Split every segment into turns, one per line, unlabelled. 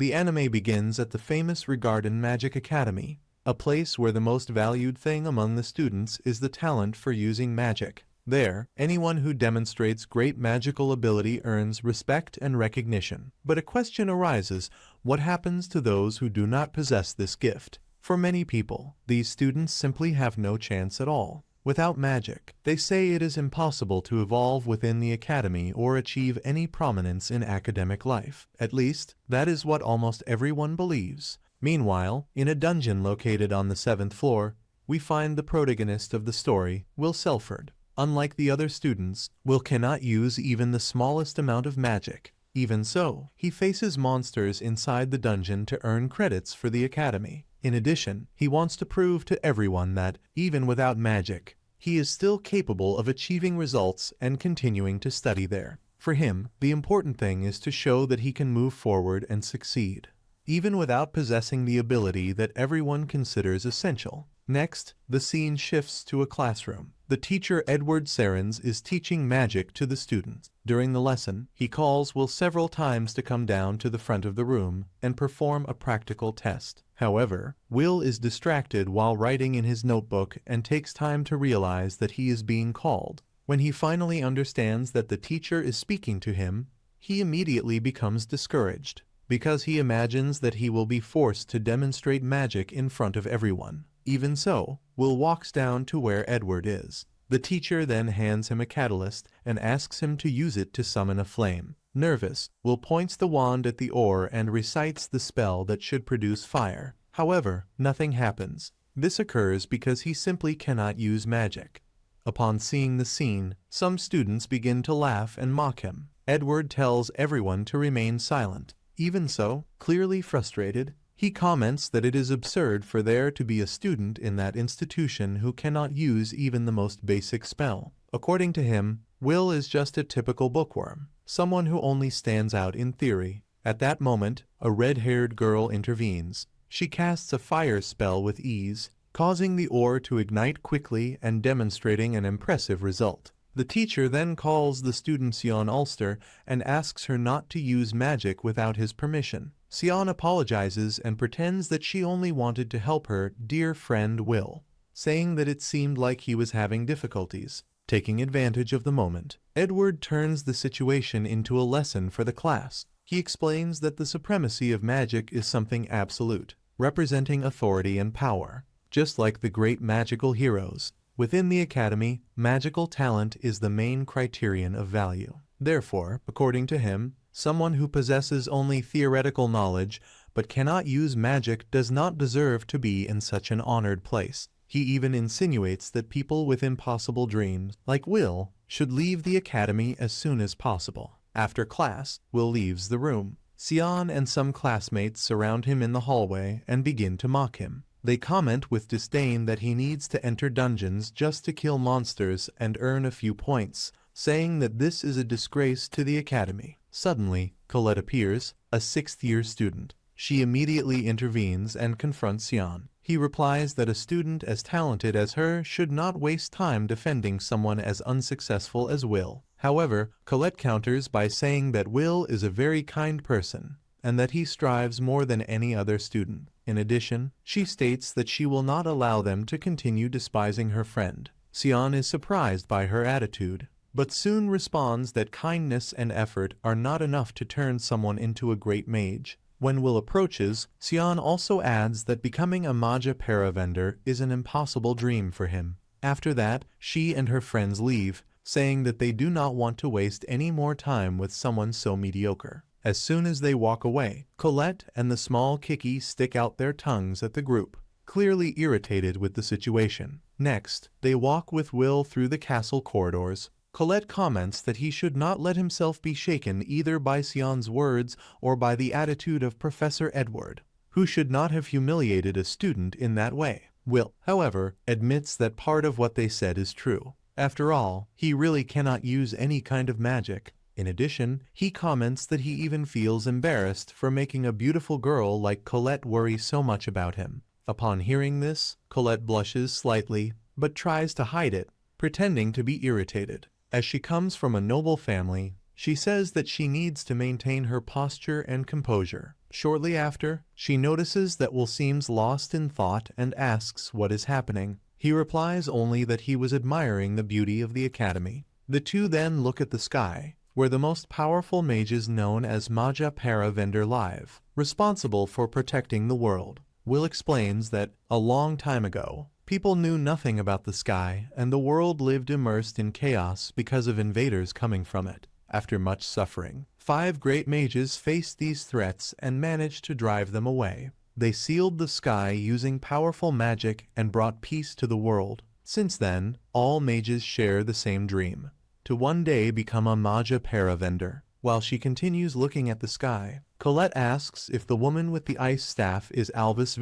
The anime begins at the famous Regarden Magic Academy, a place where the most valued thing among the students is the talent for using magic. There, anyone who demonstrates great magical ability earns respect and recognition. But a question arises: what happens to those who do not possess this gift? For many people, these students simply have no chance at all. Without magic, they say it is impossible to evolve within the academy or achieve any prominence in academic life. At least, that is what almost everyone believes. Meanwhile, in a dungeon located on the 7th floor, we find the protagonist of the story, Will Serfort. Unlike the other students, Will cannot use even the smallest amount of magic. Even so, he faces monsters inside the dungeon to earn credits for the academy. In addition, he wants to prove to everyone that, even without magic, he is still capable of achieving results and continuing to study there. For him, the important thing is to show that he can move forward and succeed, even without possessing the ability that everyone considers essential. Next, the scene shifts to a classroom. The teacher Edward Serens is teaching magic to the students. During the lesson, he calls Will several times to come down to the front of the room and perform a practical test. However, Will is distracted while writing in his notebook and takes time to realize that he is being called. When he finally understands that the teacher is speaking to him, he immediately becomes discouraged, because he imagines that he will be forced to demonstrate magic in front of everyone. Even so, Will walks down to where Edward is. The teacher then hands him a catalyst and asks him to use it to summon a flame. Nervous, Will points the wand at the ore and recites the spell that should produce fire. However, nothing happens. This occurs because he simply cannot use magic. Upon seeing the scene, some students begin to laugh and mock him. Edward tells everyone to remain silent. Even so, clearly frustrated, he comments that it is absurd for there to be a student in that institution who cannot use even the most basic spell. According to him, Will is just a typical bookworm, someone who only stands out in theory. At that moment, a red-haired girl intervenes. She casts a fire spell with ease, causing the ore to ignite quickly and demonstrating an impressive result. The teacher then calls the student Sion Ulster and asks her not to use magic without his permission. Sion apologizes and pretends that she only wanted to help her dear friend Will, saying that it seemed like he was having difficulties. Taking advantage of the moment, Edward turns the situation into a lesson for the class. He explains that the supremacy of magic is something absolute, representing authority and power. Just like the great magical heroes, within the academy, magical talent is the main criterion of value. Therefore, according to him, someone who possesses only theoretical knowledge but cannot use magic does not deserve to be in such an honored place. He even insinuates that people with impossible dreams, like Will, should leave the academy as soon as possible. After class, Will leaves the room. Sion and some classmates surround him in the hallway and begin to mock him. They comment with disdain that he needs to enter dungeons just to kill monsters and earn a few points, saying that this is a disgrace to the academy. Suddenly, Colette appears, a 6th-year student. She immediately intervenes and confronts Sion. He replies that a student as talented as her should not waste time defending someone as unsuccessful as Will. However, Colette counters by saying that Will is a very kind person, and that he strives more than any other student. In addition, she states that she will not allow them to continue despising her friend. Sion is surprised by her attitude, but soon responds that kindness and effort are not enough to turn someone into a great mage. When Will approaches, Sion also adds that becoming a Magia Vander is an impossible dream for him. After that, she and her friends leave, saying that they do not want to waste any more time with someone so mediocre. As soon as they walk away, Colette and the small Kiki stick out their tongues at the group, clearly irritated with the situation. Next, they walk with Will through the castle corridors. Colette comments that he should not let himself be shaken either by Sion's words or by the attitude of Professor Edward, who should not have humiliated a student in that way. Will, however, admits that part of what they said is true. After all, he really cannot use any kind of magic. In addition, he comments that he even feels embarrassed for making a beautiful girl like Colette worry so much about him. Upon hearing this, Colette blushes slightly, but tries to hide it, pretending to be irritated. As she comes from a noble family, She says that she needs to maintain her posture and composure. Shortly after, she notices that Will seems lost in thought and asks what is happening. He replies only that he was admiring the beauty of the academy. The two then look at the sky, where the most powerful mages known as Magia Vander live, responsible for protecting the world. Will explains that, a long time ago, people knew nothing about the sky and the world lived immersed in chaos because of invaders coming from it. After much suffering, 5 great mages faced these threats and managed to drive them away. They sealed the sky using powerful magic and brought peace to the world. Since then, all mages share the same dream, to one day become a Magia Vander. While she continues looking at the sky, Colette asks if the woman with the ice staff is Albis,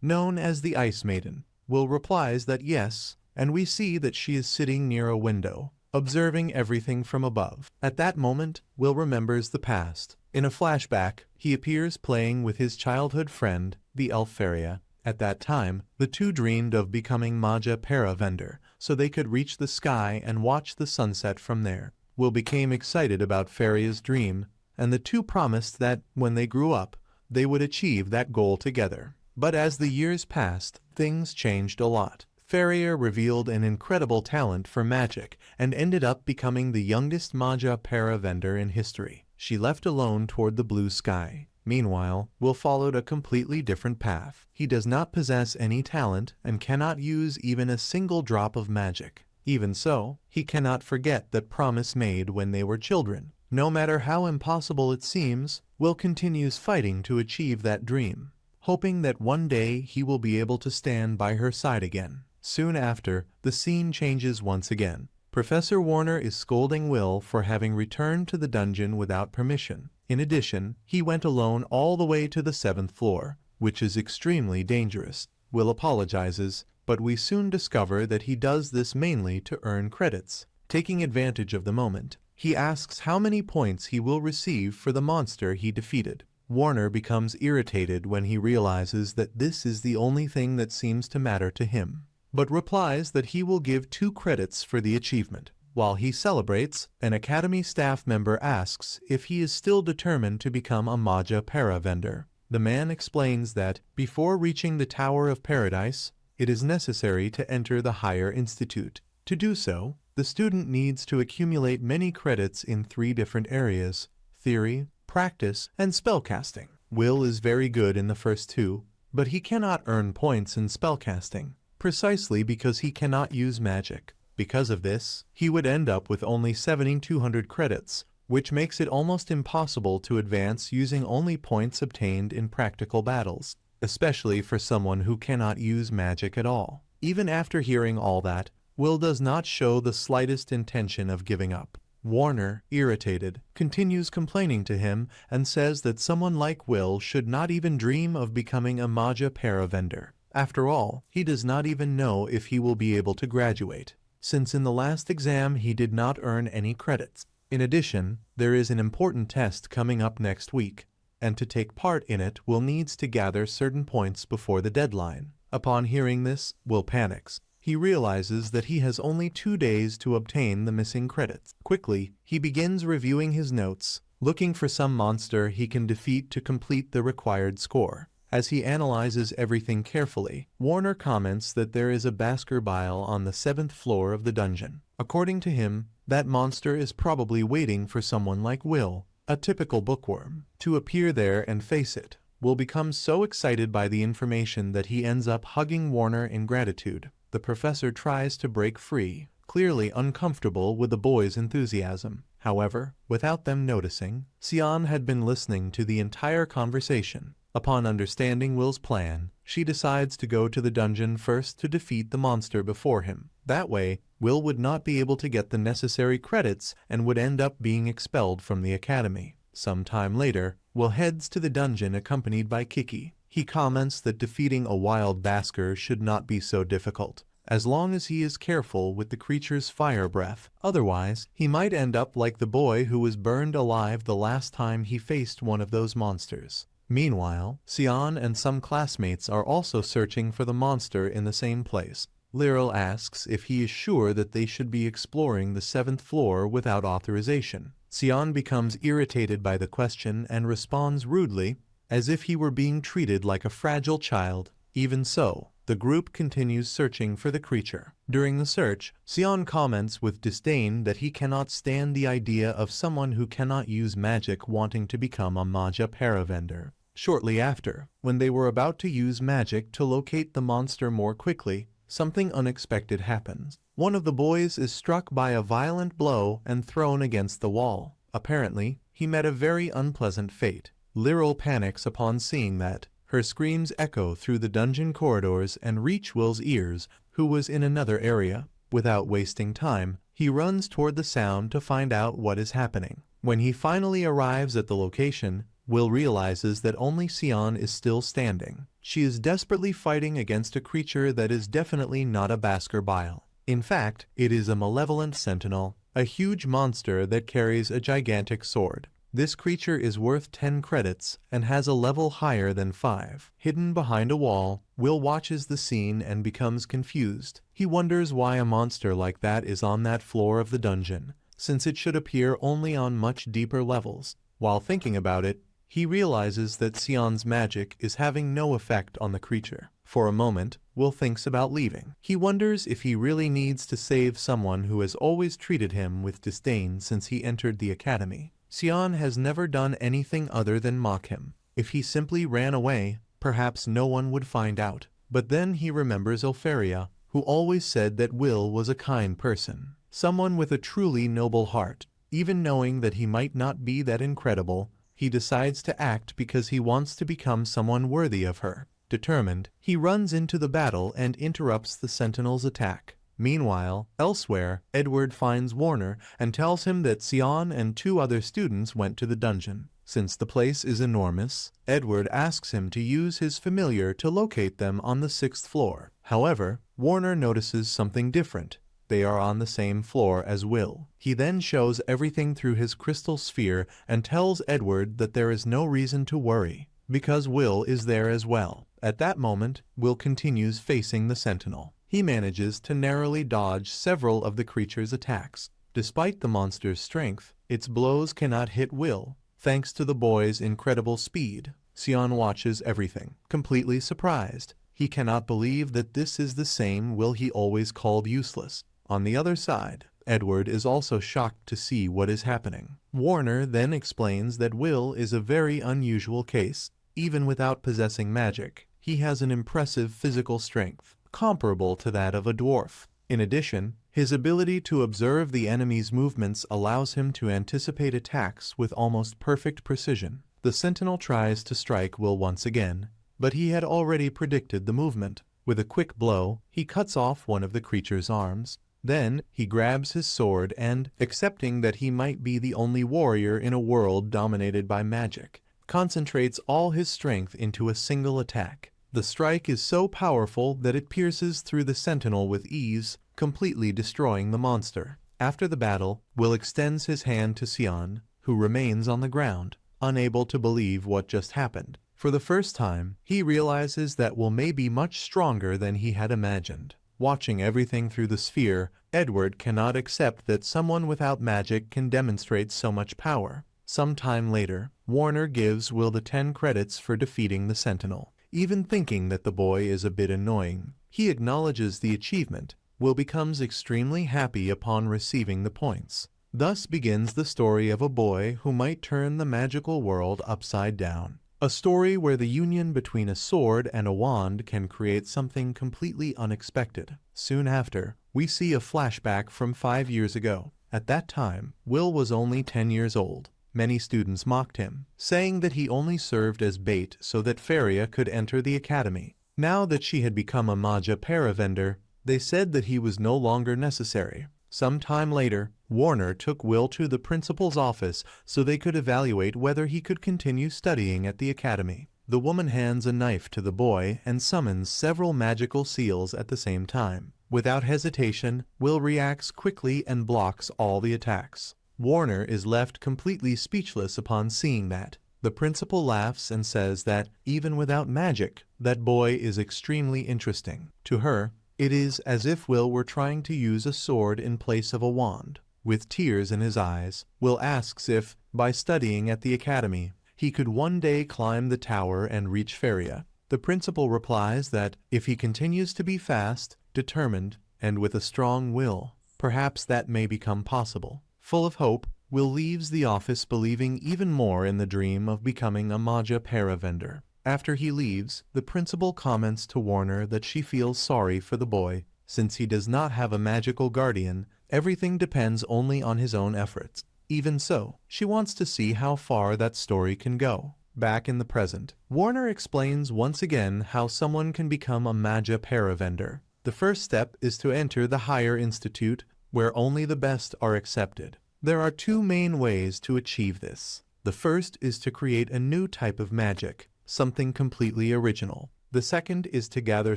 known as the Ice Maiden. Will replies that yes, and we see that she is sitting near a window, observing everything from above. At that moment, Will remembers the past. In a flashback, he appears playing with his childhood friend, the Elfaria. At that time, the two dreamed of becoming Magia Vander, so they could reach the sky and watch the sunset from there. Will became excited about Faria's dream, and the two promised that, when they grew up, they would achieve that goal together. But as the years passed, things changed a lot. Faria revealed an incredible talent for magic and ended up becoming the youngest Magia Vander in history. She left alone toward the blue sky. Meanwhile, Will followed a completely different path. He does not possess any talent and cannot use even a single drop of magic. Even so, he cannot forget that promise made when they were children. No matter how impossible it seems, Will continues fighting to achieve that dream, hoping that one day he will be able to stand by her side again. Soon after, the scene changes once again. Professor Warner is scolding Will for having returned to the dungeon without permission. In addition, he went alone all the way to the 7th floor, which is extremely dangerous. Will apologizes, but we soon discover that he does this mainly to earn credits. Taking advantage of the moment, he asks how many points he will receive for the monster he defeated. Warner becomes irritated when he realizes that this is the only thing that seems to matter to him, but replies that he will give 2 credits for the achievement. While he celebrates, an Academy staff member asks if he is still determined to become a Magia Vander. The man explains that, before reaching the Tower of Paradise, it is necessary to enter the Higher Institute. To do so, the student needs to accumulate many credits in 3 different areas: theory, practice, and spellcasting. Will is very good in the first 2, but he cannot earn points in spellcasting, precisely because he cannot use magic. Because of this, he would end up with only 7,200 credits, which makes it almost impossible to advance using only points obtained in practical battles, especially for someone who cannot use magic at all. Even after hearing all that, Will does not show the slightest intention of giving up. Warner, irritated, continues complaining to him and says that someone like Will should not even dream of becoming a Magia Vander. After all, he does not even know if he will be able to graduate, since in the last exam he did not earn any credits. In addition, there is an important test coming up next week, and to take part in it Will needs to gather certain points before the deadline. Upon hearing this, Will panics. He realizes that he has only 2 days to obtain the missing credits. Quickly, he begins reviewing his notes, looking for some monster he can defeat to complete the required score. As he analyzes everything carefully, Warner comments that there is a Baskerville on the 7th floor of the dungeon. According to him, that monster is probably waiting for someone like Will, a typical bookworm, to appear there and face it. Will become so excited by the information that he ends up hugging Warner in gratitude. The professor tries to break free, clearly uncomfortable with the boys' enthusiasm. However, without them noticing, Sion had been listening to the entire conversation. Upon understanding Will's plan, she decides to go to the dungeon first to defeat the monster before him. That way, Will would not be able to get the necessary credits and would end up being expelled from the academy. Some time later, Will heads to the dungeon accompanied by Kiki. He comments that defeating a wild Basker should not be so difficult, as long as he is careful with the creature's fire breath. Otherwise, he might end up like the boy who was burned alive the last time he faced one of those monsters. Meanwhile, Sion and some classmates are also searching for the monster in the same place. Lyral asks if he is sure that they should be exploring the 7th floor without authorization. Sion becomes irritated by the question and responds rudely, as if he were being treated like a fragile child. Even so, the group continues searching for the creature. During the search, Sion comments with disdain that he cannot stand the idea of someone who cannot use magic wanting to become a Magia Vander. Shortly after, when they were about to use magic to locate the monster more quickly, something unexpected happens. One of the boys is struck by a violent blow and thrown against the wall. Apparently, he met a very unpleasant fate. Lyral panics upon seeing that. Her screams echo through the dungeon corridors and reach Will's ears, who was in another area. Without wasting time, he runs toward the sound to find out what is happening. When he finally arrives at the location, Will realizes that only Sion is still standing. She is desperately fighting against a creature that is definitely not a Baskerville. In fact, it is a malevolent sentinel, a huge monster that carries a gigantic sword. This creature is worth 10 credits and has a level higher than 5. Hidden behind a wall, Will watches the scene and becomes confused. He wonders why a monster like that is on that floor of the dungeon, since it should appear only on much deeper levels. While thinking about it, he realizes that Sion's magic is having no effect on the creature. For a moment, Will thinks about leaving. He wonders if he really needs to save someone who has always treated him with disdain since he entered the academy. Sion has never done anything other than mock him. If he simply ran away, perhaps no one would find out. But then he remembers Elfaria, who always said that Will was a kind person, someone with a truly noble heart. Even knowing that he might not be that incredible, he decides to act because he wants to become someone worthy of her. Determined, he runs into the battle and interrupts the Sentinel's attack. Meanwhile, elsewhere, Edward finds Warner and tells him that Sion and 2 other students went to the dungeon. Since the place is enormous, Edward asks him to use his familiar to locate them on the 6th floor. However, Warner notices something different. They are on the same floor as Will. He then shows everything through his crystal sphere and tells Edward that there is no reason to worry, because Will is there as well. At that moment, Will continues facing the Sentinel. He manages to narrowly dodge several of the creature's attacks. Despite the monster's strength, its blows cannot hit Will, thanks to the boy's incredible speed. Sion watches everything, completely surprised. He cannot believe that this is the same Will he always called useless. On the other side, Edward is also shocked to see what is happening. Warner then explains that Will is a very unusual case. Even without possessing magic, he has an impressive physical strength, comparable to that of a dwarf. In addition, his ability to observe the enemy's movements allows him to anticipate attacks with almost perfect precision. The Sentinel tries to strike Will once again, but he had already predicted the movement. With a quick blow, he cuts off one of the creature's arms. Then, he grabs his sword and, accepting that he might be the only warrior in a world dominated by magic, concentrates all his strength into a single attack. The strike is so powerful that it pierces through the Sentinel with ease, completely destroying the monster. After the battle, Will extends his hand to Sion, who remains on the ground, unable to believe what just happened. For the first time, he realizes that Will may be much stronger than he had imagined. Watching everything through the sphere, Edward cannot accept that someone without magic can demonstrate so much power. Some time later, Warner gives Will the 10 credits for defeating the Sentinel. Even thinking that the boy is a bit annoying, he acknowledges the achievement. Will becomes extremely happy upon receiving the points. Thus begins the story of a boy who might turn the magical world upside down. A story where the union between a sword and a wand can create something completely unexpected. Soon after, we see a flashback from 5 years ago. At that time, Will was only 10 years old. Many students mocked him, saying that he only served as bait so that Faria could enter the academy. Now that she had become a Magia Vander, they said that he was no longer necessary. Some time later, Warner took Will to the principal's office so they could evaluate whether he could continue studying at the academy. The woman hands a knife to the boy and summons several magical seals at the same time. Without hesitation, Will reacts quickly and blocks all the attacks. Warner is left completely speechless upon seeing that. The principal laughs and says that, even without magic, that boy is extremely interesting. To her, it is as if Will were trying to use a sword in place of a wand. With tears in his eyes, Will asks if, by studying at the academy, he could one day climb the tower and reach Faria. The principal replies that, if he continues to be fast, determined, and with a strong will, perhaps that may become possible. Full of hope, Will leaves the office believing even more in the dream of becoming a Magia Vander. After he leaves, the principal comments to Warner that she feels sorry for the boy. Since he does not have a magical guardian, everything depends only on his own efforts. Even so, she wants to see how far that story can go. Back in the present, Warner explains once again how someone can become a Magia Vander. The first step is to enter the higher institute, where only the best are accepted. There are two main ways to achieve this. The first is to create a new type of magic, something completely original. The second is to gather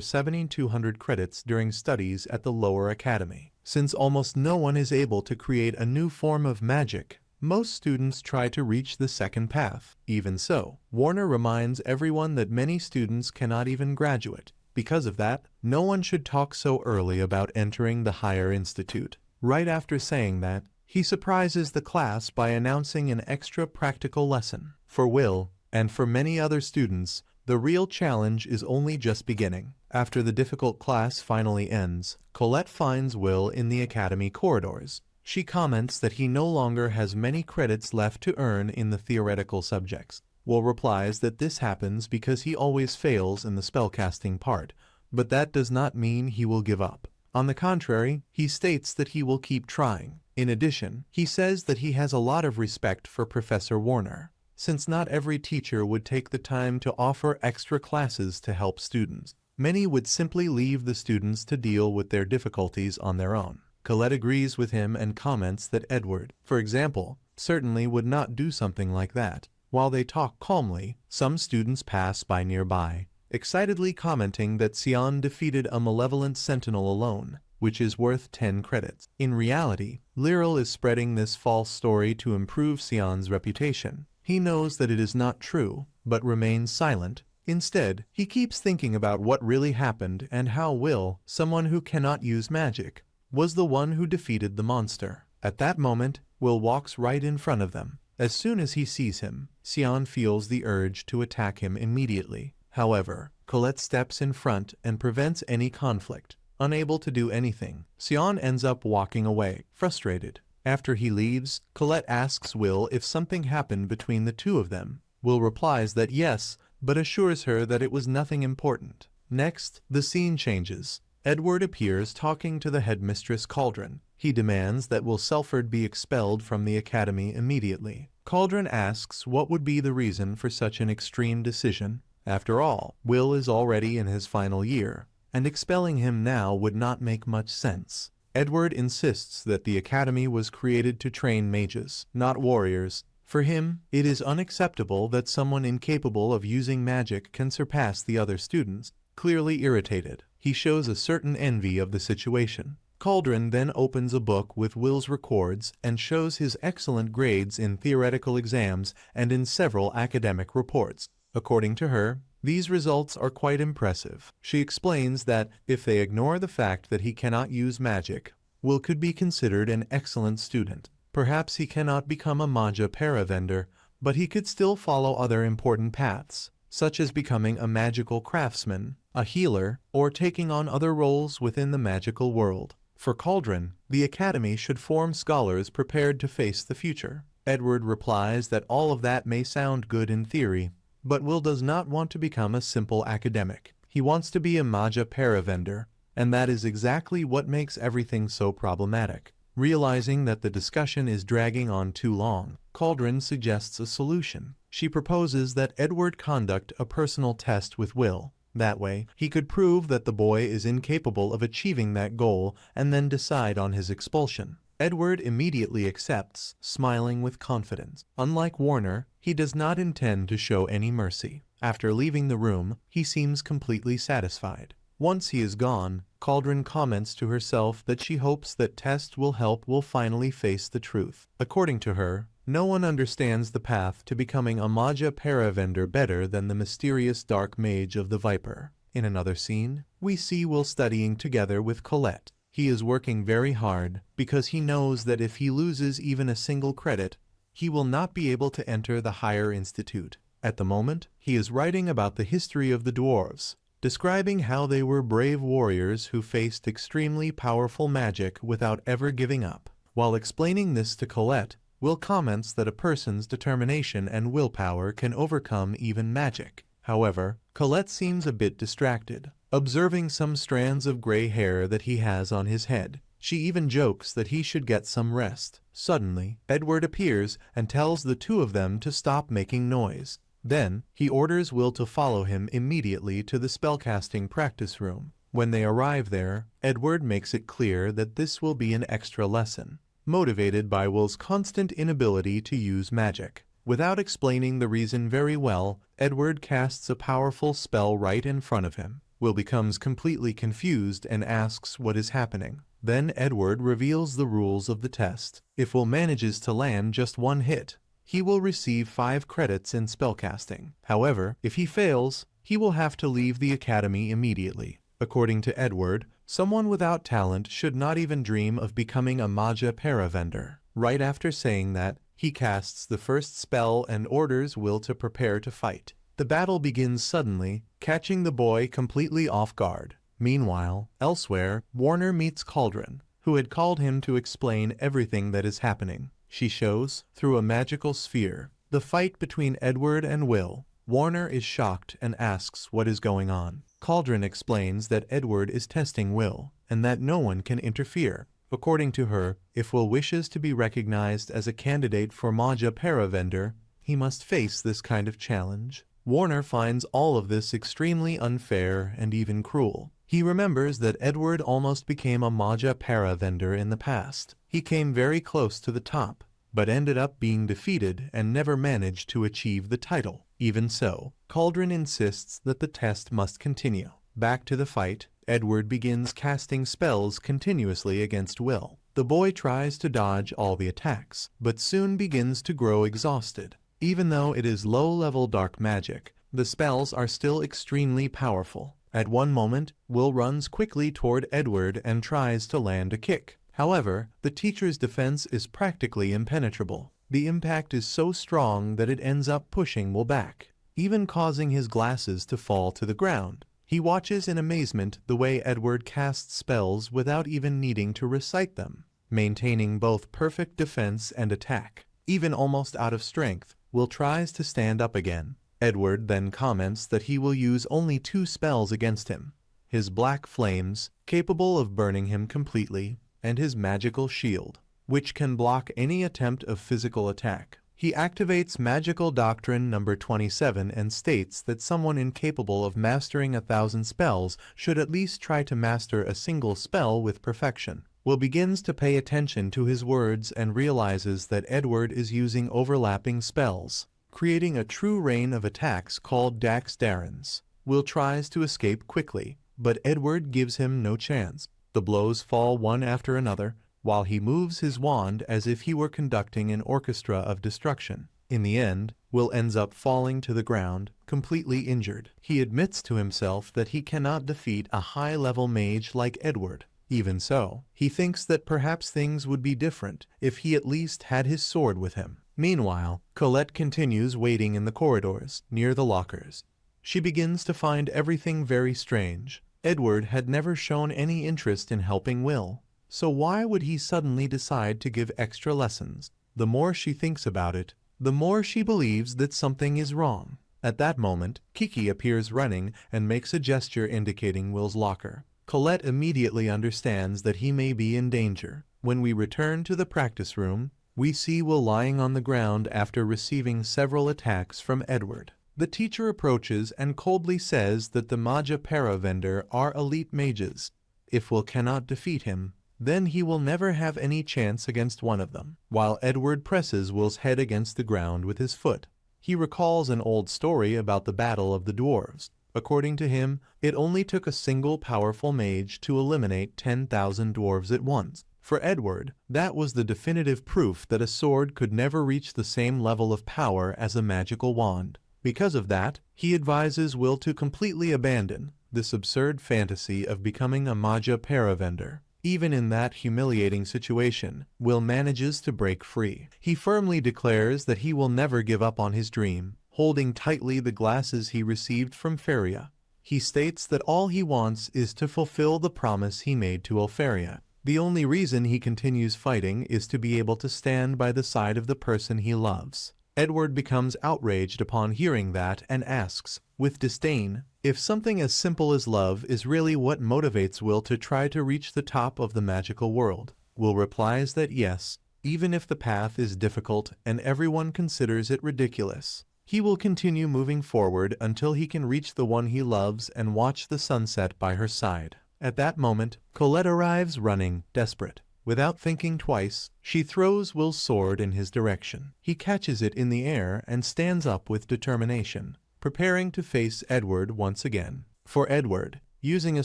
7,200 credits during studies at the lower academy. Since almost no one is able to create a new form of magic, most students try to reach the second path. Even so, Warner reminds everyone that many students cannot even graduate. Because of that, no one should talk so early about entering the higher institute. Right after saying that, he surprises the class by announcing an extra practical lesson. For Will, and for many other students, the real challenge is only just beginning. After the difficult class finally ends, Colette finds Will in the academy corridors. She comments that he no longer has many credits left to earn in the theoretical subjects. Will replies that this happens because he always fails in the spellcasting part, but that does not mean he will give up. On the contrary, he states that he will keep trying. In addition, he says that he has a lot of respect for Professor Warner, since not every teacher would take the time to offer extra classes to help students. Many would simply leave the students to deal with their difficulties on their own. Colette agrees with him and comments that Edward, for example, certainly would not do something like that. While they talk calmly, some students pass by nearby, excitedly commenting that Sion defeated a malevolent sentinel alone, which is worth 10 credits. In reality, Lyral is spreading this false story to improve Sion's reputation. He knows that it is not true, but remains silent. Instead, he keeps thinking about what really happened and how Will, someone who cannot use magic, was the one who defeated the monster. At that moment, Will walks right in front of them. As soon as he sees him, Sion feels the urge to attack him immediately. However, Colette steps in front and prevents any conflict. Unable to do anything, Sion ends up walking away, frustrated. After he leaves, Colette asks Will if something happened between the two of them. Will replies that yes, but assures her that it was nothing important. Next, the scene changes. Edward appears talking to the headmistress Cauldron. He demands that Will Serfort be expelled from the academy immediately. Cauldron asks what would be the reason for such an extreme decision. After all, Will is already in his final year, and expelling him now would not make much sense. Edward insists that the academy was created to train mages, not warriors. For him, it is unacceptable that someone incapable of using magic can surpass the other students. Clearly irritated, he shows a certain envy of the situation. Cauldron then opens a book with Will's records and shows his excellent grades in theoretical exams and in several academic reports. According to her, these results are quite impressive. She explains that, if they ignore the fact that he cannot use magic, Will could be considered an excellent student. Perhaps he cannot become a Magia Vander, but he could still follow other important paths, such as becoming a magical craftsman, a healer, or taking on other roles within the magical world. For Cauldron, the academy should form scholars prepared to face the future. Edward replies that all of that may sound good in theory, but Will does not want to become a simple academic. He wants to be a Magia Vander, and that is exactly what makes everything so problematic. Realizing that the discussion is dragging on too long, Cauldron suggests a solution. She proposes that Edward conduct a personal test with Will. That way, he could prove that the boy is incapable of achieving that goal and then decide on his expulsion. Edward immediately accepts, smiling with confidence. Unlike Warner, he does not intend to show any mercy. After leaving the room, he seems completely satisfied. Once he is gone, Cauldron comments to herself that she hopes that Test will help Will finally face the truth. According to her, no one understands the path to becoming a Magia Vander better than the mysterious dark mage of the Viper. In another scene, we see Will studying together with Colette. He is working very hard because he knows that if he loses even a single credit, he will not be able to enter the higher institute. At the moment, he is writing about the history of the dwarves, describing how they were brave warriors who faced extremely powerful magic without ever giving up. While explaining this to Colette, Will comments that a person's determination and willpower can overcome even magic. However, Colette seems a bit distracted, observing some strands of gray hair that he has on his head. She even jokes that he should get some rest. Suddenly, Edward appears and tells the two of them to stop making noise. Then, he orders Will to follow him immediately to the spellcasting practice room. When they arrive there, Edward makes it clear that this will be an extra lesson, motivated by Will's constant inability to use magic. Without explaining the reason very well, Edward casts a powerful spell right in front of him. Will becomes completely confused and asks what is happening. Then Edward reveals the rules of the test. If Will manages to land just one hit, he will receive 5 credits in spellcasting. However, if he fails, he will have to leave the academy immediately. According to Edward, someone without talent should not even dream of becoming a Magia Vander. Right after saying that, he casts the first spell and orders Will to prepare to fight. The battle begins suddenly, catching the boy completely off guard. Meanwhile, elsewhere, Warner meets Cauldron, who had called him to explain everything that is happening. She shows, through a magical sphere, the fight between Edward and Will. Warner is shocked and asks what is going on. Cauldron explains that Edward is testing Will, and that no one can interfere. According to her, if Will wishes to be recognized as a candidate for Magia Vander, he must face this kind of challenge. Warner finds all of this extremely unfair and even cruel. He remembers that Edward almost became a Magia Vander in the past. He came very close to the top, but ended up being defeated and never managed to achieve the title. Even so, Cauldron insists that the test must continue. Back to the fight, Edward begins casting spells continuously against Will. The boy tries to dodge all the attacks, but soon begins to grow exhausted. Even though it is low-level dark magic, the spells are still extremely powerful. At one moment, Will runs quickly toward Edward and tries to land a kick. However, the teacher's defense is practically impenetrable. The impact is so strong that it ends up pushing Will back, even causing his glasses to fall to the ground. He watches in amazement the way Edward casts spells without even needing to recite them, maintaining both perfect defense and attack. Even almost out of strength, Will tries to stand up again. Edward then comments that he will use only 2 spells against him: his black flames, capable of burning him completely, and his magical shield, which can block any attempt of physical attack. He activates Magical Doctrine number 27 and states that someone incapable of mastering 1,000 spells should at least try to master a single spell with perfection. Will begins to pay attention to his words and realizes that Edward is using overlapping spells, creating a true rain of attacks called Dax Darrens. Will tries to escape quickly, but Edward gives him no chance. The blows fall one after another, while he moves his wand as if he were conducting an orchestra of destruction. In the end, Will ends up falling to the ground, completely injured. He admits to himself that he cannot defeat a high-level mage like Edward. Even so, he thinks that perhaps things would be different if he at least had his sword with him. Meanwhile, Colette continues waiting in the corridors, near the lockers. She begins to find everything very strange. Edward had never shown any interest in helping Will, so why would he suddenly decide to give extra lessons? The more she thinks about it, the more she believes that something is wrong. At that moment, Kiki appears running and makes a gesture indicating Will's locker. Colette immediately understands that he may be in danger. When we return to the practice room, we see Will lying on the ground after receiving several attacks from Edward. The teacher approaches and coldly says that the Magia Vander are elite mages. If Will cannot defeat him, then he will never have any chance against one of them. While Edward presses Will's head against the ground with his foot, he recalls an old story about the Battle of the Dwarves. According to him, it only took a single powerful mage to eliminate 10,000 dwarves at once. For Edward, that was the definitive proof that a sword could never reach the same level of power as a magical wand. Because of that, he advises Will to completely abandon this absurd fantasy of becoming a Magia Vander. Even in that humiliating situation, Will manages to break free. He firmly declares that he will never give up on his dream, holding tightly the glasses he received from Feria. He states that all he wants is to fulfill the promise he made to Elfaria. The only reason he continues fighting is to be able to stand by the side of the person he loves. Edward becomes outraged upon hearing that and asks, with disdain, if something as simple as love is really what motivates Will to try to reach the top of the magical world. Will replies that yes, even if the path is difficult and everyone considers it ridiculous, he will continue moving forward until he can reach the one he loves and watch the sunset by her side. At that moment, Colette arrives running, desperate. Without thinking twice, she throws Will's sword in his direction. He catches it in the air and stands up with determination, preparing to face Edward once again. For Edward, using a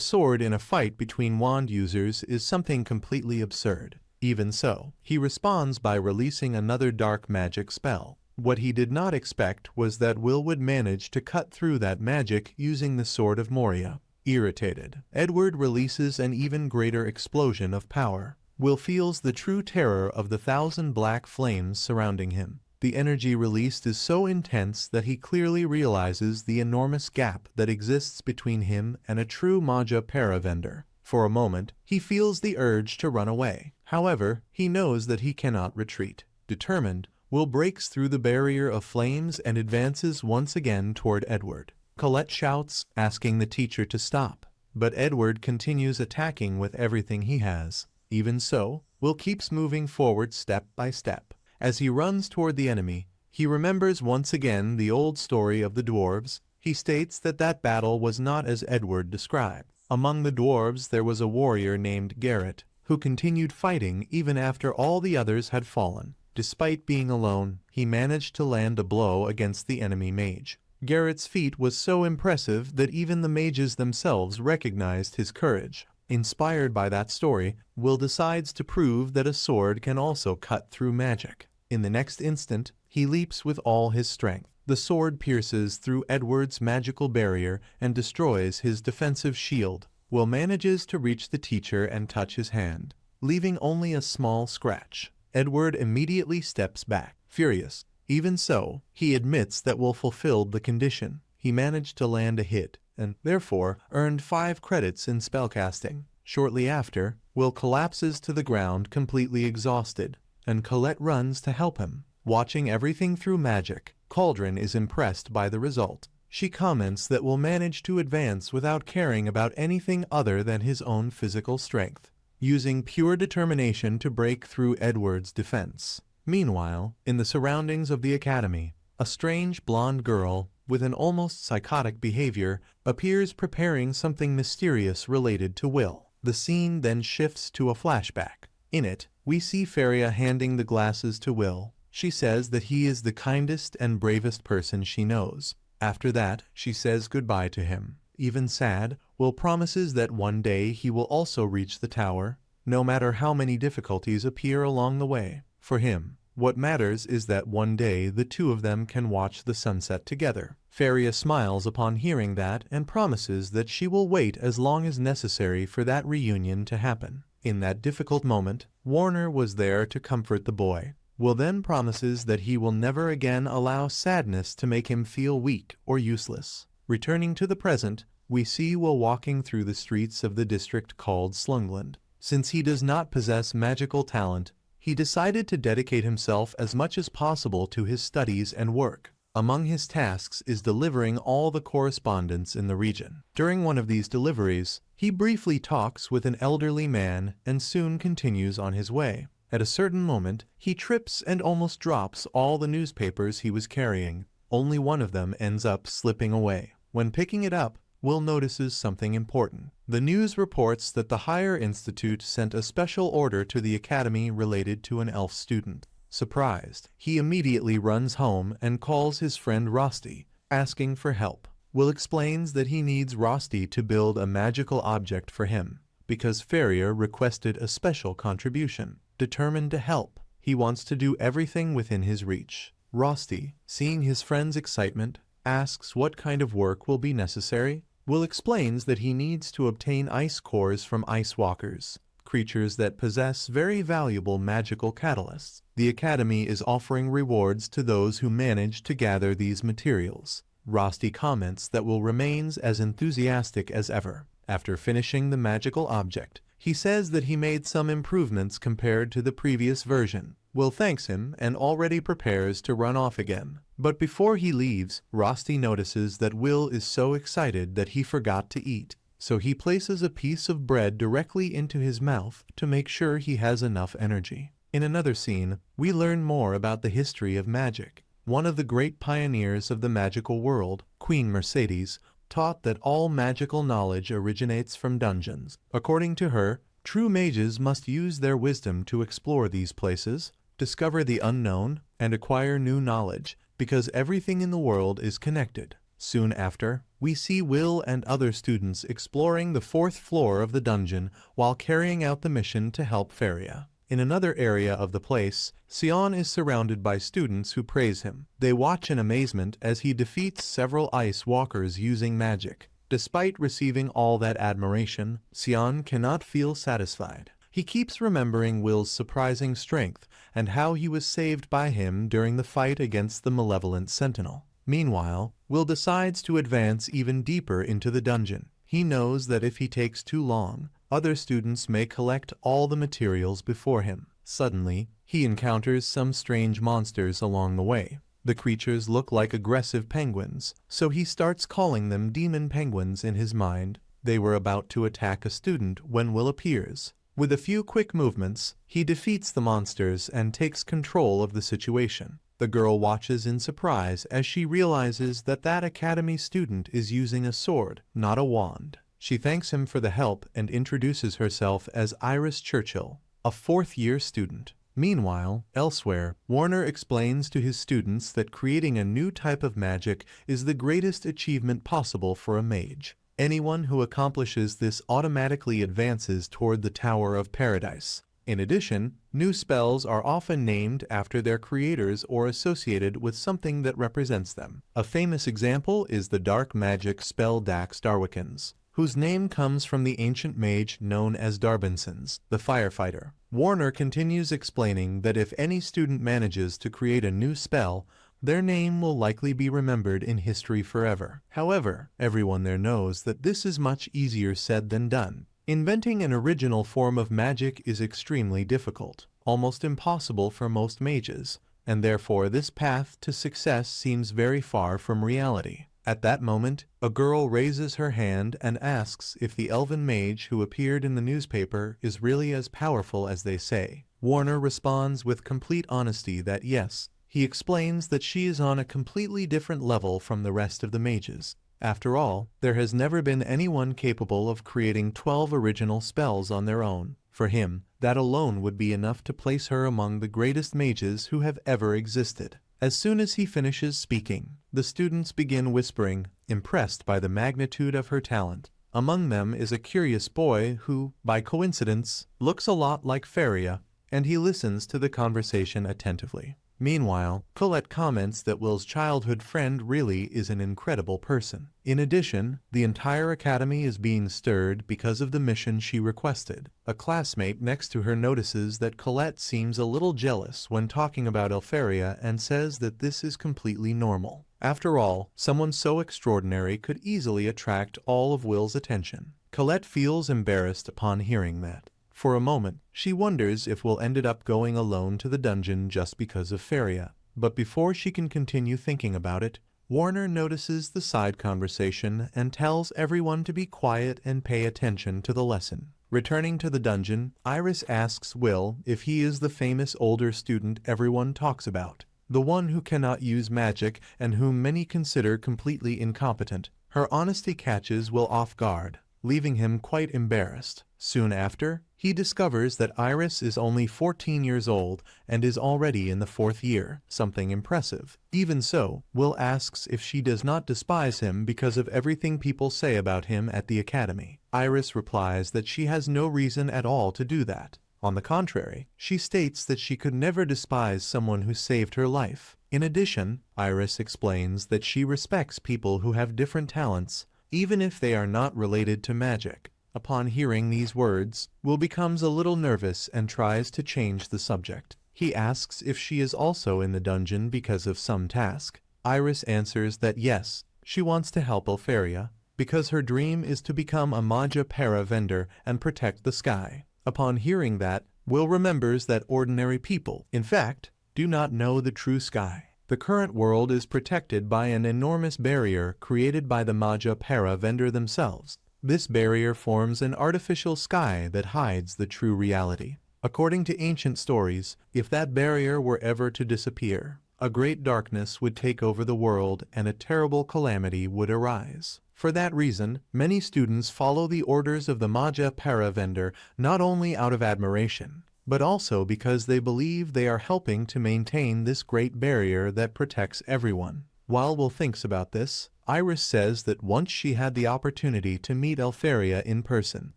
sword in a fight between wand users is something completely absurd. Even so, he responds by releasing another dark magic spell. What he did not expect was that Will would manage to cut through that magic using the Sword of Moria. Irritated, Edward releases an even greater explosion of power. Will feels the true terror of the 1,000 black flames surrounding him. The energy released is so intense that he clearly realizes the enormous gap that exists between him and a true Magia Vander. For a moment, he feels the urge to run away. However, he knows that he cannot retreat. Determined, Will breaks through the barrier of flames and advances once again toward Edward. Colette shouts, asking the teacher to stop, but Edward continues attacking with everything he has. Even so, Will keeps moving forward step by step. As he runs toward the enemy, he remembers once again the old story of the dwarves. He states that that battle was not as Edward described. Among the dwarves there was a warrior named Garrett, who continued fighting even after all the others had fallen. Despite being alone, he managed to land a blow against the enemy mage. Garrett's feat was so impressive that even the mages themselves recognized his courage. Inspired by that story, Will decides to prove that a sword can also cut through magic. In the next instant, he leaps with all his strength. The sword pierces through Edward's magical barrier and destroys his defensive shield. Will manages to reach the teacher and touch his hand, leaving only a small scratch. Edward immediately steps back, furious. Even so, he admits that Will fulfilled the condition. He managed to land a hit, and therefore earned 5 credits in spellcasting. Shortly after, Will collapses to the ground completely exhausted, and Colette runs to help him. Watching everything through magic, Cauldron is impressed by the result. She comments that Will manage to advance without caring about anything other than his own physical strength, using pure determination to break through Edward's defense. Meanwhile, in the surroundings of the academy, a strange blonde girl with an almost psychotic behavior appears preparing something mysterious related to Will. The scene then shifts to a flashback. In it, we see Feria handing the glasses to Will. She says that he is the kindest and bravest person she knows. After that, she says goodbye to him. Even sad, Will promises that one day he will also reach the tower, no matter how many difficulties appear along the way. For him, what matters is that one day the two of them can watch the sunset together. Feria smiles upon hearing that and promises that she will wait as long as necessary for that reunion to happen. In that difficult moment, Warner was there to comfort the boy. Will then promises that he will never again allow sadness to make him feel weak or useless. Returning to the present, we see Will walking through the streets of the district called Slungland. Since he does not possess magical talent, he decided to dedicate himself as much as possible to his studies and work. Among his tasks is delivering all the correspondence in the region. During one of these deliveries, he briefly talks with an elderly man and soon continues on his way. At a certain moment, he trips and almost drops all the newspapers he was carrying. Only one of them ends up slipping away. When picking it up, Will notices something important. The news reports that the Higher Institute sent a special order to the academy related to an elf student. Surprised, he immediately runs home and calls his friend Rosti, asking for help. Will explains that he needs Rosti to build a magical object for him, because Feria requested a special contribution. Determined to help, he wants to do everything within his reach. Rosti, seeing his friend's excitement, asks what kind of work will be necessary. Will explains that he needs to obtain ice cores from ice walkers. creatures that possess very valuable magical catalysts. The Academy is offering rewards to those who manage to gather these materials. Rosti comments that Will remains as enthusiastic as ever. After finishing the magical object, he says that he made some improvements compared to the previous version. Will thanks him and already prepares to run off again. But before he leaves, Rosti notices that Will is so excited that he forgot to eat. So he places a piece of bread directly into his mouth to make sure he has enough energy. In another scene, we learn more about the history of magic. One of the great pioneers of the magical world, Queen Mercedes, taught that all magical knowledge originates from dungeons. According to her, true mages must use their wisdom to explore these places, discover the unknown, and acquire new knowledge, because everything in the world is connected. Soon after, we see Will and other students exploring the 4th floor of the dungeon while carrying out the mission to help Faria. In another area of the place, Sion is surrounded by students who praise him. They watch in amazement as he defeats several ice walkers using magic. Despite receiving all that admiration, Sion cannot feel satisfied. He keeps remembering Will's surprising strength and how he was saved by him during the fight against the malevolent sentinel. Meanwhile, Will decides to advance even deeper into the dungeon. He knows that if he takes too long, other students may collect all the materials before him. Suddenly, he encounters some strange monsters along the way. The creatures look like aggressive penguins, so he starts calling them demon penguins in his mind. They were about to attack a student when Will appears. With a few quick movements, he defeats the monsters and takes control of the situation. The girl watches in surprise as she realizes that academy student is using a sword, not a wand. She thanks him for the help and introduces herself as Iris Churchill, a 4th-year student. Meanwhile, elsewhere, Warner explains to his students that creating a new type of magic is the greatest achievement possible for a mage. Anyone who accomplishes this automatically advances toward the Tower of Paradise. In addition, new spells are often named after their creators or associated with something that represents them. A famous example is the dark magic spell Dax Darwikins, whose name comes from the ancient mage known as Darbinsons, the firefighter. Warner continues explaining that if any student manages to create a new spell, their name will likely be remembered in history forever. However, everyone there knows that this is much easier said than done. Inventing an original form of magic is extremely difficult, almost impossible for most mages, and therefore this path to success seems very far from reality. At that moment, a girl raises her hand and asks if the elven mage who appeared in the newspaper is really as powerful as they say. Warner responds with complete honesty that yes. He explains that she is on a completely different level from the rest of the mages. After all, there has never been anyone capable of creating 12 original spells on their own. For him, that alone would be enough to place her among the greatest mages who have ever existed. As soon as he finishes speaking, the students begin whispering, impressed by the magnitude of her talent. Among them is a curious boy who, by coincidence, looks a lot like Faria, and he listens to the conversation attentively. Meanwhile, Colette comments that Will's childhood friend really is an incredible person. In addition, the entire academy is being stirred because of the mission she requested. A classmate next to her notices that Colette seems a little jealous when talking about Elfaria and says that this is completely normal. After all, someone so extraordinary could easily attract all of Will's attention. Colette feels embarrassed upon hearing that. For a moment, she wonders if Will ended up going alone to the dungeon just because of Faria. But before she can continue thinking about it, Warner notices the side conversation and tells everyone to be quiet and pay attention to the lesson. Returning to the dungeon, Iris asks Will if he is the famous older student everyone talks about, the one who cannot use magic and whom many consider completely incompetent. Her honesty catches Will off guard, leaving him quite embarrassed. Soon after, he discovers that Iris is only 14 years old and is already in the 4th year, something impressive. Even so, Will asks if she does not despise him because of everything people say about him at the academy. Iris replies that she has no reason at all to do that. On the contrary, she states that she could never despise someone who saved her life. In addition, Iris explains that she respects people who have different talents, even if they are not related to magic. Upon hearing these words, Will becomes a little nervous and tries to change the subject. He asks if she is also in the dungeon because of some task. Iris answers that yes, she wants to help Elfaria, because her dream is to become a Magia Vander and protect the sky. Upon hearing that, Will remembers that ordinary people, in fact, do not know the true sky. The current world is protected by an enormous barrier created by the Magia Vander themselves. This barrier forms an artificial sky that hides the true reality. According to ancient stories, if that barrier were ever to disappear, a great darkness would take over the world and a terrible calamity would arise. For that reason, many students follow the orders of the Magia Vander not only out of admiration, but also because they believe they are helping to maintain this great barrier that protects everyone. While Will thinks about this, Iris says that once she had the opportunity to meet Elfaria in person.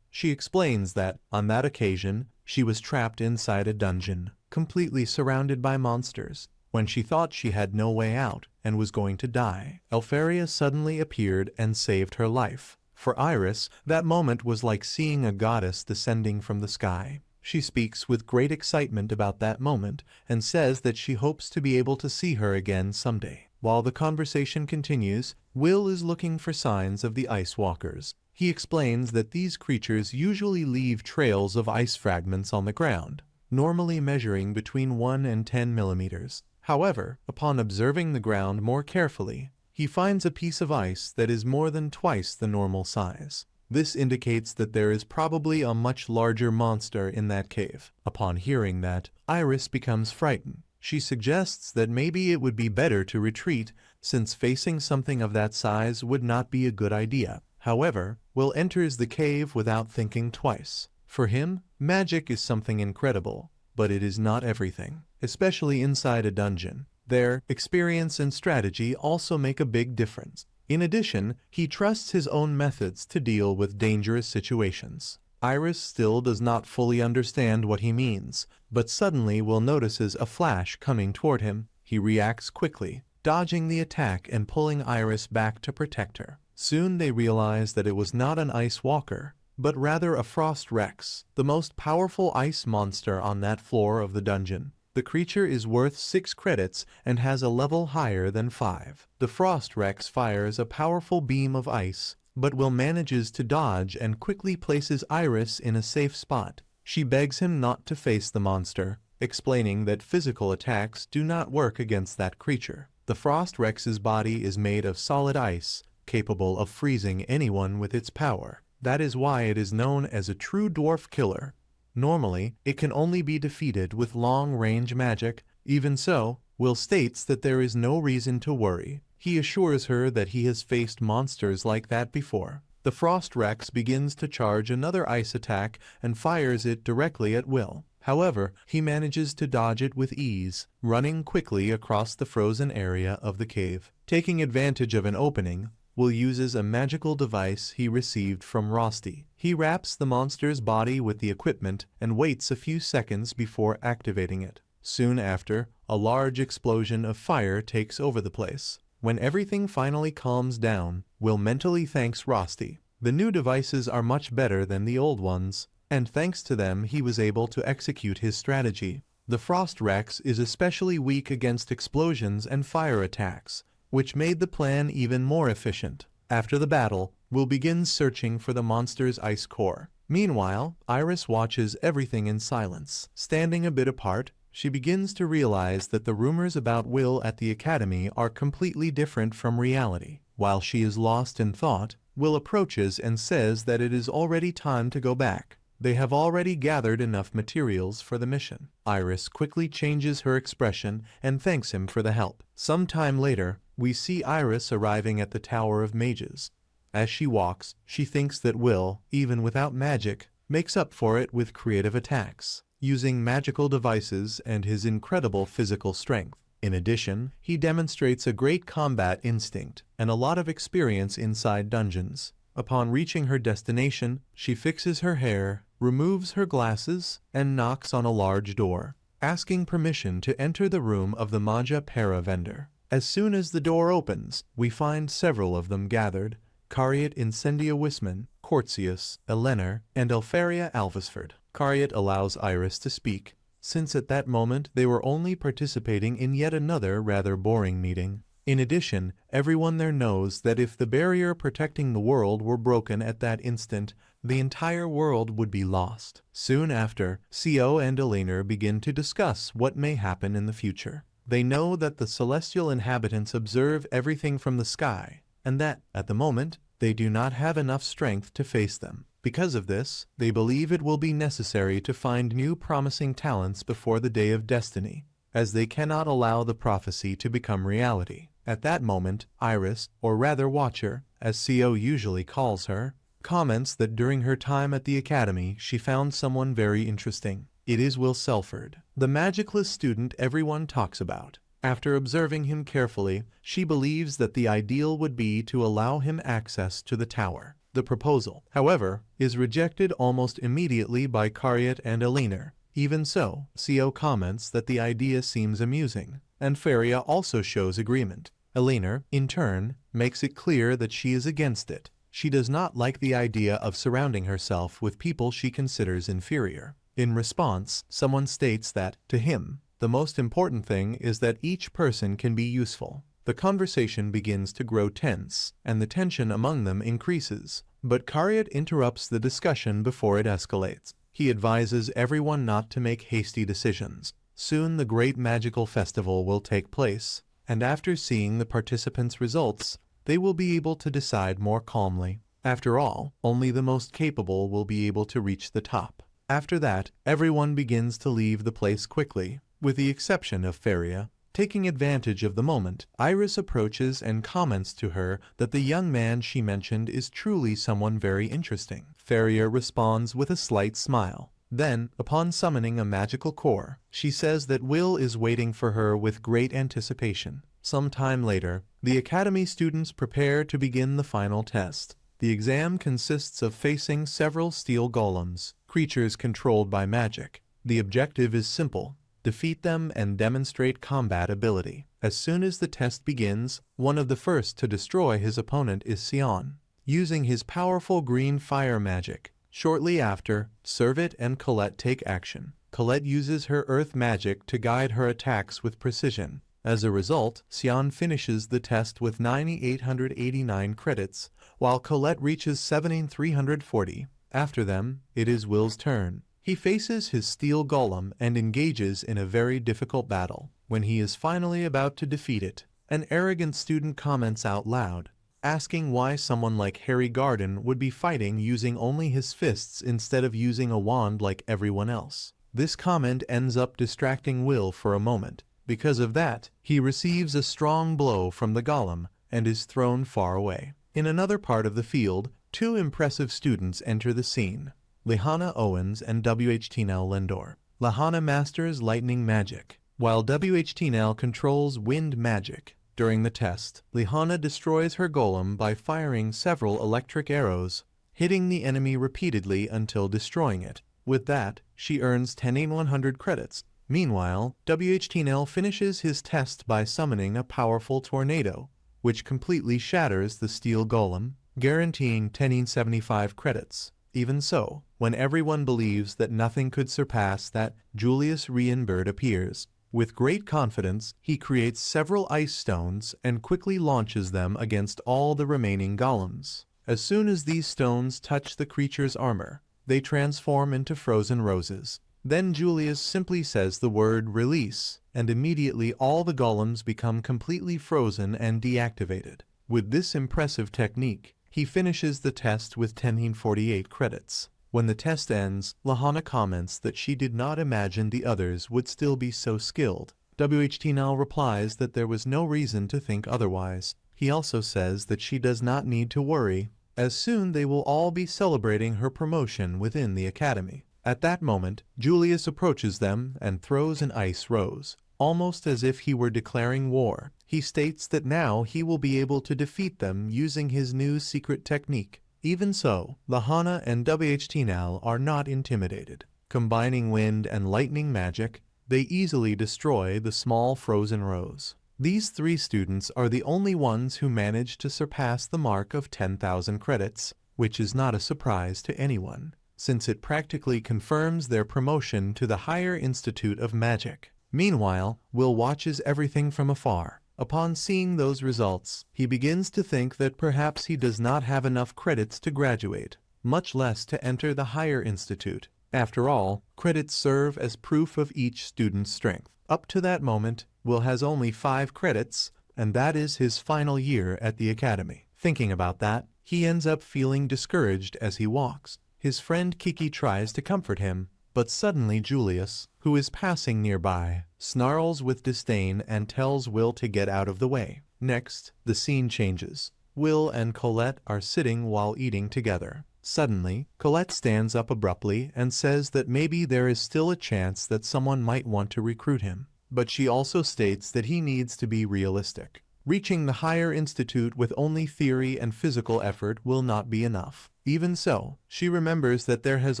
She explains that, on that occasion, she was trapped inside a dungeon, completely surrounded by monsters. When she thought she had no way out and was going to die, Elfaria suddenly appeared and saved her life. For Iris, that moment was like seeing a goddess descending from the sky. She speaks with great excitement about that moment and says that she hopes to be able to see her again someday. While the conversation continues, Will is looking for signs of the ice walkers. He explains that these creatures usually leave trails of ice fragments on the ground, normally measuring between 1 and 10 millimeters. However, upon observing the ground more carefully, he finds a piece of ice that is more than twice the normal size. This indicates that there is probably a much larger monster in that cave. Upon hearing that, Iris becomes frightened. She suggests that maybe it would be better to retreat, since facing something of that size would not be a good idea. However, Will enters the cave without thinking twice. For him, magic is something incredible, but it is not everything, especially inside a dungeon. Their experience and strategy also make a big difference. In addition, he trusts his own methods to deal with dangerous situations. Iris still does not fully understand what he means, but suddenly Will notices a flash coming toward him. He reacts quickly, dodging the attack and pulling Iris back to protect her. Soon they realize that it was not an ice walker, but rather a frost rex, the most powerful ice monster on that floor of the dungeon. The creature is worth 6 credits and has a level higher than 5. The frost rex fires a powerful beam of ice, but Will manages to dodge and quickly places Iris in a safe spot. She begs him not to face the monster, explaining that physical attacks do not work against that creature. The frost rex's body is made of solid ice, capable of freezing anyone with its power. That is why it is known as a true dwarf killer. Normally, it can only be defeated with long-range magic. Even so, Will states that there is no reason to worry. He assures her that he has faced monsters like that before. The Frost Rex begins to charge another ice attack and fires it directly at Will. However, he manages to dodge it with ease, running quickly across the frozen area of the cave. Taking advantage of an opening, Will uses a magical device he received from Rosti. He wraps the monster's body with the equipment and waits a few seconds before activating it. Soon after, a large explosion of fire takes over the place. When everything finally calms down, Will mentally thanks Rosti. The new devices are much better than the old ones, and thanks to them he was able to execute his strategy. The Frost Rex is especially weak against explosions and fire attacks, which made the plan even more efficient. After the battle, Will begins searching for the monster's ice core. Meanwhile, Iris watches everything in silence. Standing a bit apart, she begins to realize that the rumors about Will at the academy are completely different from reality. While she is lost in thought, Will approaches and says that it is already time to go back. They have already gathered enough materials for the mission. Iris quickly changes her expression and thanks him for the help. Some time later, we see Iris arriving at the Tower of Mages. As she walks, she thinks that Will, even without magic, makes up for it with creative attacks, using magical devices and his incredible physical strength. In addition, he demonstrates a great combat instinct and a lot of experience inside dungeons. Upon reaching her destination, she fixes her hair, removes her glasses, and knocks on a large door, asking permission to enter the room of the Magia Vander. As soon as the door opens, we find several of them gathered: Cariat Incendia Wisman, Porcius, Eleanor, and Elfaria Alvisford. Cariat allows Iris to speak, since at that moment they were only participating in yet another rather boring meeting. In addition, everyone there knows that if the barrier protecting the world were broken at that instant, the entire world would be lost. Soon after, Co and Eleanor begin to discuss what may happen in the future. They know that the celestial inhabitants observe everything from the sky, and that, at the moment, they do not have enough strength to face them. Because of this, they believe it will be necessary to find new promising talents before the day of destiny, as they cannot allow the prophecy to become reality. At that moment, Iris, or rather Watcher, as Co usually calls her, comments that during her time at the academy she found someone very interesting. It is Will Serfort, the magicless student everyone talks about. After observing him carefully, she believes that the ideal would be to allow him access to the tower. The proposal, however, is rejected almost immediately by Cariat and Eleanor. Even so, Co comments that the idea seems amusing, and Faria also shows agreement. Eleanor, in turn, makes it clear that she is against it. She does not like the idea of surrounding herself with people she considers inferior. In response, someone states that, to him, the most important thing is that each person can be useful. The conversation begins to grow tense, and the tension among them increases. But Cariat interrupts the discussion before it escalates. He advises everyone not to make hasty decisions. Soon the great magical festival will take place, and after seeing the participants' results, they will be able to decide more calmly. After all, only the most capable will be able to reach the top. After that, everyone begins to leave the place quickly, with the exception of Faria. Taking advantage of the moment, Iris approaches and comments to her that the young man she mentioned is truly someone very interesting. Faria responds with a slight smile. Then, upon summoning a magical core, she says that Will is waiting for her with great anticipation. Some time later, the academy students prepare to begin the final test. The exam consists of facing several steel golems, creatures controlled by magic. The objective is simple: defeat them and demonstrate combat ability. As soon as the test begins, one of the first to destroy his opponent is Sion, using his powerful green fire magic. Shortly after, Serfort and Colette take action. Colette uses her earth magic to guide her attacks with precision. As a result, Sion finishes the test with 9,889 credits, while Colette reaches 7,340. After them, it is Will's turn. He faces his steel golem and engages in a very difficult battle. When he is finally about to defeat it, an arrogant student comments out loud, asking why someone like Regarden would be fighting using only his fists instead of using a wand like everyone else. This comment ends up distracting Will for a moment. Because of that, he receives a strong blow from the golem and is thrown far away. In another part of the field, two impressive students enter the scene: Lehana Owens and WHTNL Lendor. Lehana masters lightning magic, while WHTNL controls wind magic. During the test, Lehana destroys her golem by firing several electric arrows, hitting the enemy repeatedly until destroying it. With that, she earns 10,100 credits. Meanwhile, WHTNL finishes his test by summoning a powerful tornado, which completely shatters the steel golem, guaranteeing 1075 credits. Even so, when everyone believes that nothing could surpass that, Julius Rienberg appears. With great confidence, he creates several ice stones and quickly launches them against all the remaining golems. As soon as these stones touch the creature's armor, they transform into frozen roses. Then Julius simply says the word "release," and immediately all the golems become completely frozen and deactivated. With this impressive technique, he finishes the test with 1048 credits. When the test ends, Lehana comments that she did not imagine the others would still be so skilled. WHTNL replies that there was no reason to think otherwise. He also says that she does not need to worry, as soon they will all be celebrating her promotion within the academy. At that moment, Julius approaches them and throws an ice rose, almost as if he were declaring war. He states that now he will be able to defeat them using his new secret technique. Even so, Lehana and WHTNL are not intimidated. Combining wind and lightning magic, they easily destroy the small frozen rose. These three students are the only ones who manage to surpass the mark of 10,000 credits. which is not a surprise to anyone, since it practically confirms their promotion to the higher Institute of Magic. Meanwhile, Will watches everything from afar. Upon seeing those results, he begins to think that perhaps he does not have enough credits to graduate, much less to enter the higher institute. After all, credits serve as proof of each student's strength. Up to that moment, Will has only 5 credits, and that is his final year at the academy. Thinking about that, he ends up feeling discouraged as he walks. His friend Kiki tries to comfort him, but suddenly Julius, who is passing nearby, snarls with disdain and tells Will to get out of the way. Next, the scene changes. Will and Colette are sitting while eating together. Suddenly, Colette stands up abruptly and says that maybe there is still a chance that someone might want to recruit him. But she also states that he needs to be realistic. Reaching the higher institute with only theory and physical effort will not be enough. Even so, she remembers that there has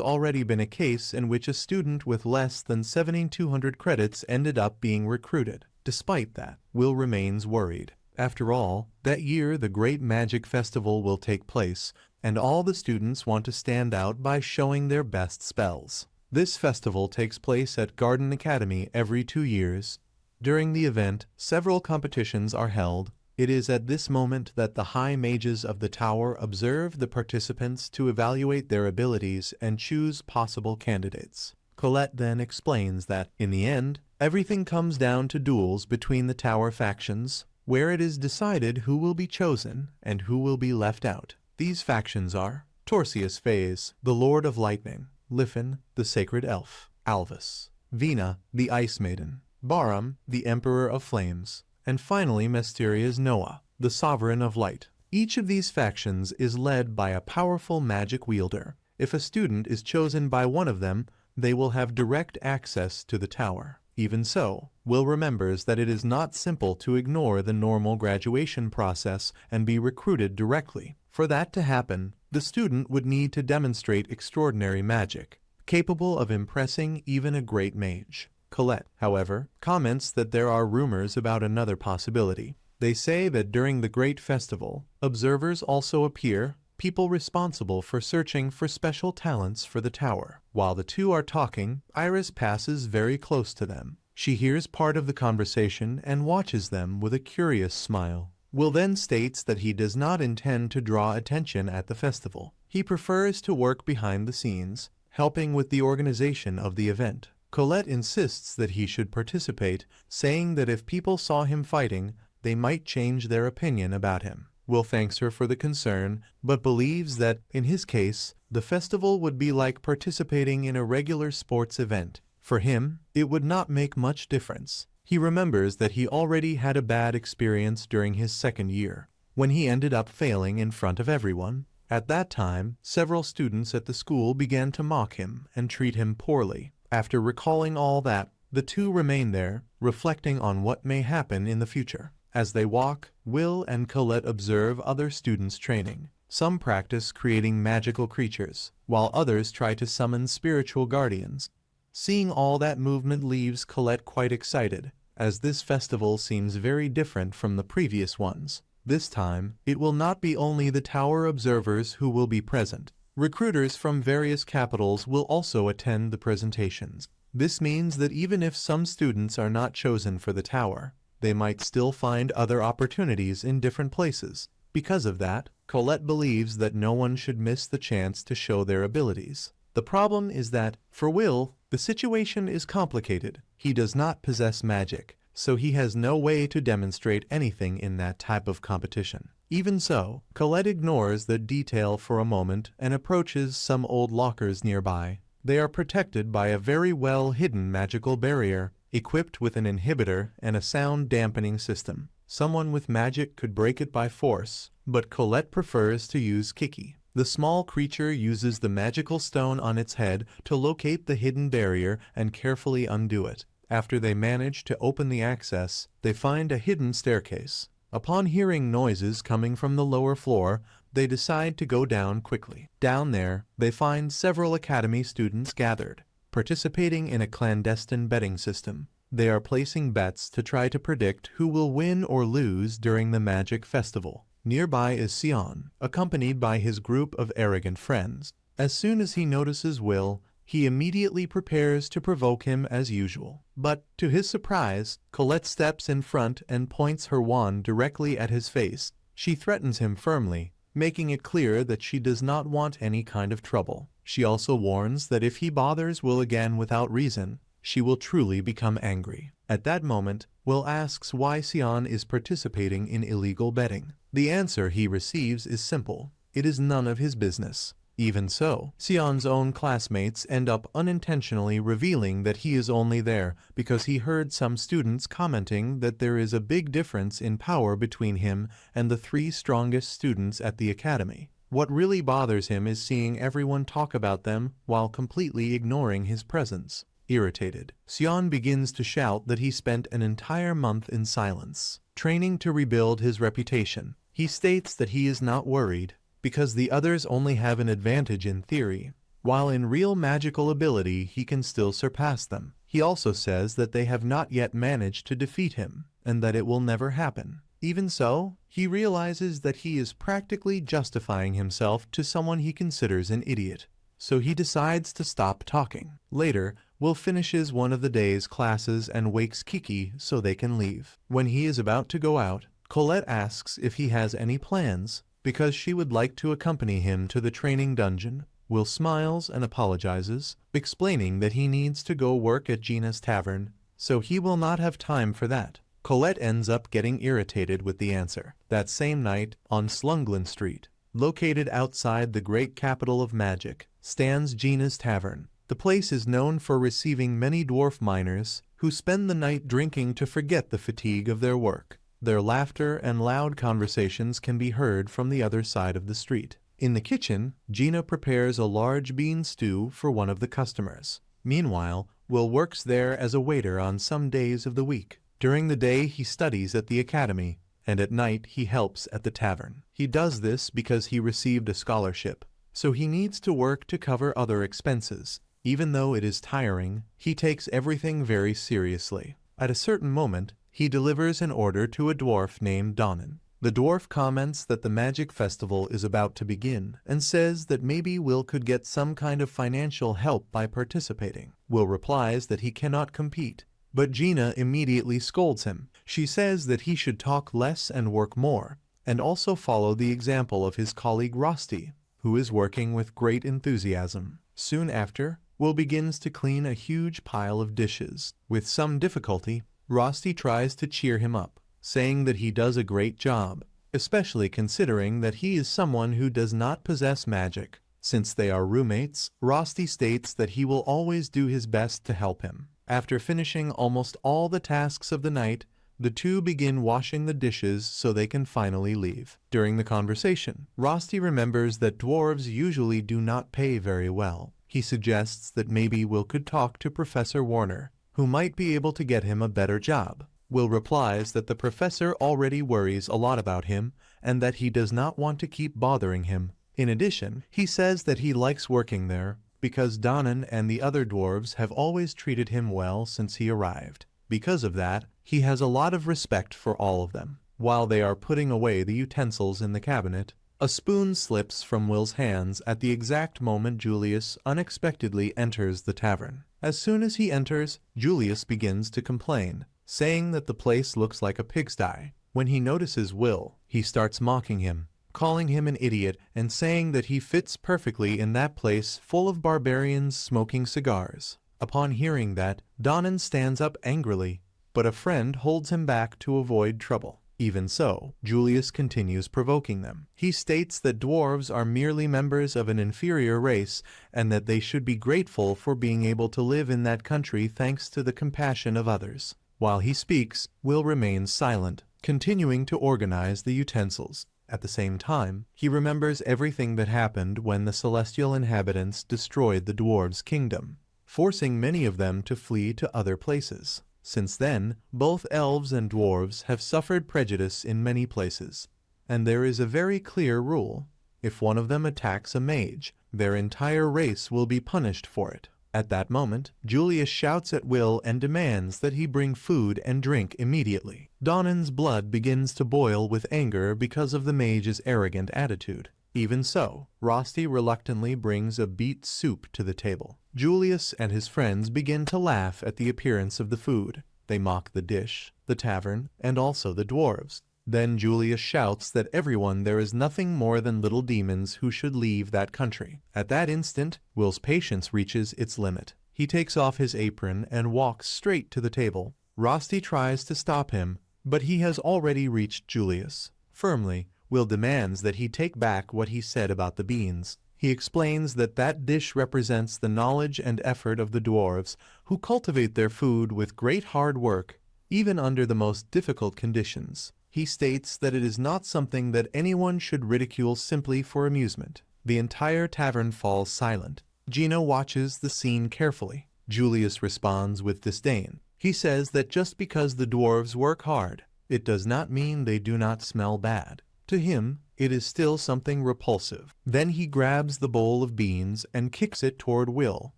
already been a case in which a student with less than 7,200 credits ended up being recruited. Despite that, Will remains worried. After all, that year the Great Magic Festival will take place, and all the students want to stand out by showing their best spells. This festival takes place at Regarden Academy every 2 years. During the event, several competitions are held. It is at this moment that the high mages of the tower observe the participants to evaluate their abilities and choose possible candidates. Colette then explains that, in the end, everything comes down to duels between the tower factions, where it is decided who will be chosen and who will be left out. These factions are Torsius Phase, the Lord of Lightning; Liffin, the Sacred Elf; Albis; Vina, the Ice Maiden; Barum, the Emperor of Flames; and finally Mysterious Noah, the Sovereign of Light. Each of these factions is led by a powerful magic wielder. If a student is chosen by one of them, they will have direct access to the tower. Even so, Will remembers that it is not simple to ignore the normal graduation process and be recruited directly. For that to happen, the student would need to demonstrate extraordinary magic, capable of impressing even a great mage. Colette, however, comments that there are rumors about another possibility. They say that during the Great Festival, observers also appear, people responsible for searching for special talents for the tower. While the two are talking, Iris passes very close to them. She hears part of the conversation and watches them with a curious smile. Will then states that he does not intend to draw attention at the festival. He prefers to work behind the scenes, helping with the organization of the event. Colette insists that he should participate, saying that if people saw him fighting, they might change their opinion about him. Will thanks her for the concern, but believes that, in his case, the festival would be like participating in a regular sports event. For him, it would not make much difference. He remembers that he already had a bad experience during his second year, when he ended up failing in front of everyone. At that time, several students at the school began to mock him and treat him poorly. After recalling all that, the two remain there, reflecting on what may happen in the future. As they walk, Will and Colette observe other students training. Some practice creating magical creatures, while others try to summon spiritual guardians. Seeing all that movement leaves Colette quite excited, as this festival seems very different from the previous ones. This time, it will not be only the tower observers who will be present. Recruiters from various capitals will also attend the presentations. This means that even if some students are not chosen for the tower, they might still find other opportunities in different places. Because of that, Colette believes that no one should miss the chance to show their abilities. The problem is that, for Will, the situation is complicated. He does not possess magic, so he has no way to demonstrate anything in that type of competition. Even so, Colette ignores the detail for a moment and approaches some old lockers nearby. They are protected by a very well-hidden magical barrier, equipped with an inhibitor and a sound-dampening system. Someone with magic could break it by force, but Colette prefers to use Kiki. The small creature uses the magical stone on its head to locate the hidden barrier and carefully undo it. After they manage to open the access, they find a hidden staircase. Upon hearing noises coming from the lower floor, they decide to go down quickly. Down there, they find several academy students gathered, participating in a clandestine betting system. They are placing bets to try to predict who will win or lose during the magic festival. Nearby is Sion, accompanied by his group of arrogant friends. As soon as he notices Will, he immediately prepares to provoke him as usual. But, to his surprise, Colette steps in front and points her wand directly at his face. She threatens him firmly, making it clear that she does not want any kind of trouble. She also warns that if he bothers Will again without reason, she will truly become angry. At that moment, Will asks why Sion is participating in illegal betting. The answer he receives is simple: it is none of his business. Even so, Sion's own classmates end up unintentionally revealing that he is only there because he heard some students commenting that there is a big difference in power between him and the 3 strongest students at the academy. What really bothers him is seeing everyone talk about them while completely ignoring his presence. Irritated, Sion begins to shout that he spent an entire month in silence, training to rebuild his reputation. He states that he is not worried, because the others only have an advantage in theory, while in real magical ability he can still surpass them. He also says that they have not yet managed to defeat him, and that it will never happen. Even so, he realizes that he is practically justifying himself to someone he considers an idiot, so he decides to stop talking. Later, Will finishes one of the day's classes and wakes Kiki so they can leave. When he is about to go out, Colette asks if he has any plans, because she would like to accompany him to the training dungeon. Will smiles and apologizes, explaining that he needs to go work at Gina's tavern, so he will not have time for that. Colette ends up getting irritated with the answer. That same night, on Slunglin Street, located outside the great capital of magic, stands Gina's tavern. The place is known for receiving many dwarf miners who spend the night drinking to forget the fatigue of their work. Their laughter and loud conversations can be heard from the other side of the street. In the kitchen, Gina prepares a large bean stew for one of the customers. Meanwhile, Will works there as a waiter on some days of the week. During the day he studies at the academy, and at night he helps at the tavern. He does this because he received a scholarship, so he needs to work to cover other expenses. Even though it is tiring, he takes everything very seriously. At a certain moment, he delivers an order to a dwarf named Donnan. The dwarf comments that the magic festival is about to begin and says that maybe Will could get some kind of financial help by participating. Will replies that he cannot compete, but Gina immediately scolds him. She says that he should talk less and work more, and also follow the example of his colleague Rosti, who is working with great enthusiasm. Soon after, Will begins to clean a huge pile of dishes. With some difficulty, Rosti tries to cheer him up, saying that he does a great job, especially considering that he is someone who does not possess magic. Since they are roommates, Rosti states that he will always do his best to help him. After finishing almost all the tasks of the night, the two begin washing the dishes so they can finally leave. During the conversation, Rosti remembers that dwarves usually do not pay very well. He suggests that maybe Will could talk to Professor Warner, who might be able to get him a better job. Will replies that the professor already worries a lot about him and that he does not want to keep bothering him. In addition, he says that he likes working there because Donnan and the other dwarves have always treated him well since he arrived. Because of that, he has a lot of respect for all of them. While they are putting away the utensils in the cabinet, a spoon slips from Will's hands at the exact moment Julius unexpectedly enters the tavern. As soon as he enters, Julius begins to complain, saying that the place looks like a pigsty. When he notices Will, he starts mocking him, calling him an idiot and saying that he fits perfectly in that place full of barbarians smoking cigars. Upon hearing that, Donnan stands up angrily, but a friend holds him back to avoid trouble. Even so, Julius continues provoking them. He states that dwarves are merely members of an inferior race and that they should be grateful for being able to live in that country thanks to the compassion of others. While he speaks, Will remains silent, continuing to organize the utensils. At the same time, he remembers everything that happened when the celestial inhabitants destroyed the dwarves' kingdom, forcing many of them to flee to other places. Since then, both elves and dwarves have suffered prejudice in many places, and there is a very clear rule: if one of them attacks a mage, their entire race will be punished for it. At that moment, Julius shouts at Will and demands that he bring food and drink immediately. Donan's blood begins to boil with anger because of the mage's arrogant attitude. Even so, Rosti reluctantly brings a beet soup to the table. Julius and his friends begin to laugh at the appearance of the food. They mock the dish, the tavern, and also the dwarves. Then Julius shouts that everyone there is nothing more than little demons who should leave that country. At that instant, Will's patience reaches its limit. He takes off his apron and walks straight to the table. Rosti tries to stop him, but he has already reached Julius. Firmly, Will demands that he take back what he said about the beans. He explains that that dish represents the knowledge and effort of the dwarves, who cultivate their food with great hard work, even under the most difficult conditions. He states that it is not something that anyone should ridicule simply for amusement. The entire tavern falls silent. Gino watches the scene carefully. Julius responds with disdain. He says that just because the dwarves work hard, it does not mean they do not smell bad. To him, it is still something repulsive. Then he grabs the bowl of beans and kicks it toward Will,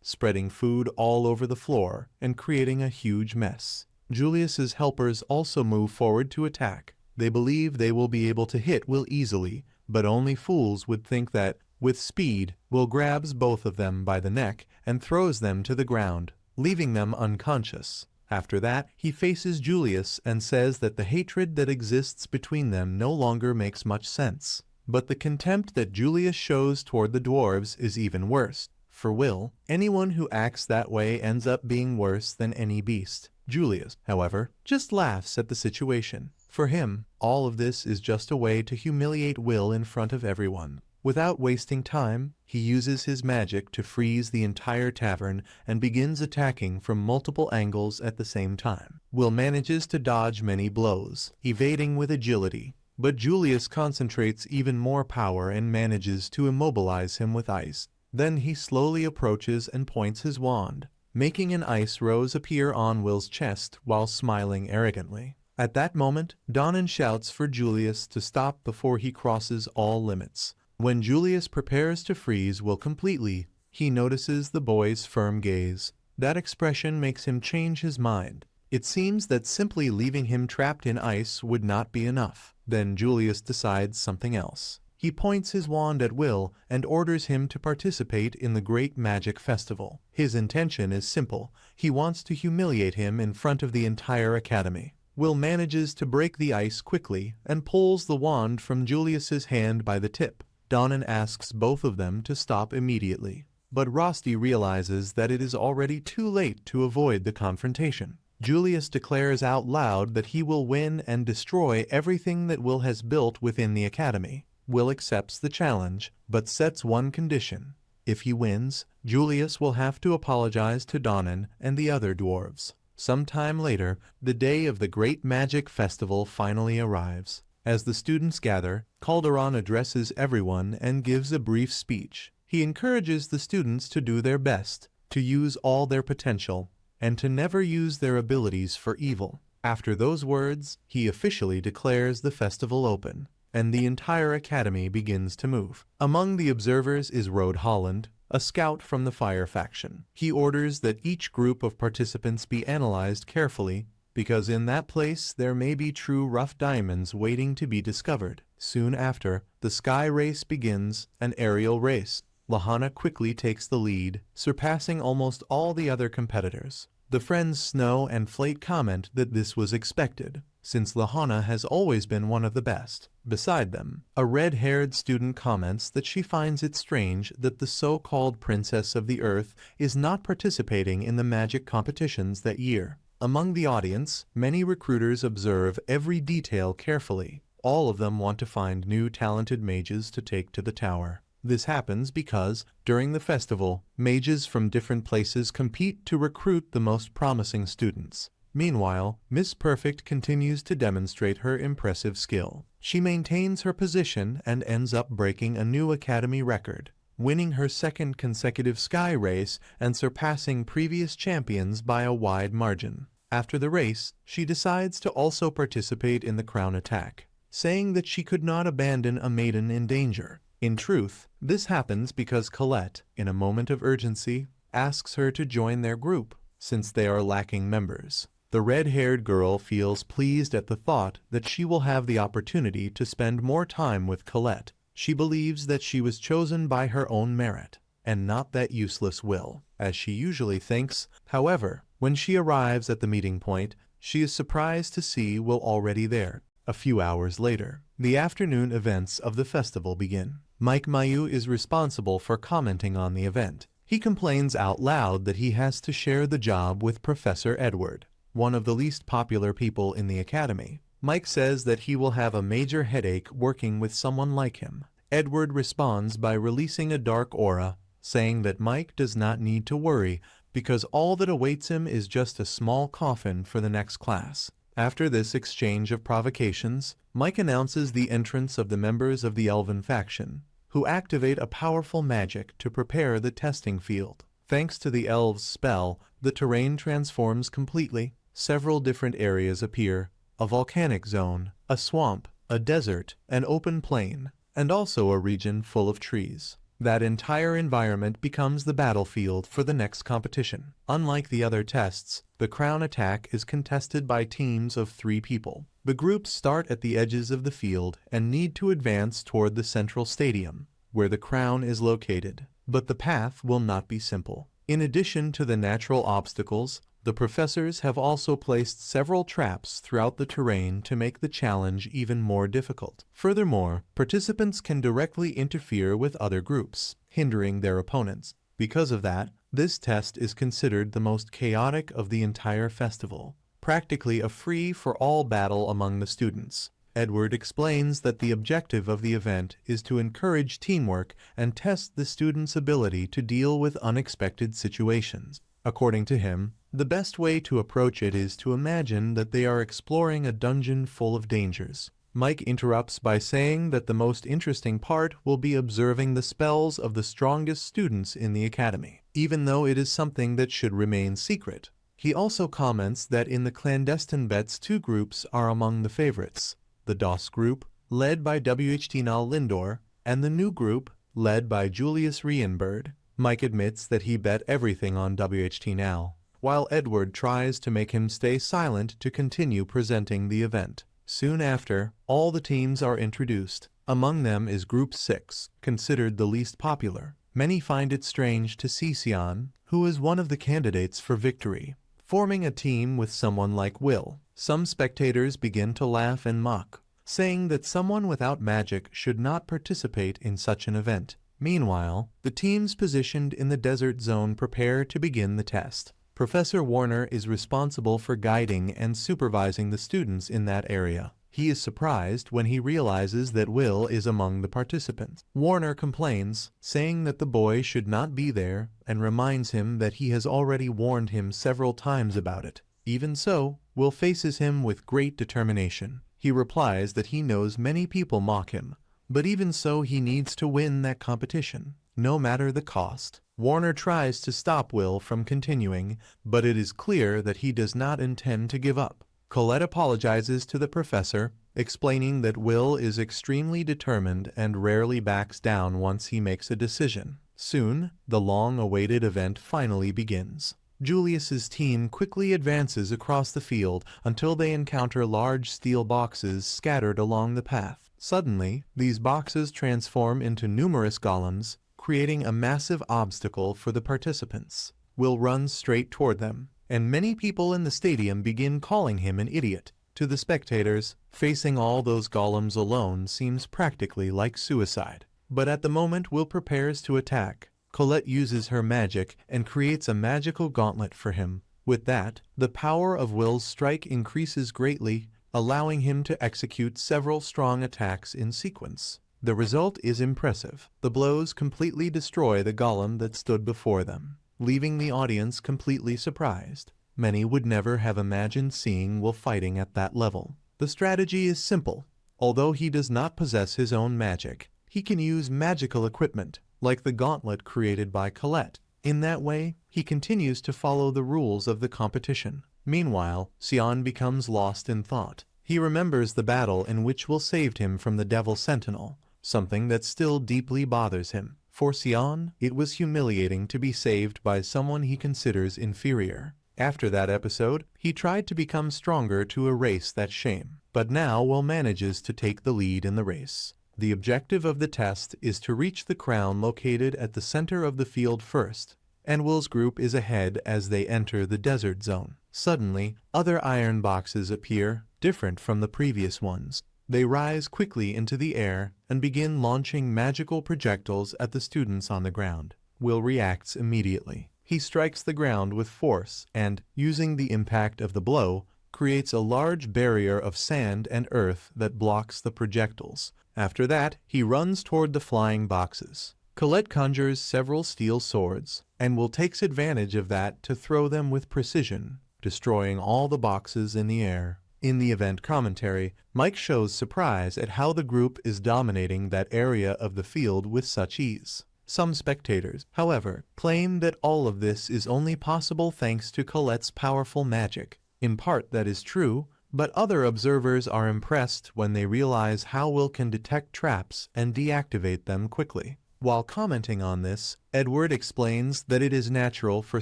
spreading food all over the floor and creating a huge mess. Julius's helpers also move forward to attack. They believe they will be able to hit Will easily, but only fools would think that, with speed, Will grabs both of them by the neck and throws them to the ground, leaving them unconscious. After that, he faces Julius and says that the hatred that exists between them no longer makes much sense. But the contempt that Julius shows toward the dwarves is even worse. For Will, anyone who acts that way ends up being worse than any beast. Julius, however, just laughs at the situation. For him, all of this is just a way to humiliate Will in front of everyone. Without wasting time, he uses his magic to freeze the entire tavern and begins attacking from multiple angles at the same time. Will manages to dodge many blows, evading with agility, but Julius concentrates even more power and manages to immobilize him with ice. Then he slowly approaches and points his wand, making an ice rose appear on Will's chest while smiling arrogantly. At that moment, Donan shouts for Julius to stop before he crosses all limits. When Julius prepares to freeze Will completely, he notices the boy's firm gaze. That expression makes him change his mind. It seems that simply leaving him trapped in ice would not be enough. Then Julius decides something else. He points his wand at Will and orders him to participate in the Great Magic Festival. His intention is simple. He wants to humiliate him in front of the entire academy. Will manages to break the ice quickly and pulls the wand from Julius's hand by the tip. Donan asks both of them to stop immediately, but Rosti realizes that it is already too late to avoid the confrontation. Julius declares out loud that he will win and destroy everything that Will has built within the academy. Will accepts the challenge, but sets one condition. If he wins, Julius will have to apologize to Donan and the other dwarves. Sometime later, the day of the Great Magic Festival finally arrives. As the students gather, Calderon addresses everyone and gives a brief speech. He encourages the students to do their best, to use all their potential, and to never use their abilities for evil. After those words, he officially declares the festival open, and the entire academy begins to move. Among the observers is Rode Holland, a scout from the Fire faction. He orders that each group of participants be analyzed carefully, because in that place there may be true rough diamonds waiting to be discovered. Soon after, the sky race begins, an aerial race. Lahana quickly takes the lead, surpassing almost all the other competitors. The friends Snow and Flate comment that this was expected, since Lahana has always been one of the best. Beside them, a red-haired student comments that she finds it strange that the so-called Princess of the Earth is not participating in the magic competitions that year. Among the audience, many recruiters observe every detail carefully. All of them want to find new talented mages to take to the tower. This happens because, during the festival, mages from different places compete to recruit the most promising students. Meanwhile, Miss Perfect continues to demonstrate her impressive skill. She maintains her position and ends up breaking a new academy record, winning her second consecutive sky race and surpassing previous champions by a wide margin. After the race, she decides to also participate in the crown attack, saying that she could not abandon a maiden in danger. In truth, this happens because Colette, in a moment of urgency, asks her to join their group, since they are lacking members. The red-haired girl feels pleased at the thought that she will have the opportunity to spend more time with Colette. She believes that she was chosen by her own merit, and not that useless Will, as she usually thinks. However, when she arrives at the meeting point, she is surprised to see Will already there. A few hours later, the afternoon events of the festival begin. Mike Mayu is responsible for commenting on the event. He complains out loud that he has to share the job with Professor Edward, one of the least popular people in the academy. Mike says that he will have a major headache working with someone like him. Edward responds by releasing a dark aura, saying that Mike does not need to worry because all that awaits him is just a small coffin for the next class. After this exchange of provocations, Mike announces the entrance of the members of the Elven faction, who activate a powerful magic to prepare the testing field. Thanks to the elves' spell, the terrain transforms completely. Several different areas appear: a volcanic zone, a swamp, a desert, an open plain, and also a region full of trees. That entire environment becomes the battlefield for the next competition. Unlike the other tests, the crown attack is contested by teams of 3 people. The groups start at the edges of the field and need to advance toward the central stadium, where the crown is located. But the path will not be simple. In addition to the natural obstacles, the professors have also placed several traps throughout the terrain to make the challenge even more difficult. Furthermore, participants can directly interfere with other groups, hindering their opponents. Because of that, this test is considered the most chaotic of the entire festival, practically a free-for-all battle among the students. Edward explains that the objective of the event is to encourage teamwork and test the students' ability to deal with unexpected situations. According to him, the best way to approach it is to imagine that they are exploring a dungeon full of dangers. Mike interrupts by saying that the most interesting part will be observing the spells of the strongest students in the academy, even though it is something that should remain secret. He also comments that in the clandestine bets 2 groups are among the favorites: the DOS group, led by WHT-Nal Lindor, and the new group, led by Julius Rienberg. Mike admits that he bet everything on WHT-Nal, while Edward tries to make him stay silent to continue presenting the event. Soon after, all the teams are introduced. Among them is Group 6, considered the least popular. Many find it strange to see Sion, who is one of the candidates for victory, forming a team with someone like Will. Some spectators begin to laugh and mock, saying that someone without magic should not participate in such an event. Meanwhile, the teams positioned in the desert zone prepare to begin the test. Professor Warner is responsible for guiding and supervising the students in that area. He is surprised when he realizes that Will is among the participants. Warner complains, saying that the boy should not be there, and reminds him that he has already warned him several times about it. Even so, Will faces him with great determination. He replies that he knows many people mock him, but even so he needs to win that competition, no matter the cost. Warner tries to stop Will from continuing, but it is clear that he does not intend to give up. Colette apologizes to the professor, explaining that Will is extremely determined and rarely backs down once he makes a decision. Soon, the long-awaited event finally begins. Julius's team quickly advances across the field until they encounter large steel boxes scattered along the path. Suddenly, these boxes transform into numerous golems, creating a massive obstacle for the participants. Will runs straight toward them, and many people in the stadium begin calling him an idiot. To the spectators, facing all those golems alone seems practically like suicide. But at the moment Will prepares to attack, Colette uses her magic and creates a magical gauntlet for him. With that, the power of Will's strike increases greatly, allowing him to execute several strong attacks in sequence. The result is impressive. The blows completely destroy the golem that stood before them, leaving the audience completely surprised. Many would never have imagined seeing Will fighting at that level. The strategy is simple. Although he does not possess his own magic, he can use magical equipment, like the gauntlet created by Colette. In that way, he continues to follow the rules of the competition. Meanwhile, Sion becomes lost in thought. He remembers the battle in which Will saved him from the Devil Sentinel, something that still deeply bothers him. For Sion, it was humiliating to be saved by someone he considers inferior. After that episode, he tried to become stronger to erase that shame, but now Will manages to take the lead in the race. The objective of the test is to reach the crown located at the center of the field first, and Will's group is ahead as they enter the desert zone. Suddenly, other iron boxes appear, different from the previous ones. They rise quickly into the air and begin launching magical projectiles at the students on the ground. Will reacts immediately. He strikes the ground with force and, using the impact of the blow, creates a large barrier of sand and earth that blocks the projectiles. After that, he runs toward the flying boxes. Colette conjures several steel swords, and Will takes advantage of that to throw them with precision, destroying all the boxes in the air. In the event commentary, Mike shows surprise at how the group is dominating that area of the field with such ease. Some spectators, however, claim that all of this is only possible thanks to Colette's powerful magic. In part that is true, but other observers are impressed when they realize how Will can detect traps and deactivate them quickly. While commenting on this, Edward explains that it is natural for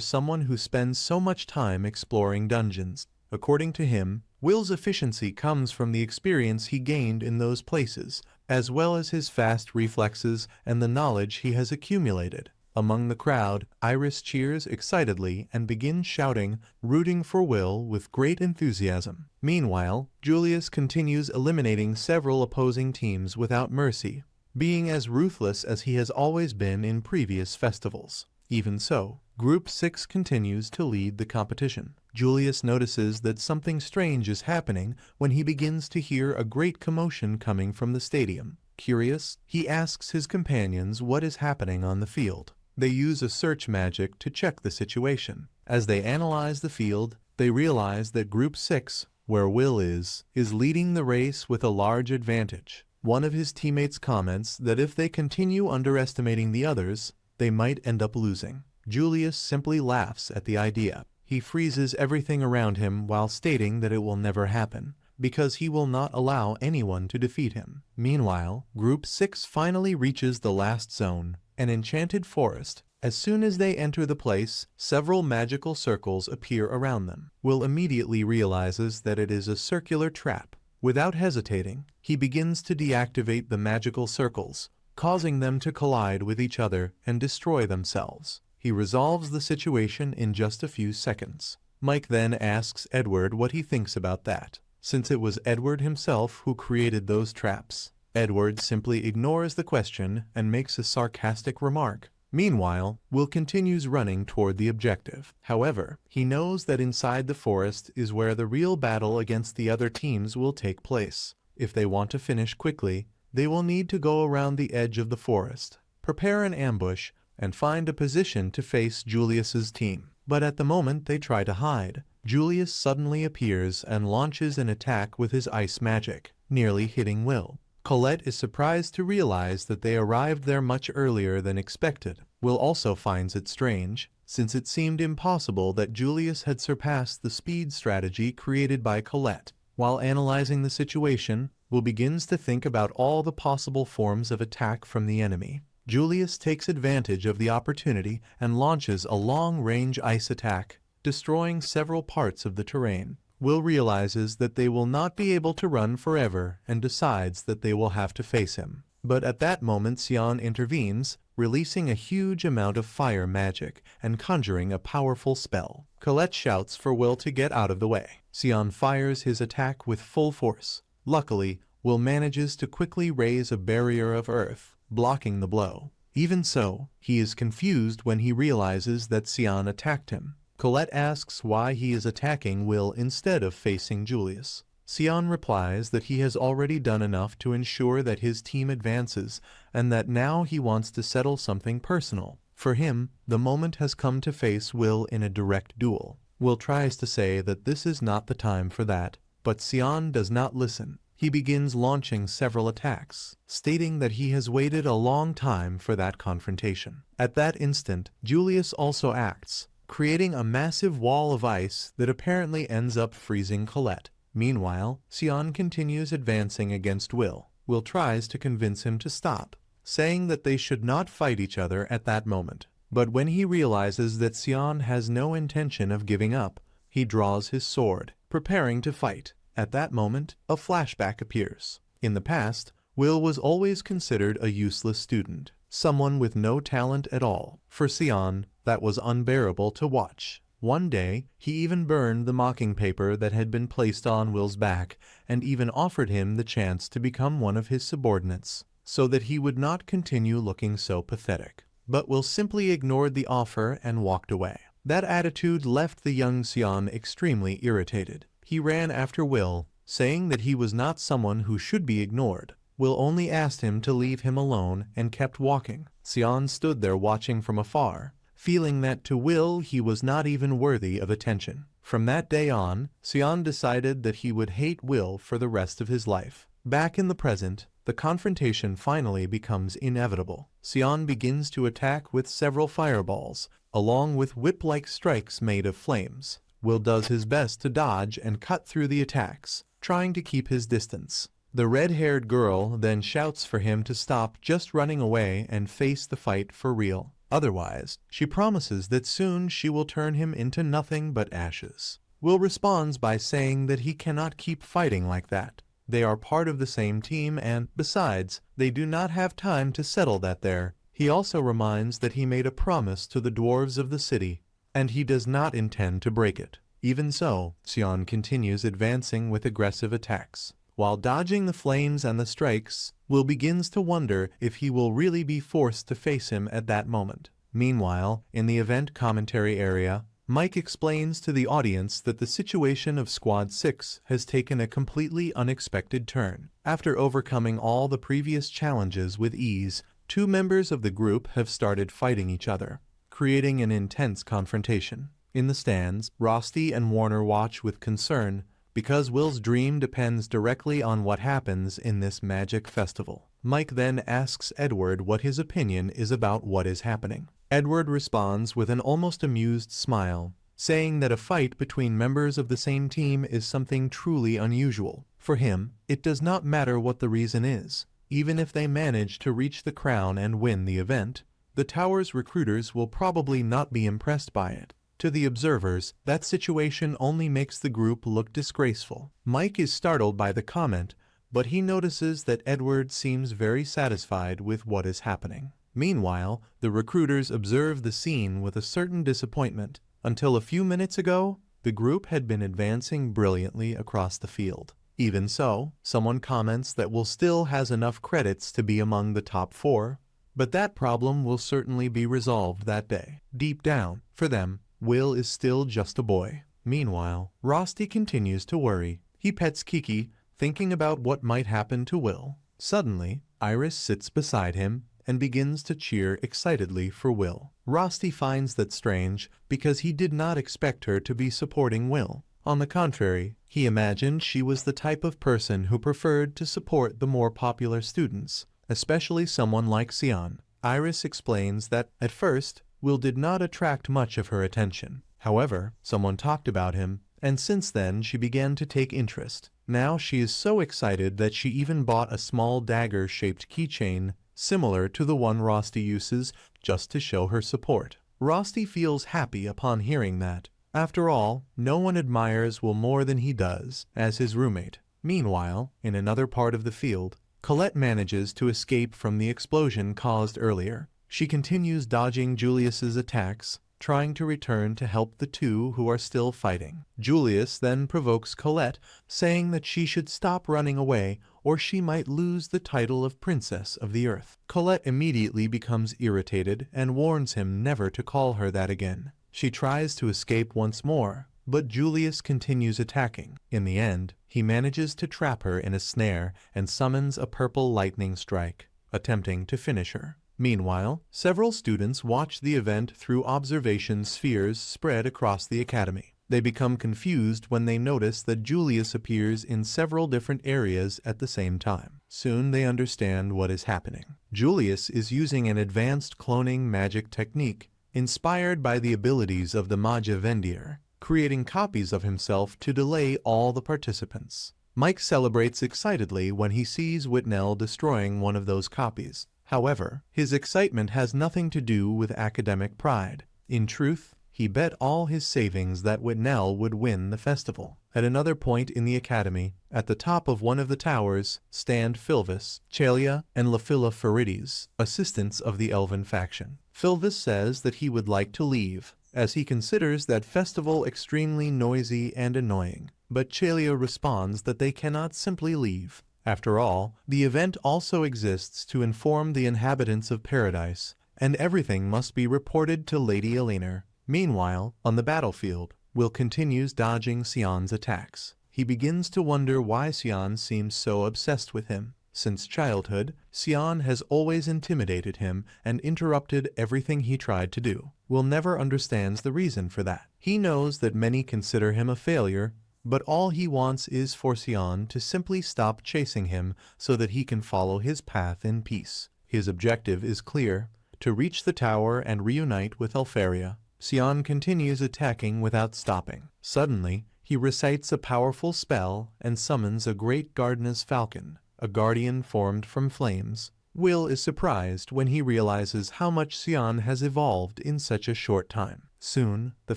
someone who spends so much time exploring dungeons. According to him, Will's efficiency comes from the experience he gained in those places, as well as his fast reflexes and the knowledge he has accumulated. Among the crowd, Iris cheers excitedly and begins shouting, rooting for Will with great enthusiasm. Meanwhile, Julius continues eliminating several opposing teams without mercy, being as ruthless as he has always been in previous festivals. Even so, Group 6 continues to lead the competition. Julius notices that something strange is happening when he begins to hear a great commotion coming from the stadium. Curious, he asks his companions what is happening on the field. They use a search magic to check the situation. As they analyze the field, they realize that Group 6, where Will is leading the race with a large advantage. One of his teammates comments that if they continue underestimating the others, they might end up losing. Julius simply laughs at the idea. He freezes everything around him while stating that it will never happen, because he will not allow anyone to defeat him. Meanwhile, Group 6 finally reaches the last zone, an enchanted forest. As soon as they enter the place, several magical circles appear around them. Will immediately realizes that it is a circular trap. Without hesitating, he begins to deactivate the magical circles, causing them to collide with each other and destroy themselves. He resolves the situation in just a few seconds. Mike then asks Edward what he thinks about that, since it was Edward himself who created those traps. Edward simply ignores the question and makes a sarcastic remark. Meanwhile, Will continues running toward the objective. However, he knows that inside the forest is where the real battle against the other teams will take place. If they want to finish quickly, they will need to go around the edge of the forest, prepare an ambush, and find a position to face Julius's team. But at the moment they try to hide, Julius suddenly appears and launches an attack with his ice magic, nearly hitting Will. Colette is surprised to realize that they arrived there much earlier than expected. Will also finds it strange, since it seemed impossible that Julius had surpassed the speed strategy created by Colette. While analyzing the situation, Will begins to think about all the possible forms of attack from the enemy. Julius takes advantage of the opportunity and launches a long-range ice attack, destroying several parts of the terrain. Will realizes that they will not be able to run forever and decides that they will have to face him. But at that moment Sion intervenes, releasing a huge amount of fire magic and conjuring a powerful spell. Colette shouts for Will to get out of the way. Sion fires his attack with full force. Luckily, Will manages to quickly raise a barrier of earth, blocking the blow. Even so, he is confused when he realizes that Sion attacked him. Colette asks why he is attacking Will instead of facing Julius. Sion replies that he has already done enough to ensure that his team advances, and that now he wants to settle something personal. For him, the moment has come to face Will in a direct duel. Will tries to say that this is not the time for that, but Sion does not listen. He begins launching several attacks, stating that he has waited a long time for that confrontation. At that instant, Julius also acts, creating a massive wall of ice that apparently ends up freezing Colette. Meanwhile, Sion continues advancing against Will. Will tries to convince him to stop, saying that they should not fight each other at that moment. But when he realizes that Sion has no intention of giving up, he draws his sword, preparing to fight. At that moment, a flashback appears. In the past, Will was always considered a useless student, someone with no talent at all. For Sion, that was unbearable to watch. One day, he even burned the mocking paper that had been placed on Will's back, and even offered him the chance to become one of his subordinates, so that he would not continue looking so pathetic. But Will simply ignored the offer and walked away. That attitude left the young Sion extremely irritated. He ran after Will, saying that he was not someone who should be ignored. Will only asked him to leave him alone and kept walking. Sion stood there watching from afar, feeling that to Will he was not even worthy of attention. From that day on, Sion decided that he would hate Will for the rest of his life. Back in the present, the confrontation finally becomes inevitable. Sion begins to attack with several fireballs, along with whip-like strikes made of flames. Will does his best to dodge and cut through the attacks, trying to keep his distance. The red-haired girl then shouts for him to stop just running away and face the fight for real. Otherwise, she promises that soon she will turn him into nothing but ashes. Will responds by saying that he cannot keep fighting like that. They are part of the same team and, besides, they do not have time to settle that there. He also reminds that he made a promise to the dwarves of the city, and he does not intend to break it. Even so, Sion continues advancing with aggressive attacks. While dodging the flames and the strikes, Will begins to wonder if he will really be forced to face him at that moment. Meanwhile, in the event commentary area, Mike explains to the audience that the situation of Squad 6 has taken a completely unexpected turn. After overcoming all the previous challenges with ease, two members of the group have started fighting each other, creating an intense confrontation. In the stands, Rosti and Warner watch with concern, because Will's dream depends directly on what happens in this magic festival. Mike then asks Edward what his opinion is about what is happening. Edward responds with an almost amused smile, saying that a fight between members of the same team is something truly unusual. For him, it does not matter what the reason is. Even if they manage to reach the crown and win the event, the tower's recruiters will probably not be impressed by it. To the observers, that situation only makes the group look disgraceful. Mike is startled by the comment, but he notices that Edward seems very satisfied with what is happening. Meanwhile, the recruiters observe the scene with a certain disappointment. Until a few minutes ago, the group had been advancing brilliantly across the field. Even so, someone comments that Will still has enough credits to be among the top 4, but that problem will certainly be resolved that day. Deep down, for them, Will is still just a boy. Meanwhile, Rosti continues to worry. He pets Kiki, thinking about what might happen to Will. Suddenly, Iris sits beside him and begins to cheer excitedly for Will. Rosti finds that strange because he did not expect her to be supporting Will. On the contrary, he imagined she was the type of person who preferred to support the more popular students, especially someone like Sion. Iris explains that, at first, Will did not attract much of her attention. However, someone talked about him, and since then she began to take interest. Now she is so excited that she even bought a small dagger-shaped keychain similar to the one Rosti uses, just to show her support. Rosti feels happy upon hearing that. After all, no one admires Will more than he does, as his roommate. Meanwhile, in another part of the field, Colette manages to escape from the explosion caused earlier. She continues dodging Julius's attacks, trying to return to help the two who are still fighting. Julius then provokes Colette, saying that she should stop running away or she might lose the title of Princess of the Earth. Colette immediately becomes irritated and warns him never to call her that again. She tries to escape once more, but Julius continues attacking. In the end, he manages to trap her in a snare and summons a purple lightning strike, attempting to finish her. Meanwhile, several students watch the event through observation spheres spread across the academy. They become confused when they notice that Julius appears in several different areas at the same time. Soon they understand what is happening. Julius is using an advanced cloning magic technique inspired by the abilities of the Magia Vander, creating copies of himself to delay all the participants. Mike celebrates excitedly when he sees Whitnell destroying one of those copies. However, his excitement has nothing to do with academic pride. In truth, he bet all his savings that Whitnell would win the festival. At another point in the academy, at the top of one of the towers, stand Philvis, Chalia, and Lafilla Farides, assistants of the Elven faction. Philvis says that he would like to leave, as he considers that festival extremely noisy and annoying. But Chalia responds that they cannot simply leave. After all, the event also exists to inform the inhabitants of paradise, and everything must be reported to Lady Eleanor. Meanwhile, on the battlefield, Will continues dodging Sion's attacks. He begins to wonder why Sion seems so obsessed with him. Since childhood, Sion has always intimidated him and interrupted everything he tried to do. Will never understands the reason for that. He knows that many consider him a failure, but all he wants is for Sion to simply stop chasing him so that he can follow his path in peace. His objective is clear: to reach the tower and reunite with Elfaria. Sion continues attacking without stopping. Suddenly, he recites a powerful spell and summons a great gardener's falcon, a guardian formed from flames. Will is surprised when he realizes how much Sion has evolved in such a short time. Soon, the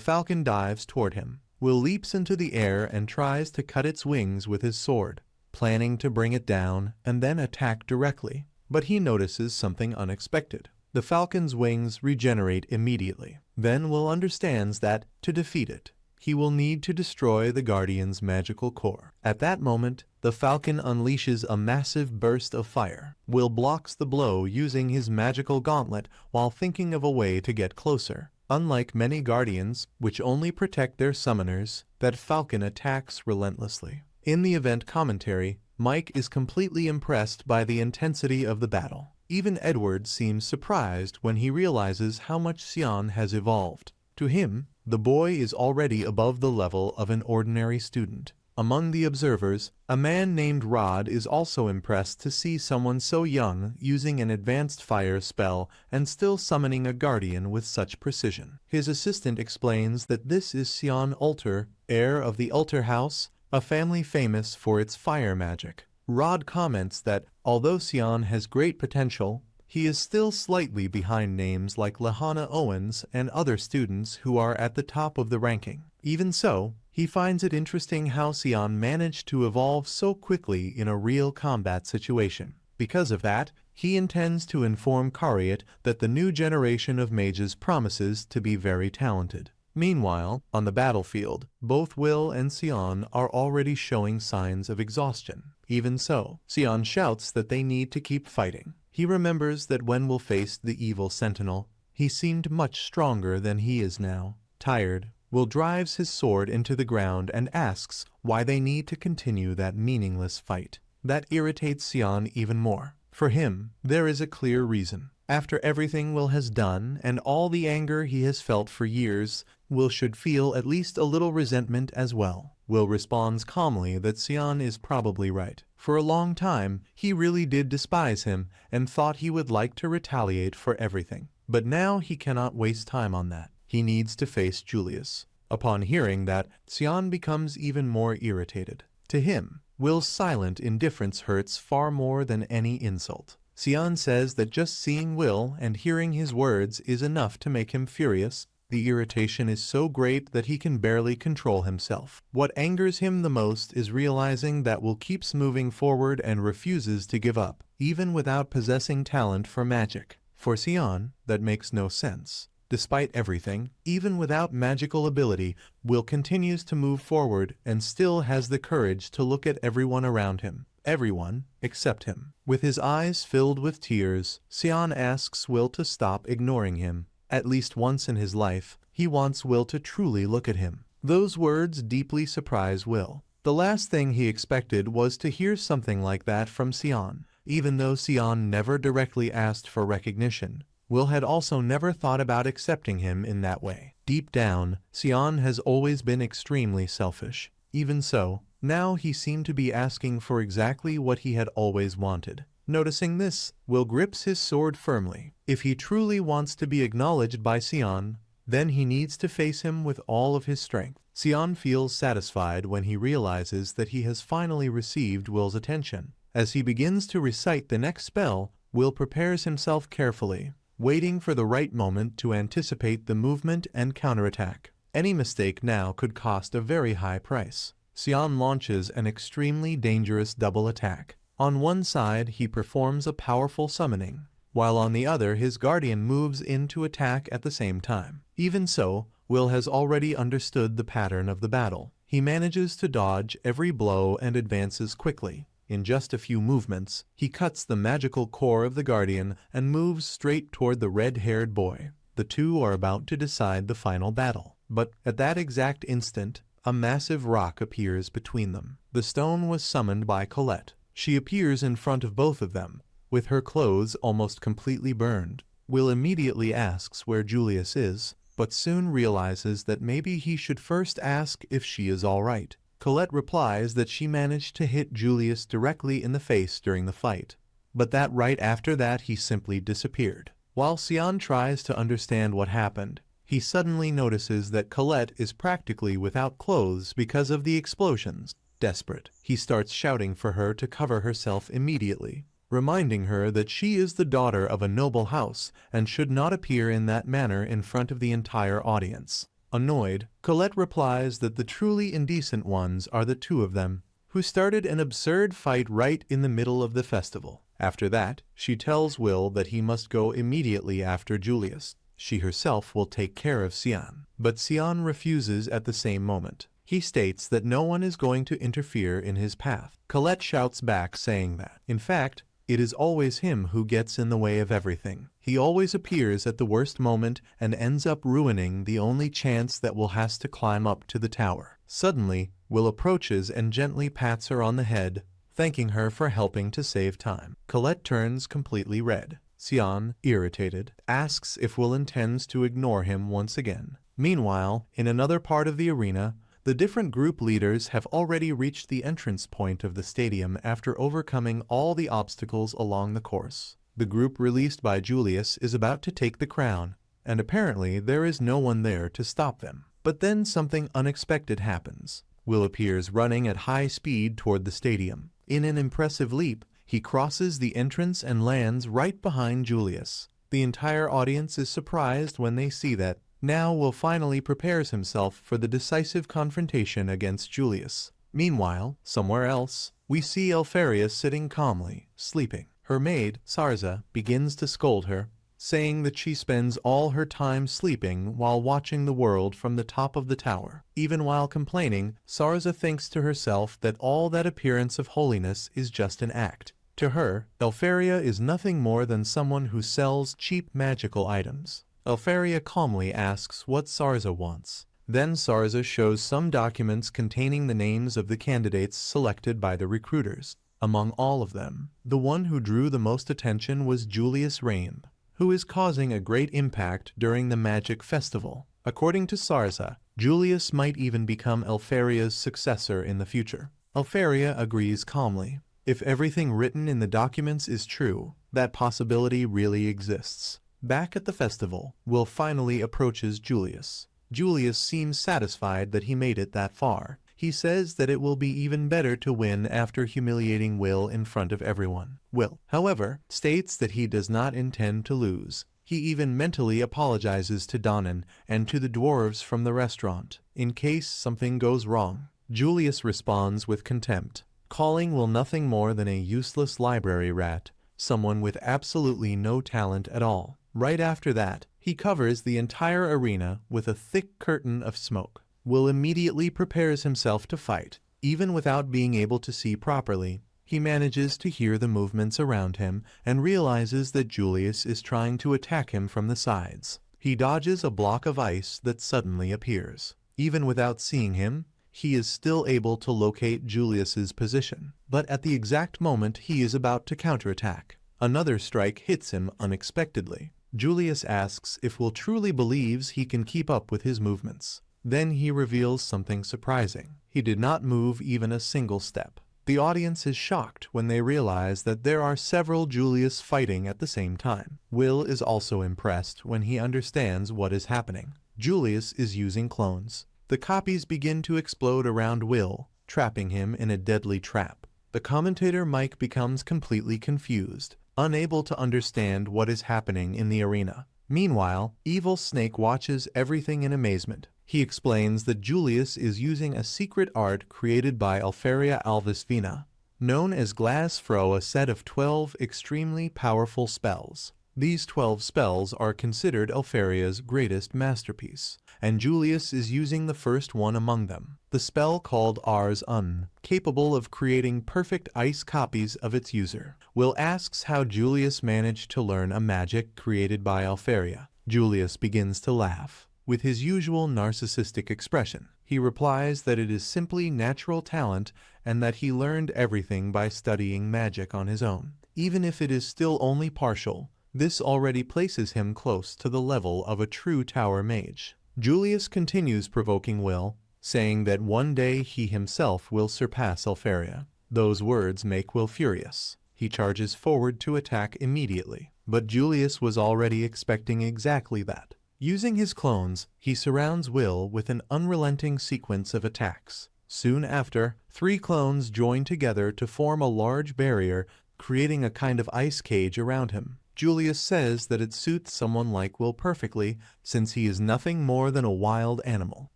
falcon dives toward him. Will leaps into the air and tries to cut its wings with his sword, planning to bring it down and then attack directly. But he notices something unexpected. The falcon's wings regenerate immediately. Then Will understands that, to defeat it, he will need to destroy the Guardian's magical core. At that moment, the falcon unleashes a massive burst of fire. Will blocks the blow using his magical gauntlet while thinking of a way to get closer. Unlike many Guardians, which only protect their summoners, that falcon attacks relentlessly. In the event commentary, Mike is completely impressed by the intensity of the battle. Even Edward seems surprised when he realizes how much Sion has evolved. To him, the boy is already above the level of an ordinary student. Among the observers, a man named Rod is also impressed to see someone so young using an advanced fire spell and still summoning a guardian with such precision. His assistant explains that this is Sion Ulter, heir of the Ulter House, a family famous for its fire magic. Rod comments that, although Sion has great potential, he is still slightly behind names like Lahana Owens and other students who are at the top of the ranking. Even so, he finds it interesting how Sion managed to evolve so quickly in a real combat situation. Because of that, he intends to inform Kariat that the new generation of mages promises to be very talented. Meanwhile, on the battlefield, both Will and Sion are already showing signs of exhaustion. Even so, Sion shouts that they need to keep fighting. He remembers that when Will faced the evil sentinel, he seemed much stronger than he is now. Tired, Will drives his sword into the ground and asks why they need to continue that meaningless fight. That irritates Sion even more. For him, there is a clear reason. After everything Will has done and all the anger he has felt for years, Will should feel at least a little resentment as well. Will responds calmly that Sion is probably right. For a long time, he really did despise him and thought he would like to retaliate for everything. But now he cannot waste time on that. He needs to face Julius. Upon hearing that, Sion becomes even more irritated. To him, Will's silent indifference hurts far more than any insult. Sion says that just seeing Will and hearing his words is enough to make him furious. The irritation is so great that he can barely control himself. What angers him the most is realizing that Will keeps moving forward and refuses to give up, even without possessing talent for magic. For Sion, that makes no sense. Despite everything, even without magical ability, Will continues to move forward and still has the courage to look at everyone around him. Everyone except him. With his eyes filled with tears, Sion asks Will to stop ignoring him. At least once in his life, he wants Will to truly look at him. Those words deeply surprise Will. The last thing he expected was to hear something like that from Sion. Even though Sion never directly asked for recognition, Will had also never thought about accepting him in that way. Deep down, Sion has always been extremely selfish. Even so, now he seemed to be asking for exactly what he had always wanted. Noticing this, Will grips his sword firmly. If he truly wants to be acknowledged by Sion, then he needs to face him with all of his strength. Sion feels satisfied when he realizes that he has finally received Will's attention. As he begins to recite the next spell, Will prepares himself carefully, waiting for the right moment to anticipate the movement and counterattack. Any mistake now could cost a very high price. Sion launches an extremely dangerous double attack. On one side he performs a powerful summoning, while on the other his guardian moves in to attack at the same time. Even so, Will has already understood the pattern of the battle. He manages to dodge every blow and advances quickly. In just a few movements, he cuts the magical core of the guardian and moves straight toward the red-haired boy. The two are about to decide the final battle. But at that exact instant, a massive rock appears between them. The stone was summoned by Colette. She appears in front of both of them, with her clothes almost completely burned. Will immediately asks where Julius is, but soon realizes that maybe he should first ask if she is all right. Colette replies that she managed to hit Julius directly in the face during the fight, but that right after that he simply disappeared. While Sion tries to understand what happened, he suddenly notices that Colette is practically without clothes because of the explosions. Desperate, he starts shouting for her to cover herself immediately, reminding her that she is the daughter of a noble house and should not appear in that manner in front of the entire audience. Annoyed, Colette replies that the truly indecent ones are the two of them, who started an absurd fight right in the middle of the festival. After that, she tells Will that he must go immediately after Julius. She herself will take care of Sion. But Sion refuses at the same moment. He states that no one is going to interfere in his path. Colette shouts back saying that, in fact, it is always him who gets in the way of everything. He always appears at the worst moment and ends up ruining the only chance that Will has to climb up to the tower. Suddenly, Will approaches and gently pats her on the head, thanking her for helping to save time. Colette turns completely red. Sion, irritated, asks if Will intends to ignore him once again. Meanwhile, in another part of the arena, the different group leaders have already reached the entrance point of the stadium after overcoming all the obstacles along the course. The group released by Julius is about to take the crown, and apparently there is no one there to stop them. But then something unexpected happens. Will appears running at high speed toward the stadium. In an impressive leap, he crosses the entrance and lands right behind Julius. The entire audience is surprised when they see that. Now Will finally prepares himself for the decisive confrontation against Julius. Meanwhile, somewhere else, we see Elfaria sitting calmly, sleeping. Her maid, Sarza, begins to scold her, saying that she spends all her time sleeping while watching the world from the top of the tower. Even while complaining, Sarza thinks to herself that all that appearance of holiness is just an act. To her, Elfaria is nothing more than someone who sells cheap magical items. Elfaria calmly asks what Sarza wants. Then Sarza shows some documents containing the names of the candidates selected by the recruiters. Among all of them, the one who drew the most attention was Julius Rain, who is causing a great impact during the magic festival. According to Sarza, Julius might even become Elfaria's successor in the future. Elfaria agrees calmly. If everything written in the documents is true, that possibility really exists. Back at the festival, Will finally approaches Julius. Julius seems satisfied that he made it that far. He says that it will be even better to win after humiliating Will in front of everyone. Will, however, states that he does not intend to lose. He even mentally apologizes to Donan and to the dwarves from the restaurant, in case something goes wrong. Julius responds with contempt, calling Will nothing more than a useless library rat, someone with absolutely no talent at all. Right after that, he covers the entire arena with a thick curtain of smoke. Will immediately prepares himself to fight. Even without being able to see properly, he manages to hear the movements around him and realizes that Julius is trying to attack him from the sides. He dodges a block of ice that suddenly appears. Even without seeing him, he is still able to locate Julius's position. But at the exact moment he is about to counterattack, another strike hits him unexpectedly. Julius asks if Will truly believes he can keep up with his movements. Then he reveals something surprising. He did not move even a single step. The audience is shocked when they realize that there are several Julius fighting at the same time. Will is also impressed when he understands what is happening. Julius is using clones. The copies begin to explode around Will, trapping him in a deadly trap. The commentator Mike becomes completely confused. unable to understand what is happening in the arena. Meanwhile, Evil Snake watches everything in amazement. He explains that Julius is using a secret art created by Elfaria Alvisvina, known as Glass Fro, a set of 12 extremely powerful spells. These 12 spells are considered Elfaria's greatest masterpiece, and Julius is using the first one among them, the spell called Ars Un, capable of creating perfect ice copies of its user. Will asks how Julius managed to learn a magic created by Elfaria. Julius begins to laugh. With his usual narcissistic expression, he replies that it is simply natural talent and that he learned everything by studying magic on his own. Even if it is still only partial, this already places him close to the level of a true tower mage. Julius continues provoking Will, saying that one day he himself will surpass Elfaria. Those words make Will furious. He charges forward to attack immediately, but Julius was already expecting exactly that. Using his clones, he surrounds Will with an unrelenting sequence of attacks. Soon after, 3 clones join together to form a large barrier, creating a kind of ice cage around him. Julius says that it suits someone like Will perfectly, since he is nothing more than a wild animal.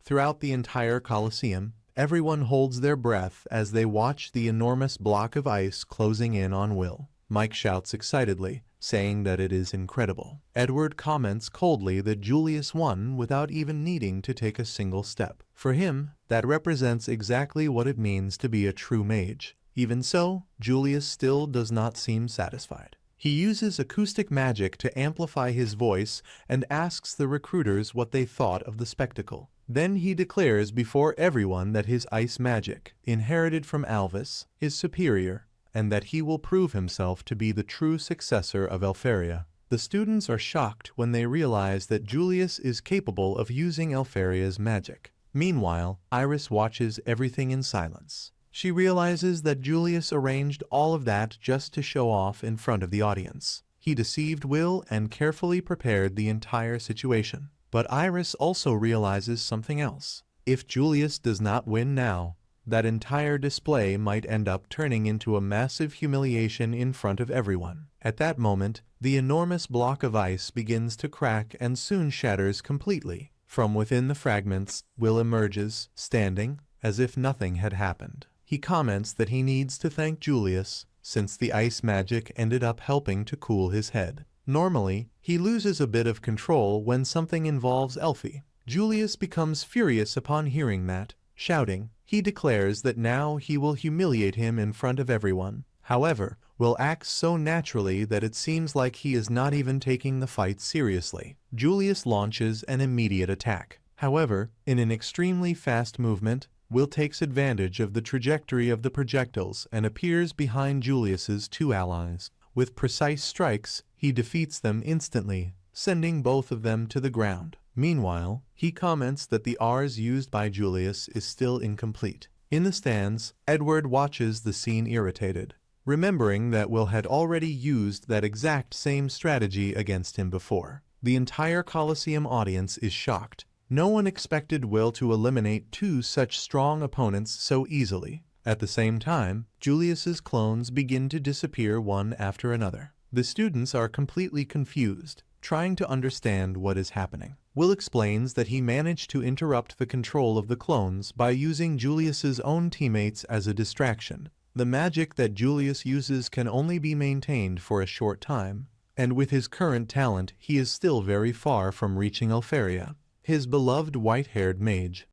Throughout the entire Colosseum, everyone holds their breath as they watch the enormous block of ice closing in on Will. Mike shouts excitedly, saying that it is incredible. Edward comments coldly that Julius won without even needing to take a single step. For him, that represents exactly what it means to be a true mage. Even so, Julius still does not seem satisfied. He uses acoustic magic to amplify his voice and asks the recruiters what they thought of the spectacle. Then he declares before everyone that his ice magic, inherited from Albis, is superior, and that he will prove himself to be the true successor of Elfaria. The students are shocked when they realize that Julius is capable of using Elfaria's magic. Meanwhile, Iris watches everything in silence. She realizes that Julius arranged all of that just to show off in front of the audience. He deceived Will and carefully prepared the entire situation. But Iris also realizes something else. If Julius does not win now, that entire display might end up turning into a massive humiliation in front of everyone. At that moment, the enormous block of ice begins to crack and soon shatters completely. From within the fragments, Will emerges, standing, as if nothing had happened. He comments that he needs to thank Julius, since the ice magic ended up helping to cool his head. Normally, he loses a bit of control when something involves Elfie. Julius becomes furious upon hearing that. Shouting, he declares that now he will humiliate him in front of everyone. However, Will acts so naturally that it seems like he is not even taking the fight seriously. Julius launches an immediate attack. However, in an extremely fast movement, Will takes advantage of the trajectory of the projectiles and appears behind Julius's 2 allies. With precise strikes, he defeats them instantly, sending both of them to the ground. Meanwhile, he comments that the Rs used by Julius is still incomplete. In the stands, Edward watches the scene irritated, remembering that Will had already used that exact same strategy against him before. The entire Colosseum audience is shocked. No one expected Will to eliminate 2 such strong opponents so easily. At the same time, Julius's clones begin to disappear one after another. The students are completely confused, trying to understand what is happening. Will explains that he managed to interrupt the control of the clones by using Julius's own teammates as a distraction. The magic that Julius uses can only be maintained for a short time, and with his current talent he is still very far from reaching Elfaria, his beloved white-haired mage.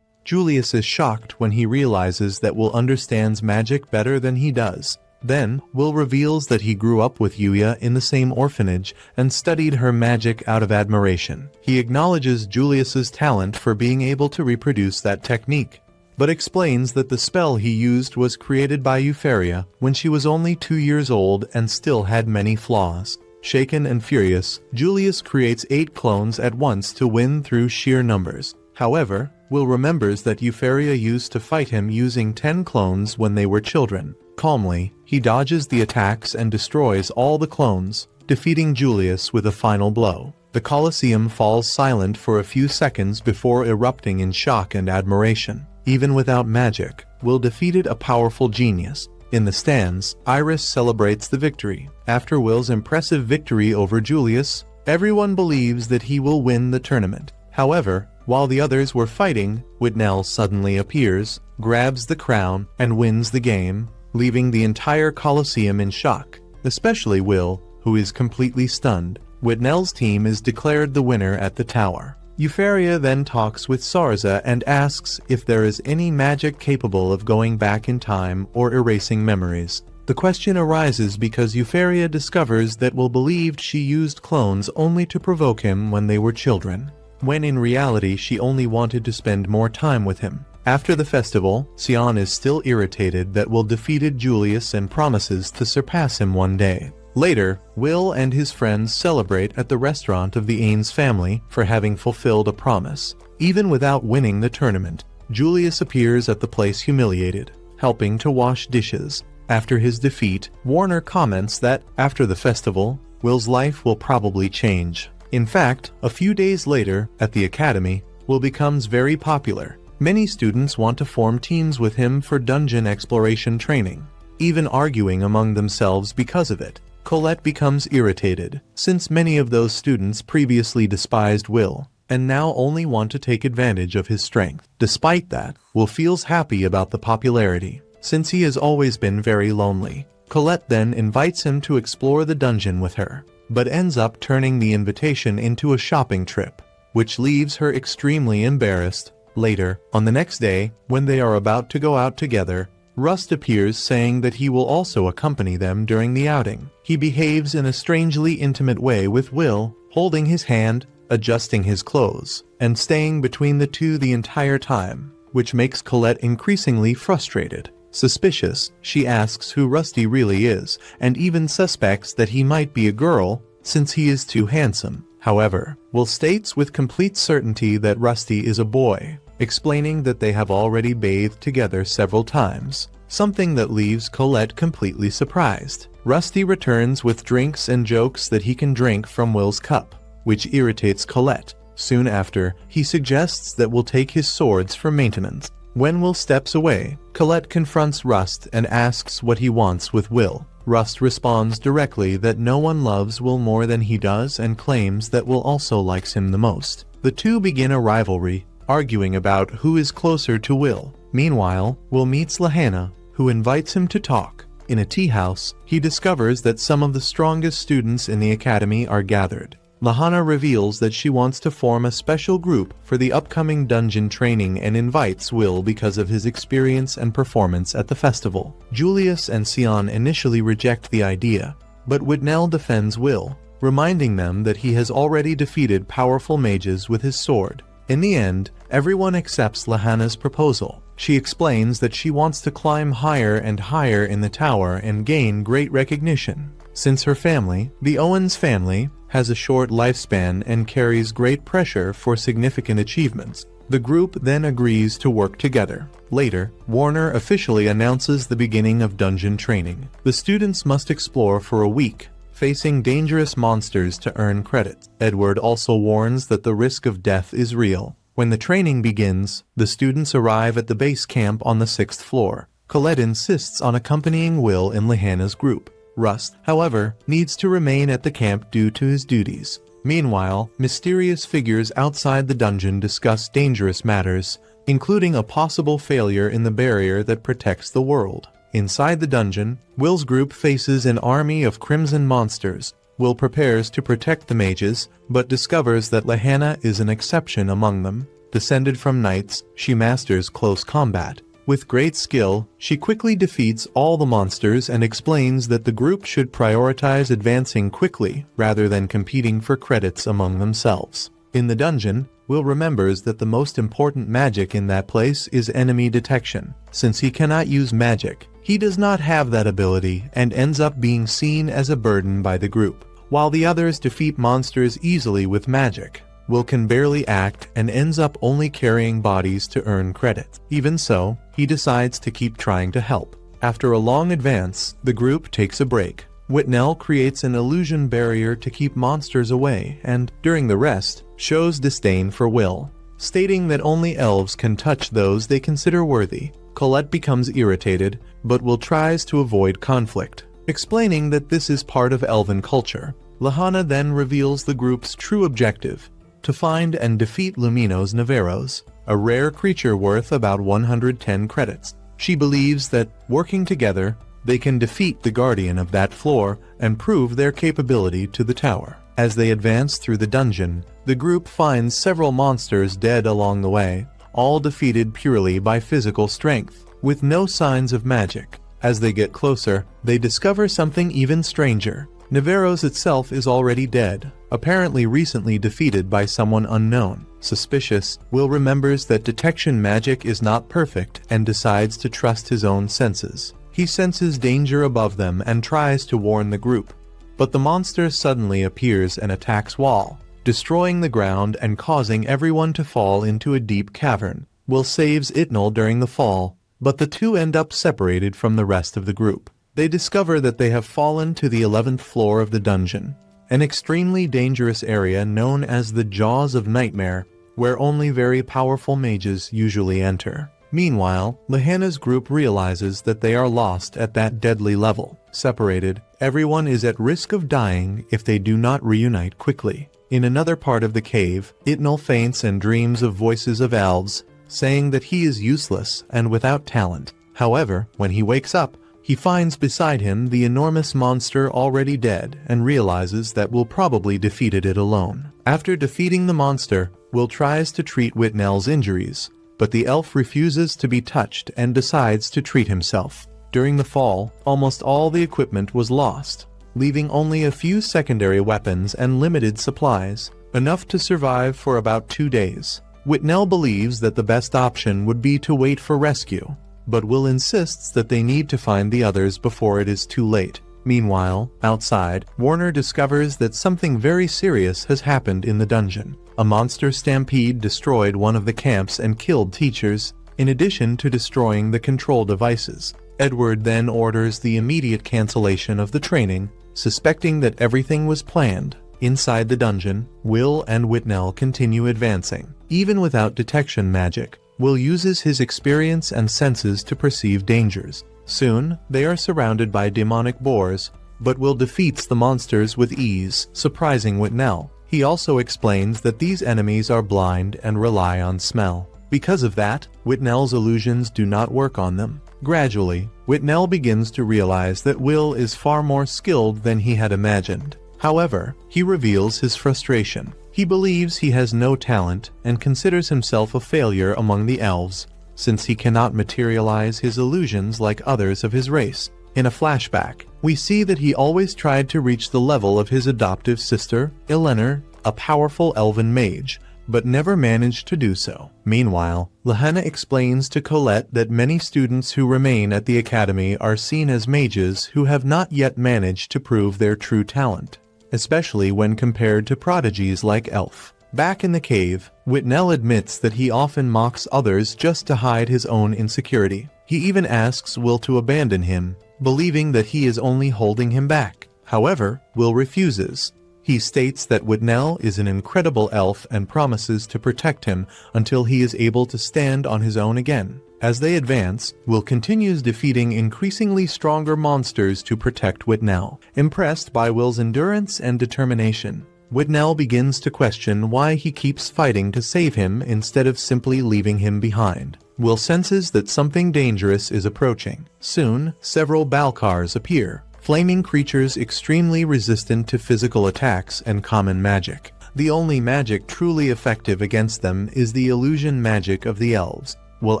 Julius is shocked when he realizes that Will understands magic better than he does. Then, Will reveals that he grew up with Yuya in the same orphanage and studied her magic out of admiration. He acknowledges Julius's talent for being able to reproduce that technique, but explains that the spell he used was created by Elfaria when she was only 2 years old and still had many flaws. Shaken and furious, Julius creates 8 clones at once to win through sheer numbers. However, Will remembers that Elfaria used to fight him using 10 clones when they were children. Calmly, he dodges the attacks and destroys all the clones, defeating Julius with a final blow. The Colosseum falls silent for a few seconds before erupting in shock and admiration. Even without magic, Will defeated a powerful genius. In the stands, Iris celebrates the victory. After Will's impressive victory over Julius, everyone believes that he will win the tournament. However, while the others were fighting, Whitnell suddenly appears, grabs the crown, and wins the game, leaving the entire Colosseum in shock, especially Will, who is completely stunned. Whitnell's team is declared the winner at the tower. Elfaria then talks with Sarza and asks if there is any magic capable of going back in time or erasing memories. The question arises because Elfaria discovers that Will believed she used clones only to provoke him when they were children, when in reality she only wanted to spend more time with him. After the festival, Sion is still irritated that Will defeated Julius and promises to surpass him one day. Later, Will and his friends celebrate at the restaurant of the Ains family for having fulfilled a promise. Even without winning the tournament, Julius appears at the place humiliated, helping to wash dishes. After his defeat, Warner comments that, after the festival, Will's life will probably change. In fact, a few days later, at the academy, Will becomes very popular. Many students want to form teams with him for dungeon exploration training, even arguing among themselves because of it. Colette becomes irritated, since many of those students previously despised Will, and now only want to take advantage of his strength. Despite that, Will feels happy about the popularity, since he has always been very lonely. Colette then invites him to explore the dungeon with her, but ends up turning the invitation into a shopping trip, which leaves her extremely embarrassed. Later, on the next day, when they are about to go out together, Rust appears saying that he will also accompany them during the outing. He behaves in a strangely intimate way with Will, holding his hand, adjusting his clothes, and staying between the two the entire time, which makes Colette increasingly frustrated. Suspicious, she asks who Rusty really is, and even suspects that he might be a girl, since he is too handsome. However, Will states with complete certainty that Rusty is a boy, explaining that they have already bathed together several times, something that leaves Colette completely surprised. Rusty returns with drinks and jokes that he can drink from Will's cup, which irritates Colette. Soon after, he suggests that Will take his swords for maintenance. When Will steps away, Colette confronts Rust and asks what he wants with Will. Rust responds directly that no one loves Will more than he does and claims that Will also likes him the most. The two begin a rivalry, arguing about who is closer to Will. Meanwhile, Will meets Lahanna, who invites him to talk. In a tea house, he discovers that some of the strongest students in the academy are gathered. Lahanna reveals that she wants to form a special group for the upcoming dungeon training and invites Will because of his experience and performance at the festival. Julius and Sion initially reject the idea, but Whitnell defends Will, reminding them that he has already defeated powerful mages with his sword. In the end, everyone accepts Lahanna's proposal. She explains that she wants to climb higher and higher in the tower and gain great recognition. Since her family, the Owens family, has a short lifespan and carries great pressure for significant achievements, the group then agrees to work together. Later, Warner officially announces the beginning of dungeon training. The students must explore for a week, facing dangerous monsters to earn credits. Edward also warns that the risk of death is real. When the training begins, the students arrive at the base camp on the 6th floor. Colette insists on accompanying Will in Lahanna's group. Rust, however, needs to remain at the camp due to his duties. Meanwhile, mysterious figures outside the dungeon discuss dangerous matters, including a possible failure in the barrier that protects the world. Inside the dungeon, Will's group faces an army of crimson monsters. Will prepares to protect the mages, but discovers that Lahanna is an exception among them. Descended from knights, she masters close combat. With great skill, she quickly defeats all the monsters and explains that the group should prioritize advancing quickly rather than competing for credits among themselves. In the dungeon, Will remembers that the most important magic in that place is enemy detection. Since he cannot use magic, he does not have that ability and ends up being seen as a burden by the group. While the others defeat monsters easily with magic, Will can barely act and ends up only carrying bodies to earn credit. Even so, he decides to keep trying to help. After a long advance, the group takes a break. Whitnell creates an illusion barrier to keep monsters away and, during the rest, shows disdain for Will, stating that only elves can touch those they consider worthy. Colette becomes irritated, but Will tries to avoid conflict, explaining that this is part of elven culture. Lahanna then reveals the group's true objective: to find and defeat Lumino's Navarros, a rare creature worth about 110 credits. She believes that, working together, they can defeat the guardian of that floor and prove their capability to the tower. As they advance through the dungeon, the group finds several monsters dead along the way, all defeated purely by physical strength, with no signs of magic. As they get closer, they discover something even stranger. Navarros itself is already dead, apparently recently defeated by someone unknown. Suspicious, Will remembers that detection magic is not perfect and decides to trust his own senses. He senses danger above them and tries to warn the group, but the monster suddenly appears and attacks Wall, destroying the ground and causing everyone to fall into a deep cavern. Will saves Itnal during the fall, but the two end up separated from the rest of the group. They discover that they have fallen to the 11th floor of the dungeon, an extremely dangerous area known as the Jaws of Nightmare, where only very powerful mages usually enter. Meanwhile, Lahanna's group realizes that they are lost at that deadly level. Separated, everyone is at risk of dying if they do not reunite quickly. In another part of the cave, Itnal faints and dreams of voices of elves, saying that he is useless and without talent. However, when he wakes up, he finds beside him the enormous monster already dead and realizes that Will probably defeated it alone. After defeating the monster, Will tries to treat Whitnell's injuries, but the elf refuses to be touched and decides to treat himself. During the fall, almost all the equipment was lost, leaving only a few secondary weapons and limited supplies, enough to survive for about 2 days. Whitnell believes that the best option would be to wait for rescue, but Will insists that they need to find the others before it is too late. Meanwhile, outside, Warner discovers that something very serious has happened in the dungeon. A monster stampede destroyed one of the camps and killed teachers, in addition to destroying the control devices. Edward then orders the immediate cancellation of the training, suspecting that everything was planned. Inside the dungeon, Will and Whitnell continue advancing. Even without detection magic, Will uses his experience and senses to perceive dangers. Soon, they are surrounded by demonic boars, but Will defeats the monsters with ease, surprising Whitnell. He also explains that these enemies are blind and rely on smell. Because of that, Whitnell's illusions do not work on them. Gradually, Whitnell begins to realize that Will is far more skilled than he had imagined. However, he reveals his frustration. He believes he has no talent and considers himself a failure among the elves, since he cannot materialize his illusions like others of his race. In a flashback, we see that he always tried to reach the level of his adoptive sister, Eleanor, a powerful elven mage, but never managed to do so. Meanwhile, Lahanna explains to Colette that many students who remain at the academy are seen as mages who have not yet managed to prove their true talent, especially when compared to prodigies like Elf. Back in the cave, Whitnell admits that he often mocks others just to hide his own insecurity. He even asks Will to abandon him, believing that he is only holding him back. However, Will refuses. He states that Whitnell is an incredible elf and promises to protect him until he is able to stand on his own again. As they advance, Will continues defeating increasingly stronger monsters to protect Whitnell. Impressed by Will's endurance and determination, Whitnell begins to question why he keeps fighting to save him instead of simply leaving him behind. Will senses that something dangerous is approaching. Soon, several Balkars appear, flaming creatures extremely resistant to physical attacks and common magic. The only magic truly effective against them is the illusion magic of the elves. Will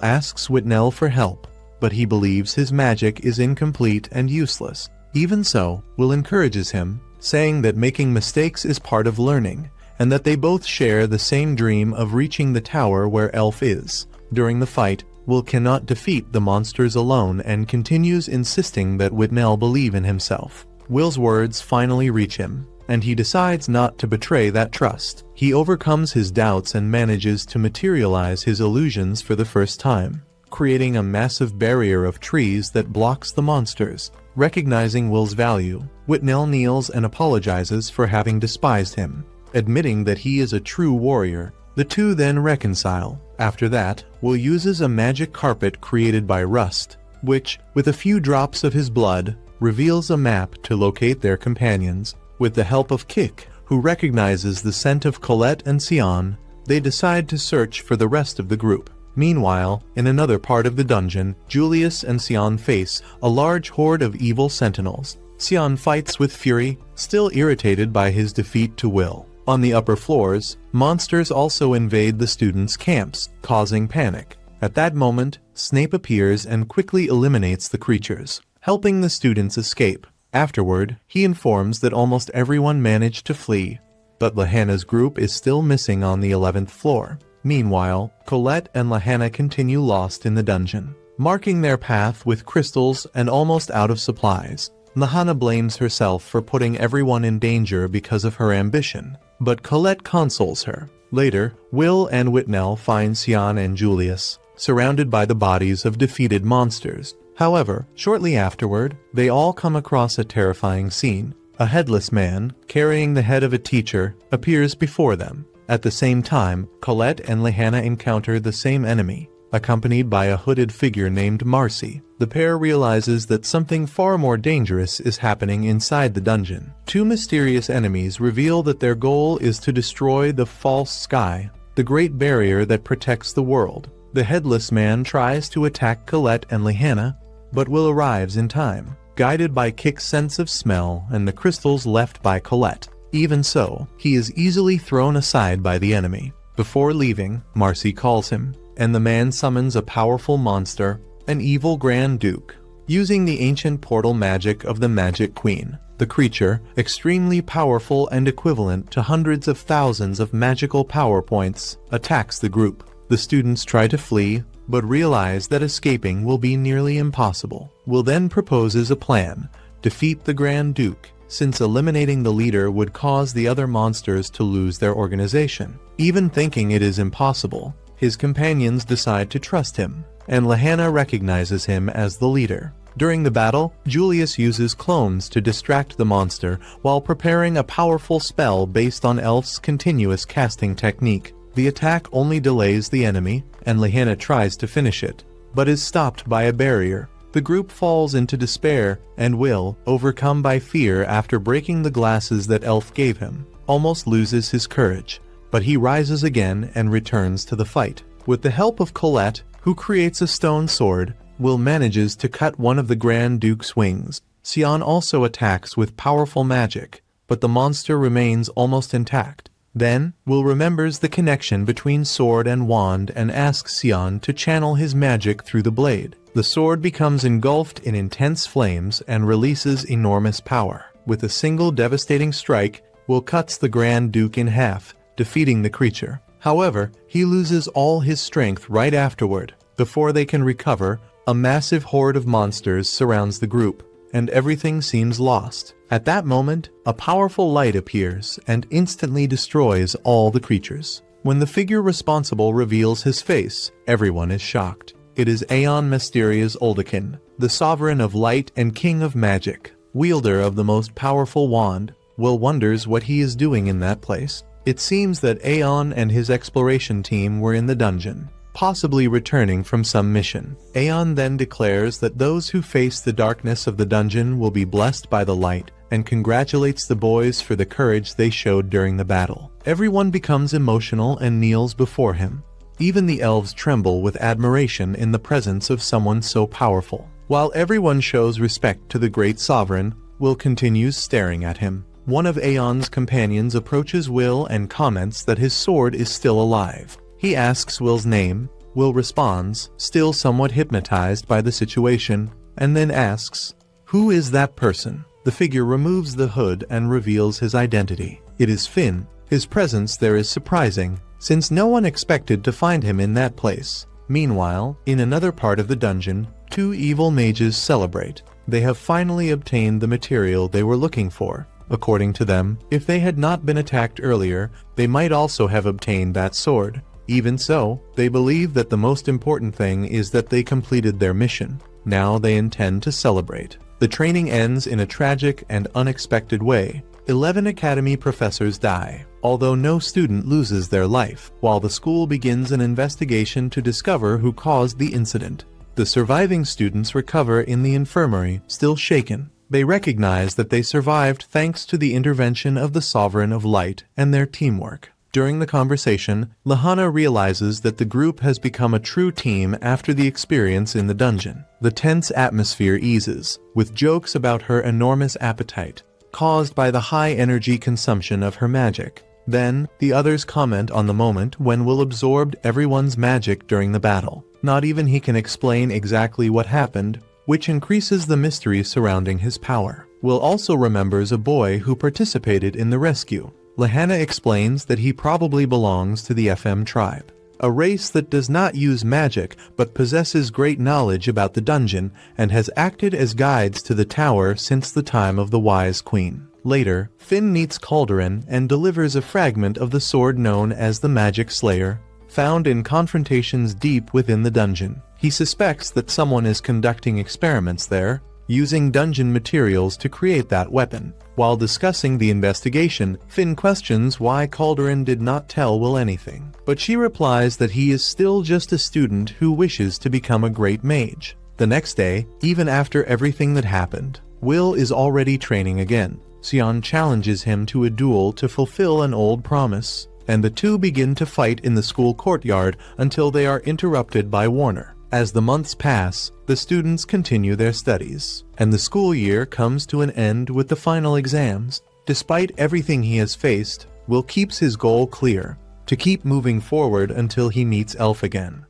asks Whitnell for help, but he believes his magic is incomplete and useless. Even so, Will encourages him, saying that making mistakes is part of learning, and that they both share the same dream of reaching the tower where Elf is. During the fight, Will cannot defeat the monsters alone and continues insisting that Whitnell believe in himself. Will's words finally reach him, and he decides not to betray that trust. He overcomes his doubts and manages to materialize his illusions for the first time, creating a massive barrier of trees that blocks the monsters. Recognizing Will's value, Whitnell kneels and apologizes for having despised him. Admitting that he is a true warrior, the two then reconcile. After that, Will uses a magic carpet created by Rust, which, with a few drops of his blood, reveals a map to locate their companions. With the help of Kik, who recognizes the scent of Colette and Sion, they decide to search for the rest of the group. Meanwhile, in another part of the dungeon, Julius and Sion face a large horde of evil sentinels. Sion fights with fury, still irritated by his defeat to Will. On the upper floors, monsters also invade the students' camps, causing panic. At that moment, Snape appears and quickly eliminates the creatures, helping the students escape. Afterward, he informs that almost everyone managed to flee, but Lahanna's group is still missing on the 11th floor. Meanwhile, Colette and Lahanna continue lost in the dungeon, marking their path with crystals and almost out of supplies. Lahanna blames herself for putting everyone in danger because of her ambition, but Colette consoles her. Later, Will and Whitnell find Sion and Julius, surrounded by the bodies of defeated monsters. However, shortly afterward, they all come across a terrifying scene. A headless man, carrying the head of a teacher, appears before them. At the same time, Colette and Lahanna encounter the same enemy, accompanied by a hooded figure named Marcy. The pair realizes that something far more dangerous is happening inside the dungeon. Two mysterious enemies reveal that their goal is to destroy the false sky, the great barrier that protects the world. The headless man tries to attack Colette and Lahanna, but Will arrives in time, guided by Kik's sense of smell and the crystals left by Colette. Even so, he is easily thrown aside by the enemy. Before leaving, Marcy calls him, and the man summons a powerful monster, an evil Grand Duke. Using the ancient portal magic of the Magic Queen, the creature, extremely powerful and equivalent to hundreds of thousands of magical power points, attacks the group. The students try to flee, but realize that escaping will be nearly impossible. Will then proposes a plan: defeat the Grand Duke, since eliminating the leader would cause the other monsters to lose their organization. Even thinking it is impossible, his companions decide to trust him, and Lahanna recognizes him as the leader. During the battle, Julius uses clones to distract the monster while preparing a powerful spell based on Elf's continuous casting technique. The attack only delays the enemy, and Lahanna tries to finish it, but is stopped by a barrier. The group falls into despair, and Will, overcome by fear after breaking the glasses that Elf gave him, almost loses his courage. But he rises again and returns to the fight. With the help of Colette, who creates a stone sword, Will manages to cut one of the Grand Duke's wings. Sion also attacks with powerful magic, but the monster remains almost intact. Then, Will remembers the connection between sword and wand and asks Sion to channel his magic through the blade. The sword becomes engulfed in intense flames and releases enormous power. With a single devastating strike, Will cuts the Grand Duke in half, defeating the creature. However, he loses all his strength right afterward. Before they can recover, a massive horde of monsters surrounds the group, and everything seems lost. At that moment, a powerful light appears and instantly destroys all the creatures. When the figure responsible reveals his face, everyone is shocked. It is Aeon Mysterious Oldekin, the sovereign of light and king of magic, wielder of the most powerful wand. Will wonders what he is doing in that place. It seems that Aeon and his exploration team were in the dungeon, possibly returning from some mission. Aeon then declares that those who face the darkness of the dungeon will be blessed by the light, and congratulates the boys for the courage they showed during the battle. Everyone becomes emotional and kneels before him. Even the elves tremble with admiration in the presence of someone so powerful. While everyone shows respect to the great sovereign, Will continues staring at him. One of Aeon's companions approaches Will and comments that his sword is still alive. He asks Will's name. Will responds, still somewhat hypnotized by the situation, and then asks, "Who is that person?" The figure removes the hood and reveals his identity. It is Finn. His presence there is surprising, since no one expected to find him in that place. Meanwhile, in another part of the dungeon, two evil mages celebrate. They have finally obtained the material they were looking for. According to them, if they had not been attacked earlier, they might also have obtained that sword. Even so, they believe that the most important thing is that they completed their mission. Now they intend to celebrate. The training ends in a tragic and unexpected way. 11 Academy professors die. although no student loses their life, while the school begins an investigation to discover who caused the incident. The surviving students recover in the infirmary, still shaken. They recognize that they survived thanks to the intervention of the Sovereign of Light and their teamwork. During the conversation, Lehana realizes that the group has become a true team after the experience in the dungeon. The tense atmosphere eases, with jokes about her enormous appetite, caused by the high energy consumption of her magic. Then, the others comment on the moment when Will absorbed everyone's magic during the battle. Not even he can explain exactly what happened, which increases the mystery surrounding his power. Will also remembers a boy who participated in the rescue. Lehana explains that he probably belongs to the FM tribe, a race that does not use magic but possesses great knowledge about the dungeon and has acted as guides to the tower since the time of the Wise Queen. Later, Finn meets Calderon and delivers a fragment of the sword known as the Magic Slayer, found in confrontations deep within the dungeon. He suspects that someone is conducting experiments there, using dungeon materials to create that weapon. While discussing the investigation, Finn questions why Calderon did not tell Will anything, but she replies that he is still just a student who wishes to become a great mage. The next day, even after everything that happened, Will is already training again. Sion challenges him to a duel to fulfill an old promise, and the two begin to fight in the school courtyard until they are interrupted by Warner. As the months pass, the students continue their studies, and the school year comes to an end with the final exams. Despite everything he has faced, Will keeps his goal clear, to keep moving forward until he meets Elf again.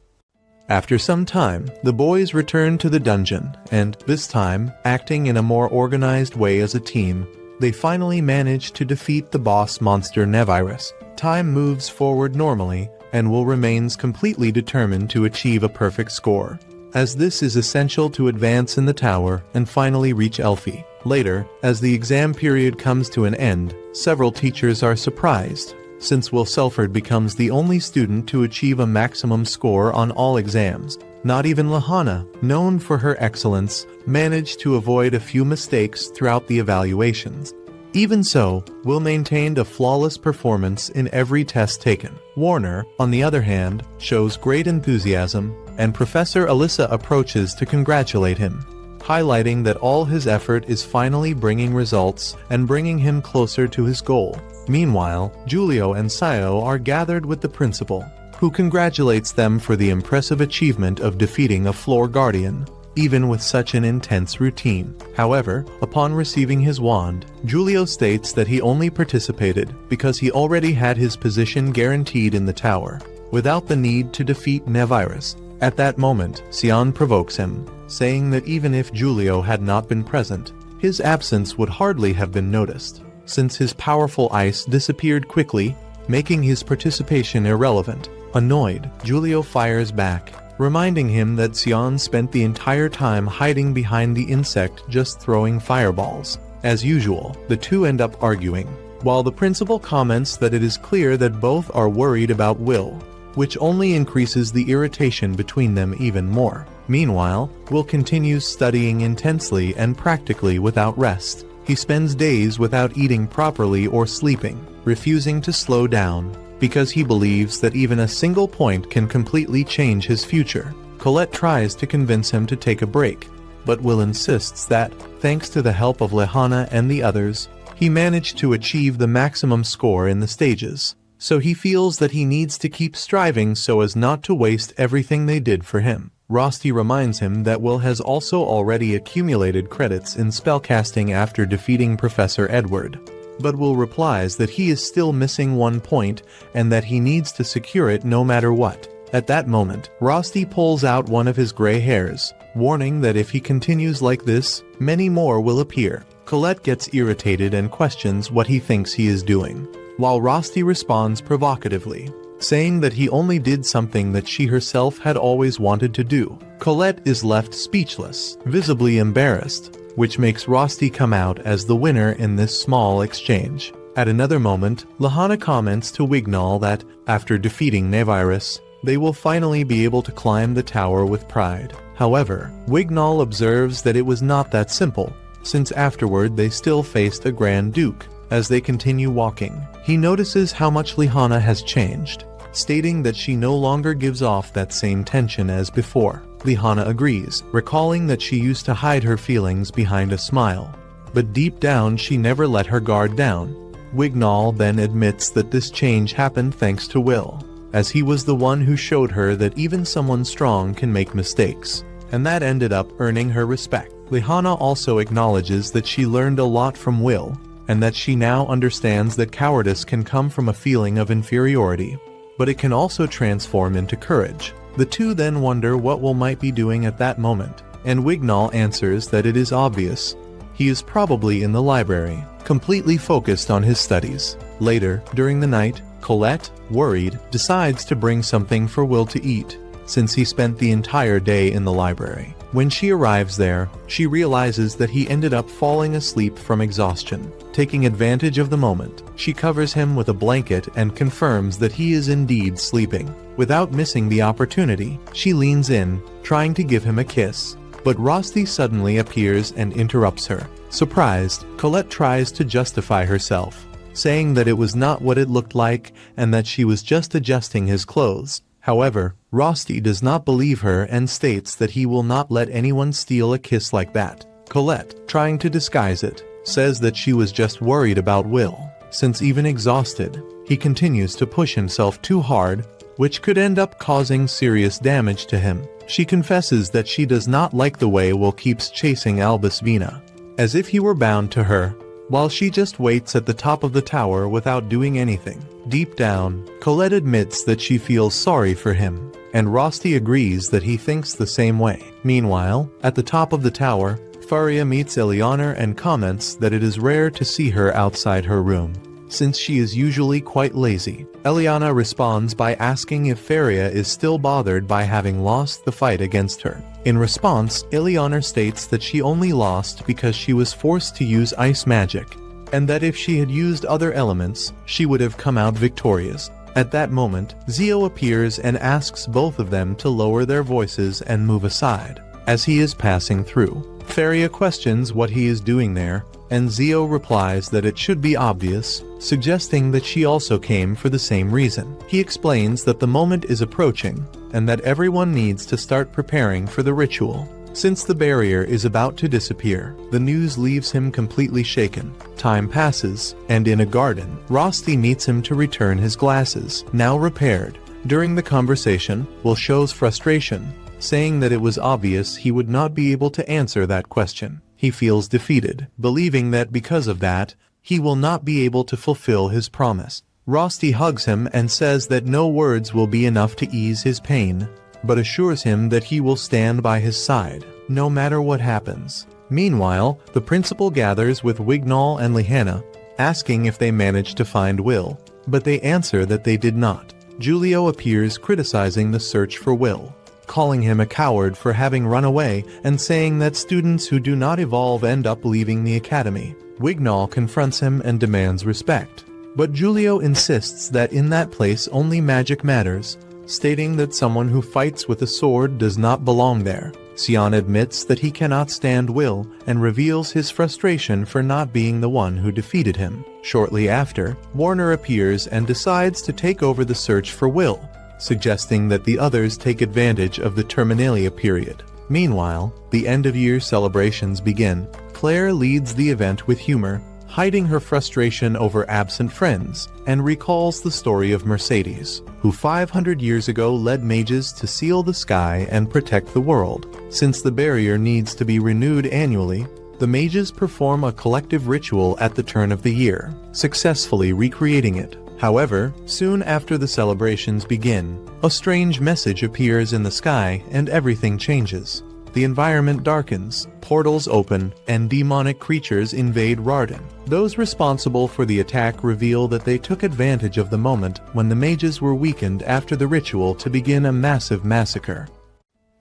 After some time, the boys return to the dungeon, and, this time, acting in a more organized way as a team, they finally manage to defeat the boss monster Nevirus. Time moves forward normally, and Will remains completely determined to achieve a perfect score, as this is essential to advance in the tower and finally reach Elfie. Later, as the exam period comes to an end, several teachers are surprised, since Will Serfort becomes the only student to achieve a maximum score on all exams. Not even Lehana, known for her excellence, managed to avoid a few mistakes throughout the evaluations. Even so, Will maintained a flawless performance in every test taken. Warner, on the other hand, shows great enthusiasm, and Professor Alyssa approaches to congratulate him, highlighting that all his effort is finally bringing results and bringing him closer to his goal. Meanwhile, Julio and Sayo are gathered with the principal, who congratulates them for the impressive achievement of defeating a floor guardian, even with such an intense routine. However, upon receiving his wand, Julio states that he only participated because he already had his position guaranteed in the tower, without the need to defeat Nevirus. At that moment, Sion provokes him, saying that even if Julio had not been present, his absence would hardly have been noticed, since his powerful ice disappeared quickly, making his participation irrelevant. Annoyed, Julio fires back, reminding him that Sion spent the entire time hiding behind the insect just throwing fireballs. As usual, the two end up arguing, while the principal comments that it is clear that both are worried about Will, which only increases the irritation between them even more. Meanwhile, Will continues studying intensely and practically without rest. He spends days without eating properly or sleeping, refusing to slow down, because he believes that even a single point can completely change his future. Colette tries to convince him to take a break, but Will insists that, thanks to the help of Lehana and the others, he managed to achieve the maximum score in the stages, so he feels that he needs to keep striving so as not to waste everything they did for him. Rosti reminds him that Will has also already accumulated credits in spellcasting after defeating Professor Edward, but Will replies that he is still missing 1 point and that he needs to secure it no matter what. At that moment, Rosti pulls out one of his gray hairs, warning that if he continues like this, many more will appear. Colette gets irritated and questions what he thinks he is doing, while Rosti responds provocatively, saying that he only did something that she herself had always wanted to do. Colette is left speechless, visibly embarrassed, which makes Rosti come out as the winner in this small exchange. At another moment, Lehana comments to Wignall that, after defeating Nevirus, they will finally be able to climb the tower with pride. However, Wignall observes that it was not that simple, since afterward they still faced a Grand Duke, As they continue walking, he notices how much Lihanna has changed, stating that she no longer gives off that same tension as before. Lihanna agrees, recalling that she used to hide her feelings behind a smile. But deep down she never let her guard down. Wignall then admits that this change happened thanks to Will, as he was the one who showed her that even someone strong can make mistakes, and that ended up earning her respect. Lihanna also acknowledges that she learned a lot from Will, and that she now understands that cowardice can come from a feeling of inferiority, but it can also transform into courage. The two then wonder what Will might be doing at that moment, and Wignall answers that it is obvious. He is probably in the library, completely focused on his studies. Later, during the night, Colette, worried, decides to bring something for Will to eat, since he spent the entire day in the library. When she arrives there, she realizes that he ended up falling asleep from exhaustion. Taking advantage of the moment, she covers him with a blanket and confirms that he is indeed sleeping. Without missing the opportunity, she leans in, trying to give him a kiss. But Rosti suddenly appears and interrupts her. Surprised, Colette tries to justify herself, saying that it was not what it looked like and that she was just adjusting his clothes. However, Rosti does not believe her and states that he will not let anyone steal a kiss like that. Colette, trying to disguise it, says that she was just worried about Will, since even exhausted, he continues to push himself too hard, which could end up causing serious damage to him. She confesses that she does not like the way Will keeps chasing Albis Vina, as if he were bound to her, while she just waits at the top of the tower without doing anything. Deep down, Colette admits that she feels sorry for him, and Rosti agrees that he thinks the same way. Meanwhile, at the top of the tower, Faria meets Eleanor and comments that it is rare to see her outside her room, since she is usually quite lazy. Eliana responds by asking if Faria is still bothered by having lost the fight against her. In response, Eleanor states that she only lost because she was forced to use ice magic, and that if she had used other elements, she would have come out victorious. At that moment, Zio appears and asks both of them to lower their voices and move aside, as he is passing through. Faria questions what he is doing there, and Zio replies that it should be obvious, suggesting that she also came for the same reason. He explains that the moment is approaching, and that everyone needs to start preparing for the ritual. Since the barrier is about to disappear, the news leaves him completely shaken. Time passes, and in a garden, Rosti meets him to return his glasses, now repaired. During the conversation, Will shows frustration, saying that it was obvious he would not be able to answer that question. He feels defeated, believing that because of that, he will not be able to fulfill his promise. Rosti hugs him and says that no words will be enough to ease his pain, but assures him that he will stand by his side, no matter what happens. Meanwhile, the principal gathers with Wignall and Lihanna, asking if they managed to find Will, but they answer that they did not. Julio appears criticizing the search for Will, calling him a coward for having run away and saying that students who do not evolve end up leaving the academy. Wignall confronts him and demands respect, but Julio insists that in that place only magic matters, stating that someone who fights with a sword does not belong there. Sion admits that he cannot stand Will and reveals his frustration for not being the one who defeated him. Shortly after, Warner appears and decides to take over the search for Will, suggesting that the others take advantage of the Terminalia period. Meanwhile, the end-of-year celebrations begin. Claire leads the event with humor, hiding her frustration over absent friends, and recalls the story of Mercedes, who 500 years ago led mages to seal the sky and protect the world. Since the barrier needs to be renewed annually, the mages perform a collective ritual at the turn of the year, successfully recreating it. However, soon after the celebrations begin, a strange message appears in the sky and everything changes. The environment darkens, portals open, and demonic creatures invade Regarden. Those responsible for the attack reveal that they took advantage of the moment when the mages were weakened after the ritual to begin a massive massacre.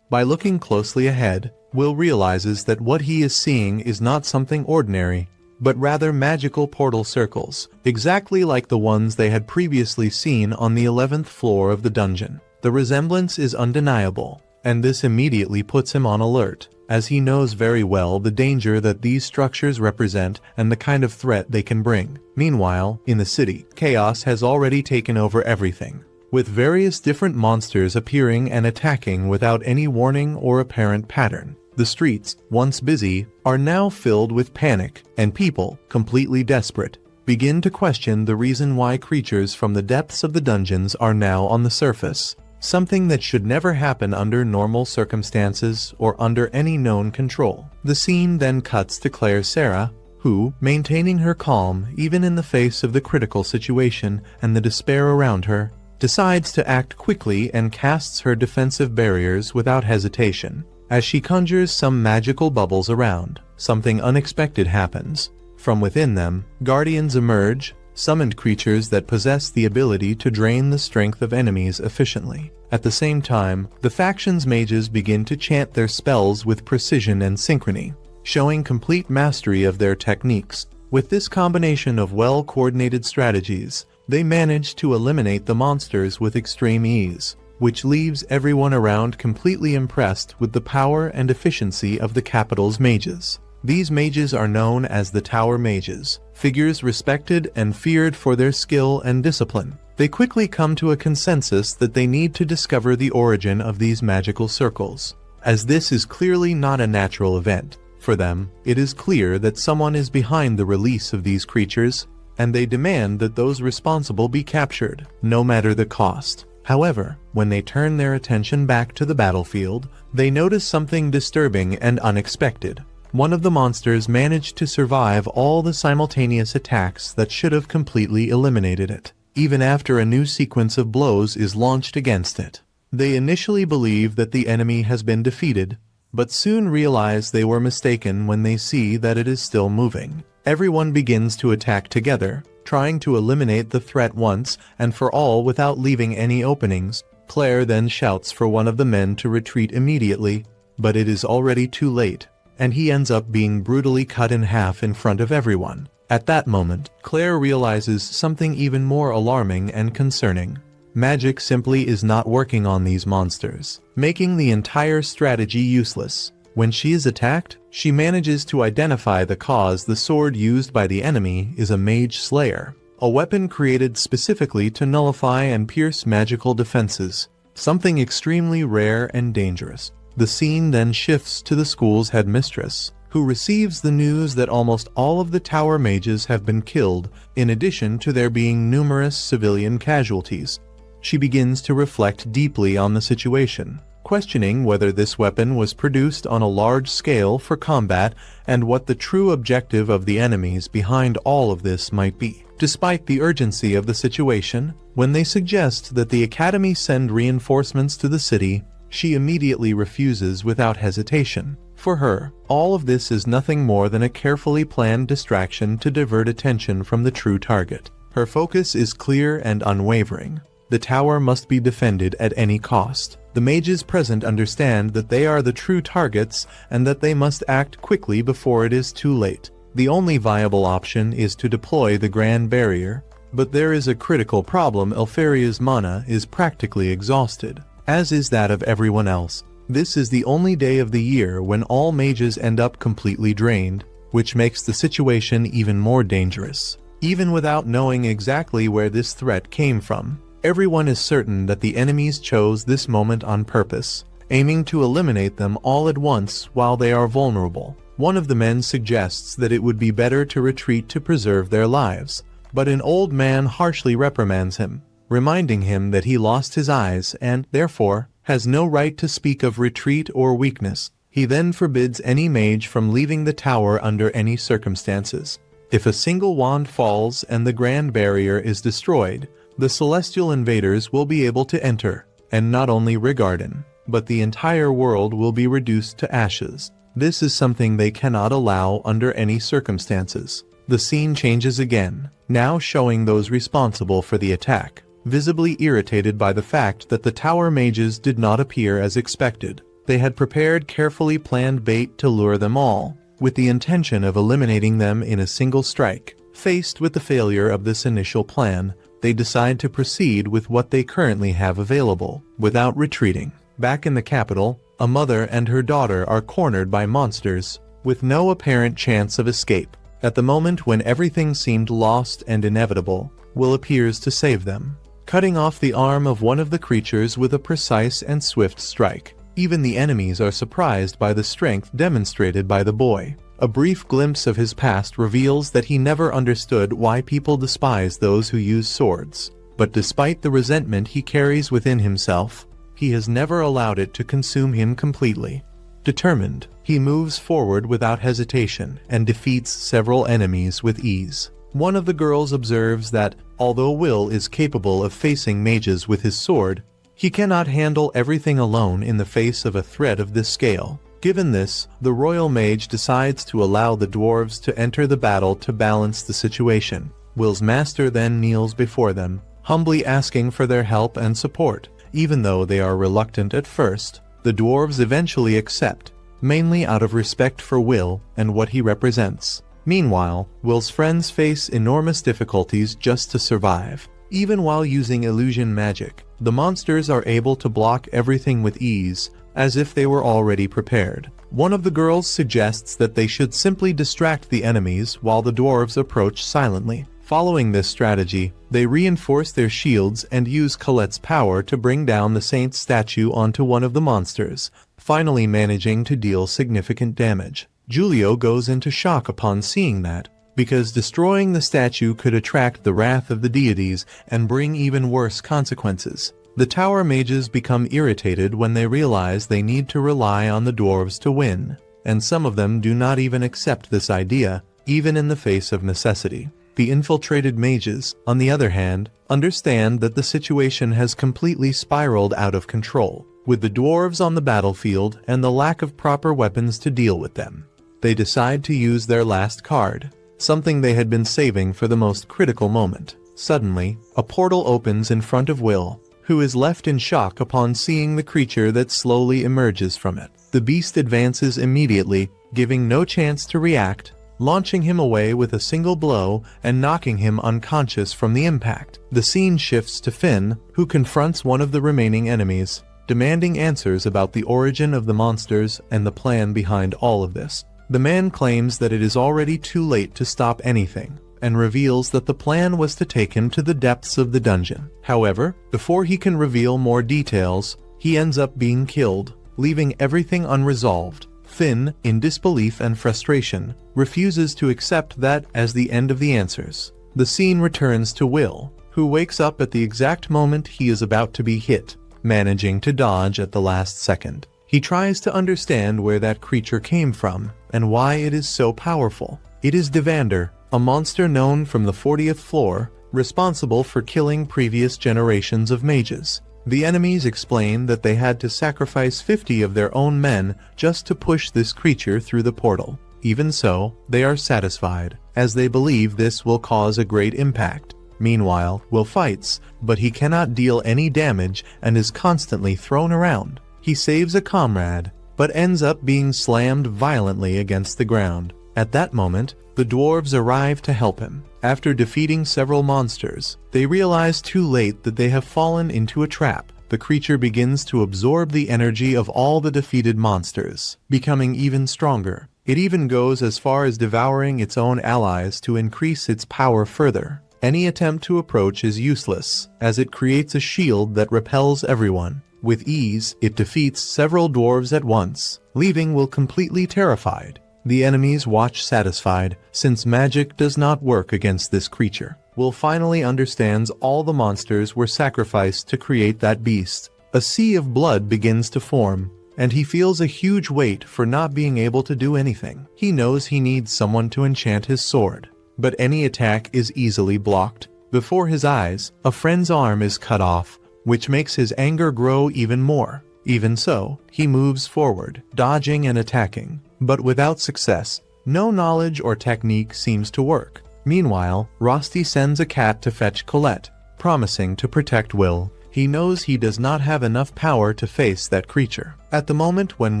By looking closely ahead, Will realizes that what he is seeing is not something ordinary, but rather magical portal circles, exactly like the ones they had previously seen on the 11th floor of the dungeon. The resemblance is undeniable, and this immediately puts him on alert. as he knows very well the danger that these structures represent and the kind of threat they can bring. Meanwhile, in the city, chaos has already taken over everything, with various different monsters appearing and attacking without any warning or apparent pattern. The streets, once busy, are now filled with panic, and people, completely desperate, begin to question the reason why creatures from the depths of the dungeons are now on the surface, something that should never happen under normal circumstances or under any known control. The scene then cuts to Claire Sarah, who, maintaining her calm even in the face of the critical situation and the despair around her, decides to act quickly and casts her defensive barriers without hesitation. As she conjures some magical bubbles around, something unexpected happens. From within them, guardians emerge, summoned creatures that possess the ability to drain the strength of enemies efficiently. At the same time, the faction's mages begin to chant their spells with precision and synchrony, showing complete mastery of their techniques. With this combination of well-coordinated strategies, they manage to eliminate the monsters with extreme ease, which leaves everyone around completely impressed with the power and efficiency of the capital's mages. These mages are known as the Tower Mages, figures respected and feared for their skill and discipline. They quickly come to a consensus that they need to discover the origin of these magical circles. As this is clearly not a natural event, for them, it is clear that someone is behind the release of these creatures, and they demand that those responsible be captured, no matter the cost. However, when they turn their attention back to the battlefield, they notice something disturbing and unexpected. One of the monsters managed to survive all the simultaneous attacks that should have completely eliminated it, even after a new sequence of blows is launched against it. They initially believe that the enemy has been defeated, but soon realize they were mistaken when they see that it is still moving. Everyone begins to attack together, trying to eliminate the threat once and for all without leaving any openings. Claire then shouts for one of the men to retreat immediately, but it is already too late, and he ends up being brutally cut in half in front of everyone. At that moment, Claire realizes something even more alarming and concerning. Magic simply is not working on these monsters, making the entire strategy useless. When she is attacked, she manages to identify the cause. The sword used by the enemy is a Mage Slayer, a weapon created specifically to nullify and pierce magical defenses, something extremely rare and dangerous. The scene then shifts to the school's headmistress, who receives the news that almost all of the tower mages have been killed, in addition to there being numerous civilian casualties. She begins to reflect deeply on the situation, questioning whether this weapon was produced on a large scale for combat and what the true objective of the enemies behind all of this might be. Despite the urgency of the situation, when they suggest that the Academy send reinforcements to the city, she immediately refuses without hesitation. For her, all of this is nothing more than a carefully planned distraction to divert attention from the true target. Her focus is clear and unwavering. The tower must be defended at any cost. The mages present understand that they are the true targets and that they must act quickly before it is too late. The only viable option is to deploy the Grand Barrier, but there is a critical problem. Elfaria's mana is practically exhausted, as is that of everyone else. This is the only day of the year when all mages end up completely drained, which makes the situation even more dangerous. Even without knowing exactly where this threat came from, everyone is certain that the enemies chose this moment on purpose, aiming to eliminate them all at once while they are vulnerable. One of the men suggests that it would be better to retreat to preserve their lives, but an old man harshly reprimands him, reminding him that he lost his eyes and, therefore, has no right to speak of retreat or weakness. He then forbids any mage from leaving the tower under any circumstances. If a single wand falls and the Grand Barrier is destroyed, the celestial invaders will be able to enter, and not only Regarden, but the entire world will be reduced to ashes. This is something they cannot allow under any circumstances. The scene changes again, now showing those responsible for the attack, visibly irritated by the fact that the tower mages did not appear as expected. They had prepared carefully planned bait to lure them all, with the intention of eliminating them in a single strike. Faced with the failure of this initial plan, they decide to proceed with what they currently have available, without retreating. Back in the capital, A mother and her daughter are cornered by monsters, with no apparent chance of escape. At the moment when everything seemed lost and inevitable, Will appears to save them, cutting off the arm of one of the creatures with a precise and swift strike. Even the enemies are surprised by the strength demonstrated by the boy. A brief glimpse of his past reveals that he never understood why people despise those who use swords. But despite the resentment he carries within himself, he has never allowed it to consume him completely. Determined, he moves forward without hesitation and defeats several enemies with ease. One of the girls observes that, although Will is capable of facing mages with his sword, he cannot handle everything alone in the face of a threat of this scale. Given this, the royal mage decides to allow the dwarves to enter the battle to balance the situation. Will's master then kneels before them, humbly asking for their help and support. Even though they are reluctant at first, the dwarves eventually accept, mainly out of respect for Will and what he represents. Meanwhile, Will's friends face enormous difficulties just to survive. Even while using illusion magic, the monsters are able to block everything with ease, as if they were already prepared. One of the girls suggests that they should simply distract the enemies while the dwarves approach silently. Following this strategy, they reinforce their shields and use Colette's power to bring down the saint's statue onto one of the monsters, finally managing to deal significant damage. Giulio goes into shock upon seeing that, because destroying the statue could attract the wrath of the deities and bring even worse consequences. The tower mages become irritated when they realize they need to rely on the dwarves to win, and some of them do not even accept this idea, even in the face of necessity. The infiltrated mages, on the other hand, understand that the situation has completely spiraled out of control, with the dwarves on the battlefield and the lack of proper weapons to deal with them. They decide to use their last card, something they had been saving for the most critical moment. Suddenly, a portal opens in front of Will, who is left in shock upon seeing the creature that slowly emerges from it. The beast advances immediately, giving no chance to react, launching him away with a single blow and knocking him unconscious from the impact. The scene shifts to Finn, who confronts one of the remaining enemies, demanding answers about the origin of the monsters and the plan behind all of this. The man claims that it is already too late to stop anything, and reveals that the plan was to take him to the depths of the dungeon. However, before he can reveal more details, he ends up being killed, leaving everything unresolved. Finn, in disbelief and frustration, refuses to accept that as the end of the answers. The scene returns to Will, who wakes up at the exact moment he is about to be hit, managing to dodge at the last second. He tries to understand where that creature came from and why it is so powerful. It is Vander, a monster known from the 40th floor, responsible for killing previous generations of mages. The enemies explain that they had to sacrifice 50 of their own men just to push this creature through the portal. Even so, they are satisfied, as they believe this will cause a great impact. Meanwhile, Will fights, but he cannot deal any damage and is constantly thrown around. He saves a comrade, but ends up being slammed violently against the ground. At that moment, the dwarves arrive to help him. After defeating several monsters, they realize too late that they have fallen into a trap. The creature begins to absorb the energy of all the defeated monsters, becoming even stronger. It even goes as far as devouring its own allies to increase its power further. Any attempt to approach is useless, as it creates a shield that repels everyone. With ease, it defeats several dwarves at once, leaving Will completely terrified. The enemies watch satisfied, since magic does not work against this creature. Will finally understands all the monsters were sacrificed to create that beast. A sea of blood begins to form, and he feels a huge weight for not being able to do anything. He knows he needs someone to enchant his sword, but any attack is easily blocked. Before his eyes, a friend's arm is cut off, which makes his anger grow even more. Even so, he moves forward, dodging and attacking, but without success. No knowledge or technique seems to work. Meanwhile, Rosti sends a cat to fetch Colette, promising to protect Will. He knows he does not have enough power to face that creature. At the moment when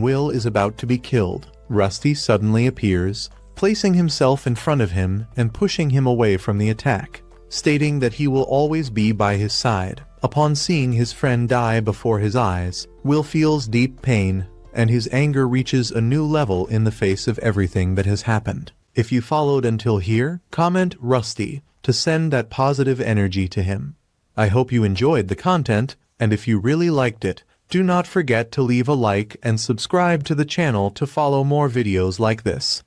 Will is about to be killed, Rusty suddenly appears, placing himself in front of him and pushing him away from the attack, stating that he will always be by his side. Upon seeing his friend die before his eyes, Will feels deep pain, and his anger reaches a new level in the face of everything that has happened. If you followed until here, comment Rusty to send that positive energy to him. I hope you enjoyed the content, and if you really liked it, do not forget to leave a like and subscribe to the channel to follow more videos like this.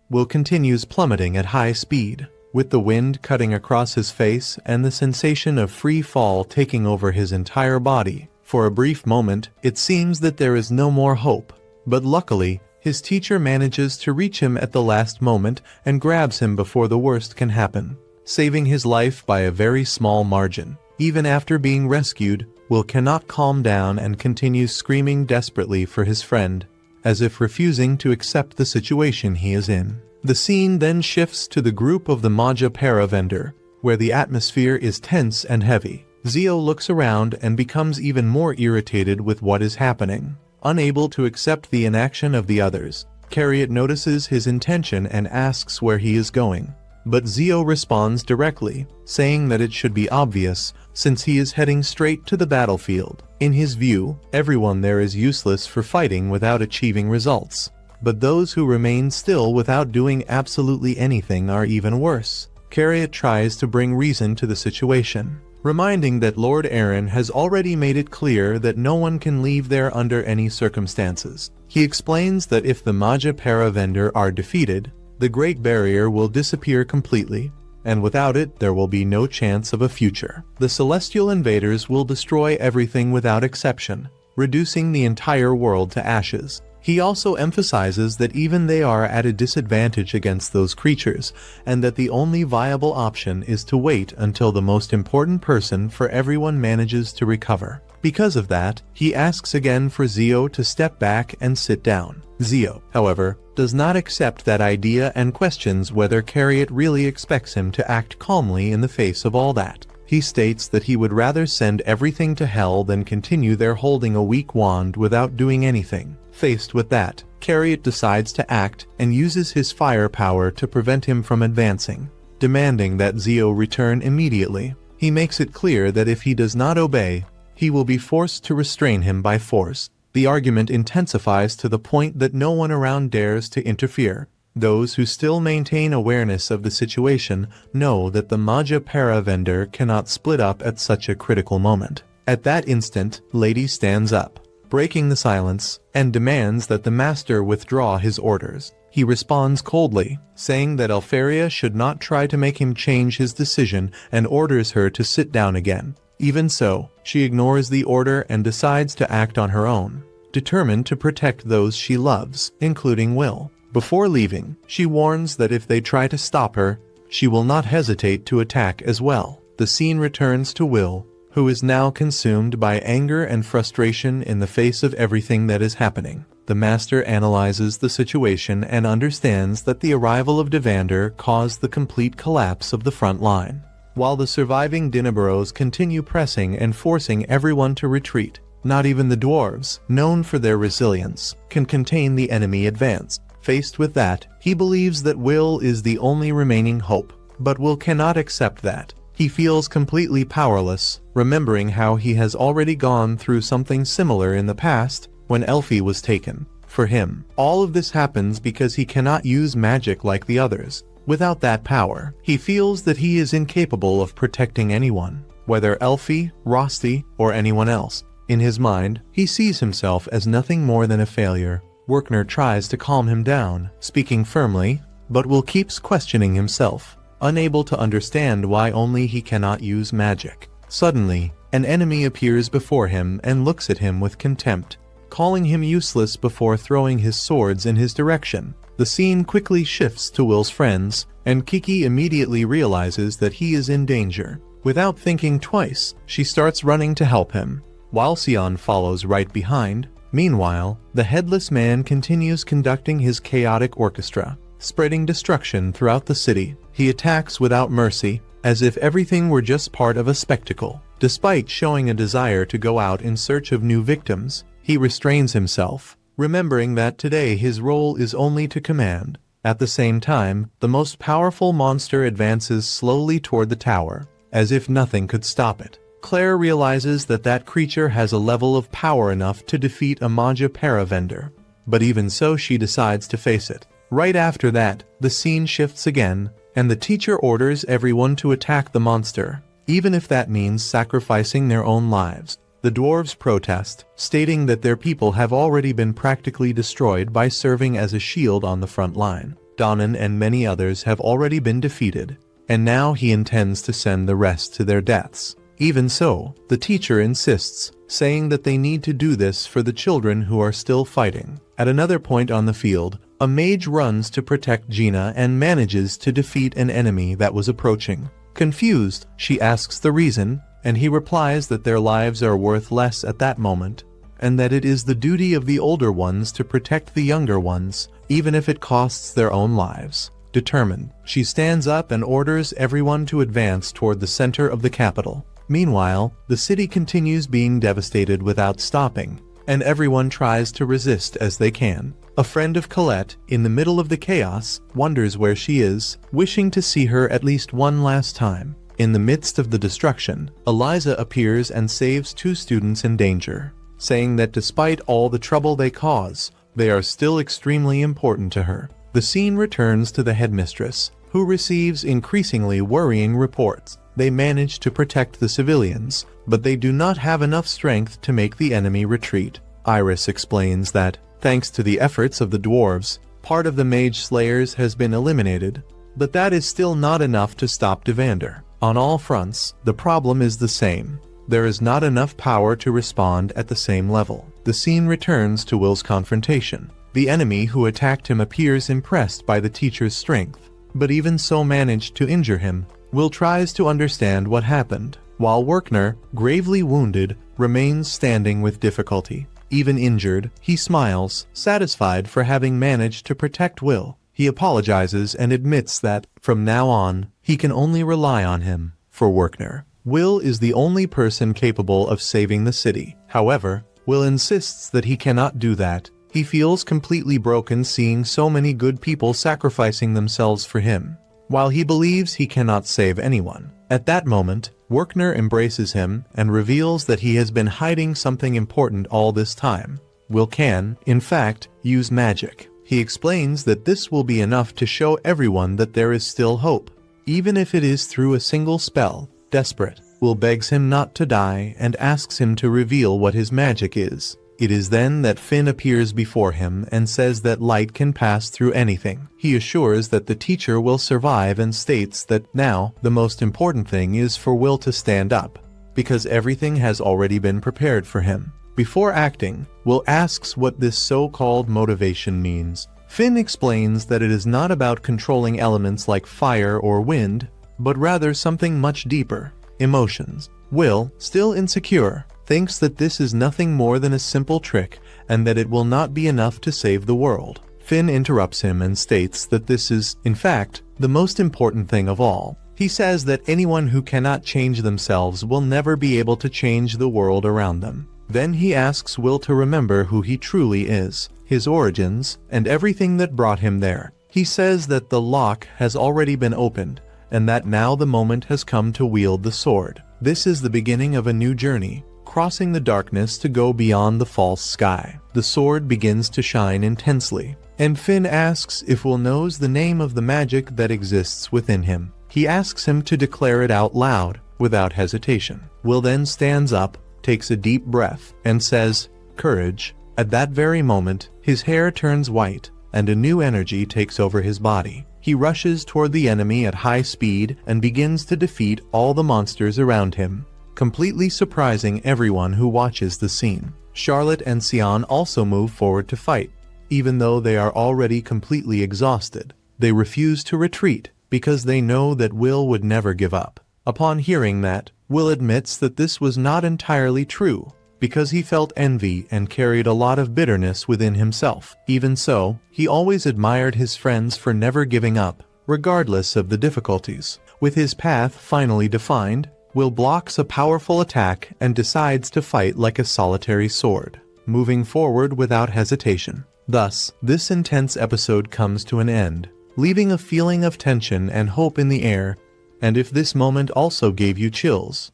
Will continues plummeting at high speed, with the wind cutting across his face and the sensation of free fall taking over his entire body. For a brief moment, it seems that there is no more hope, but luckily, his teacher manages to reach him at the last moment and grabs him before the worst can happen, saving his life by a very small margin. Even after being rescued, Will cannot calm down and continues screaming desperately for his friend, as if refusing to accept the situation he is in. The scene then shifts to the group of the Magia Vander, where the atmosphere is tense and heavy. Zio looks around and becomes even more irritated with what is happening. Unable to accept the inaction of the others, Chariot notices his intention and asks where he is going. But Zio responds directly, saying that it should be obvious, since he is heading straight to the battlefield. In his view, everyone there is useless for fighting without achieving results. But those who remain still without doing absolutely anything are even worse. Chariot tries to bring reason to the situation, reminding that Lord Aaron has already made it clear that no one can leave there under any circumstances. He explains that if the Magia Vander are defeated, the Great Barrier will disappear completely, and without it there will be no chance of a future. The celestial invaders will destroy everything without exception, reducing the entire world to ashes. He also emphasizes that even they are at a disadvantage against those creatures, and that the only viable option is to wait until the most important person for everyone manages to recover. Because of that, he asks again for Zio to step back and sit down. Zio, however, does not accept that idea and questions whether Chariot really expects him to act calmly in the face of all that. He states that he would rather send everything to hell than continue there holding a weak wand without doing anything. Faced with that, Chariot decides to act and uses his firepower to prevent him from advancing, demanding that Zio return immediately. He makes it clear that if he does not obey, he will be forced to restrain him by force. The argument intensifies to the point that no one around dares to interfere. Those who still maintain awareness of the situation know that the Magia Vander cannot split up at such a critical moment. At that instant, Lady stands up, breaking the silence, and demands that the master withdraw his orders. He responds coldly, saying that Elfaria should not try to make him change his decision and orders her to sit down again. Even so, she ignores the order and decides to act on her own, determined to protect those she loves, including Will. Before leaving, she warns that if they try to stop her, she will not hesitate to attack as well. The scene returns to Will, who is now consumed by anger and frustration in the face of everything that is happening. The master analyzes the situation and understands that the arrival of Devander caused the complete collapse of the front line, while the surviving Dinnabaros continue pressing and forcing everyone to retreat. Not even the dwarves, known for their resilience, can contain the enemy advance. Faced with that, he believes that Will is the only remaining hope, but Will cannot accept that. He feels completely powerless, remembering how he has already gone through something similar in the past when Elfie was taken. For him, all of this happens because he cannot use magic like the others. Without that power, he feels that he is incapable of protecting anyone, whether Elfie, Rosti, or anyone else. In his mind, he sees himself as nothing more than a failure. Werkner tries to calm him down, speaking firmly, but Will keeps questioning himself, unable to understand why only he cannot use magic. Suddenly, an enemy appears before him and looks at him with contempt, calling him useless before throwing his swords in his direction. The scene quickly shifts to Will's friends, and Kiki immediately realizes that he is in danger. Without thinking twice, she starts running to help him, while Sion follows right behind. Meanwhile, the Headless Man continues conducting his chaotic orchestra, spreading destruction throughout the city. He attacks without mercy, as if everything were just part of a spectacle. Despite showing a desire to go out in search of new victims, he restrains himself, remembering that today his role is only to command. At the same time, the most powerful monster advances slowly toward the tower, as if nothing could stop it. Claire realizes that that creature has a level of power enough to defeat a Magia Vander. but even so she decides to face it. Right after that, the scene shifts again, and the teacher orders everyone to attack the monster, even if that means sacrificing their own lives. The dwarves protest, stating that their people have already been practically destroyed by serving as a shield on the front line. Donan and many others have already been defeated, and now he intends to send the rest to their deaths. Even so, the teacher insists, saying that they need to do this for the children who are still fighting. At another point on the field, a mage runs to protect Gina and manages to defeat an enemy that was approaching. Confused, she asks the reason, and he replies that their lives are worth less at that moment, and that it is the duty of the older ones to protect the younger ones, even if it costs their own lives. Determined, she stands up and orders everyone to advance toward the center of the capital. Meanwhile, the city continues being devastated without stopping, and everyone tries to resist as they can. A friend of Colette, in the middle of the chaos, wonders where she is, wishing to see her at least one last time. In the midst of the destruction, Eliza appears and saves two students in danger, saying that despite all the trouble they cause, they are still extremely important to her. The scene returns to the headmistress, who receives increasingly worrying reports. They manage to protect the civilians, but they do not have enough strength to make the enemy retreat. Iris explains that, thanks to the efforts of the dwarves, part of the mage slayers has been eliminated, but that is still not enough to stop Vander. On all fronts, the problem is the same. There is not enough power to respond at the same level. The scene returns to Will's confrontation. The enemy who attacked him appears impressed by the teacher's strength, but even so managed to injure him. Will tries to understand what happened, while Werkner, gravely wounded, remains standing with difficulty. Even injured, he smiles, satisfied for having managed to protect Will. He apologizes and admits that, from now on, he can only rely on him. For Werkner, Will is the only person capable of saving the city. However, Will insists that he cannot do that. He feels completely broken seeing so many good people sacrificing themselves for him, while he believes he cannot save anyone. At that moment, Werkner embraces him and reveals that he has been hiding something important all this time. Will can, in fact, use magic. He explains that this will be enough to show everyone that there is still hope, even if it is through a single spell. Desperate, Will begs him not to die and asks him to reveal what his magic is. It is then that Finn appears before him and says that light can pass through anything. He assures that the teacher will survive and states that now the most important thing is for Will to stand up, because everything has already been prepared for him. Before acting, Will asks what this so-called motivation means. Finn explains that it is not about controlling elements like fire or wind, but rather something much deeper, emotions. Will, still insecure, thinks that this is nothing more than a simple trick and that it will not be enough to save the world. Finn interrupts him and states that this is, in fact, the most important thing of all. He says that anyone who cannot change themselves will never be able to change the world around them. Then he asks Will to remember who he truly is, his origins, and everything that brought him there. He says that the lock has already been opened, and that now the moment has come to wield the sword. This is the beginning of a new journey, crossing the darkness to go beyond the false sky. The sword begins to shine intensely, and Finn asks if Will knows the name of the magic that exists within him. He asks him to declare it out loud, without hesitation. Will then stands up, takes a deep breath, and says, "Courage." At that very moment, his hair turns white, and a new energy takes over his body. He rushes toward the enemy at high speed and begins to defeat all the monsters around him, completely surprising everyone who watches the scene. Charlotte and Sion also move forward to fight. Even though they are already completely exhausted, they refuse to retreat because they know that Will would never give up. Upon hearing that, Will admits that this was not entirely true, because he felt envy and carried a lot of bitterness within himself. Even so, he always admired his friends for never giving up, regardless of the difficulties. With his path finally defined, Will blocks a powerful attack and decides to fight like a solitary sword, moving forward without hesitation. Thus, this intense episode comes to an end, leaving a feeling of tension and hope in the air. And if this moment also gave you chills,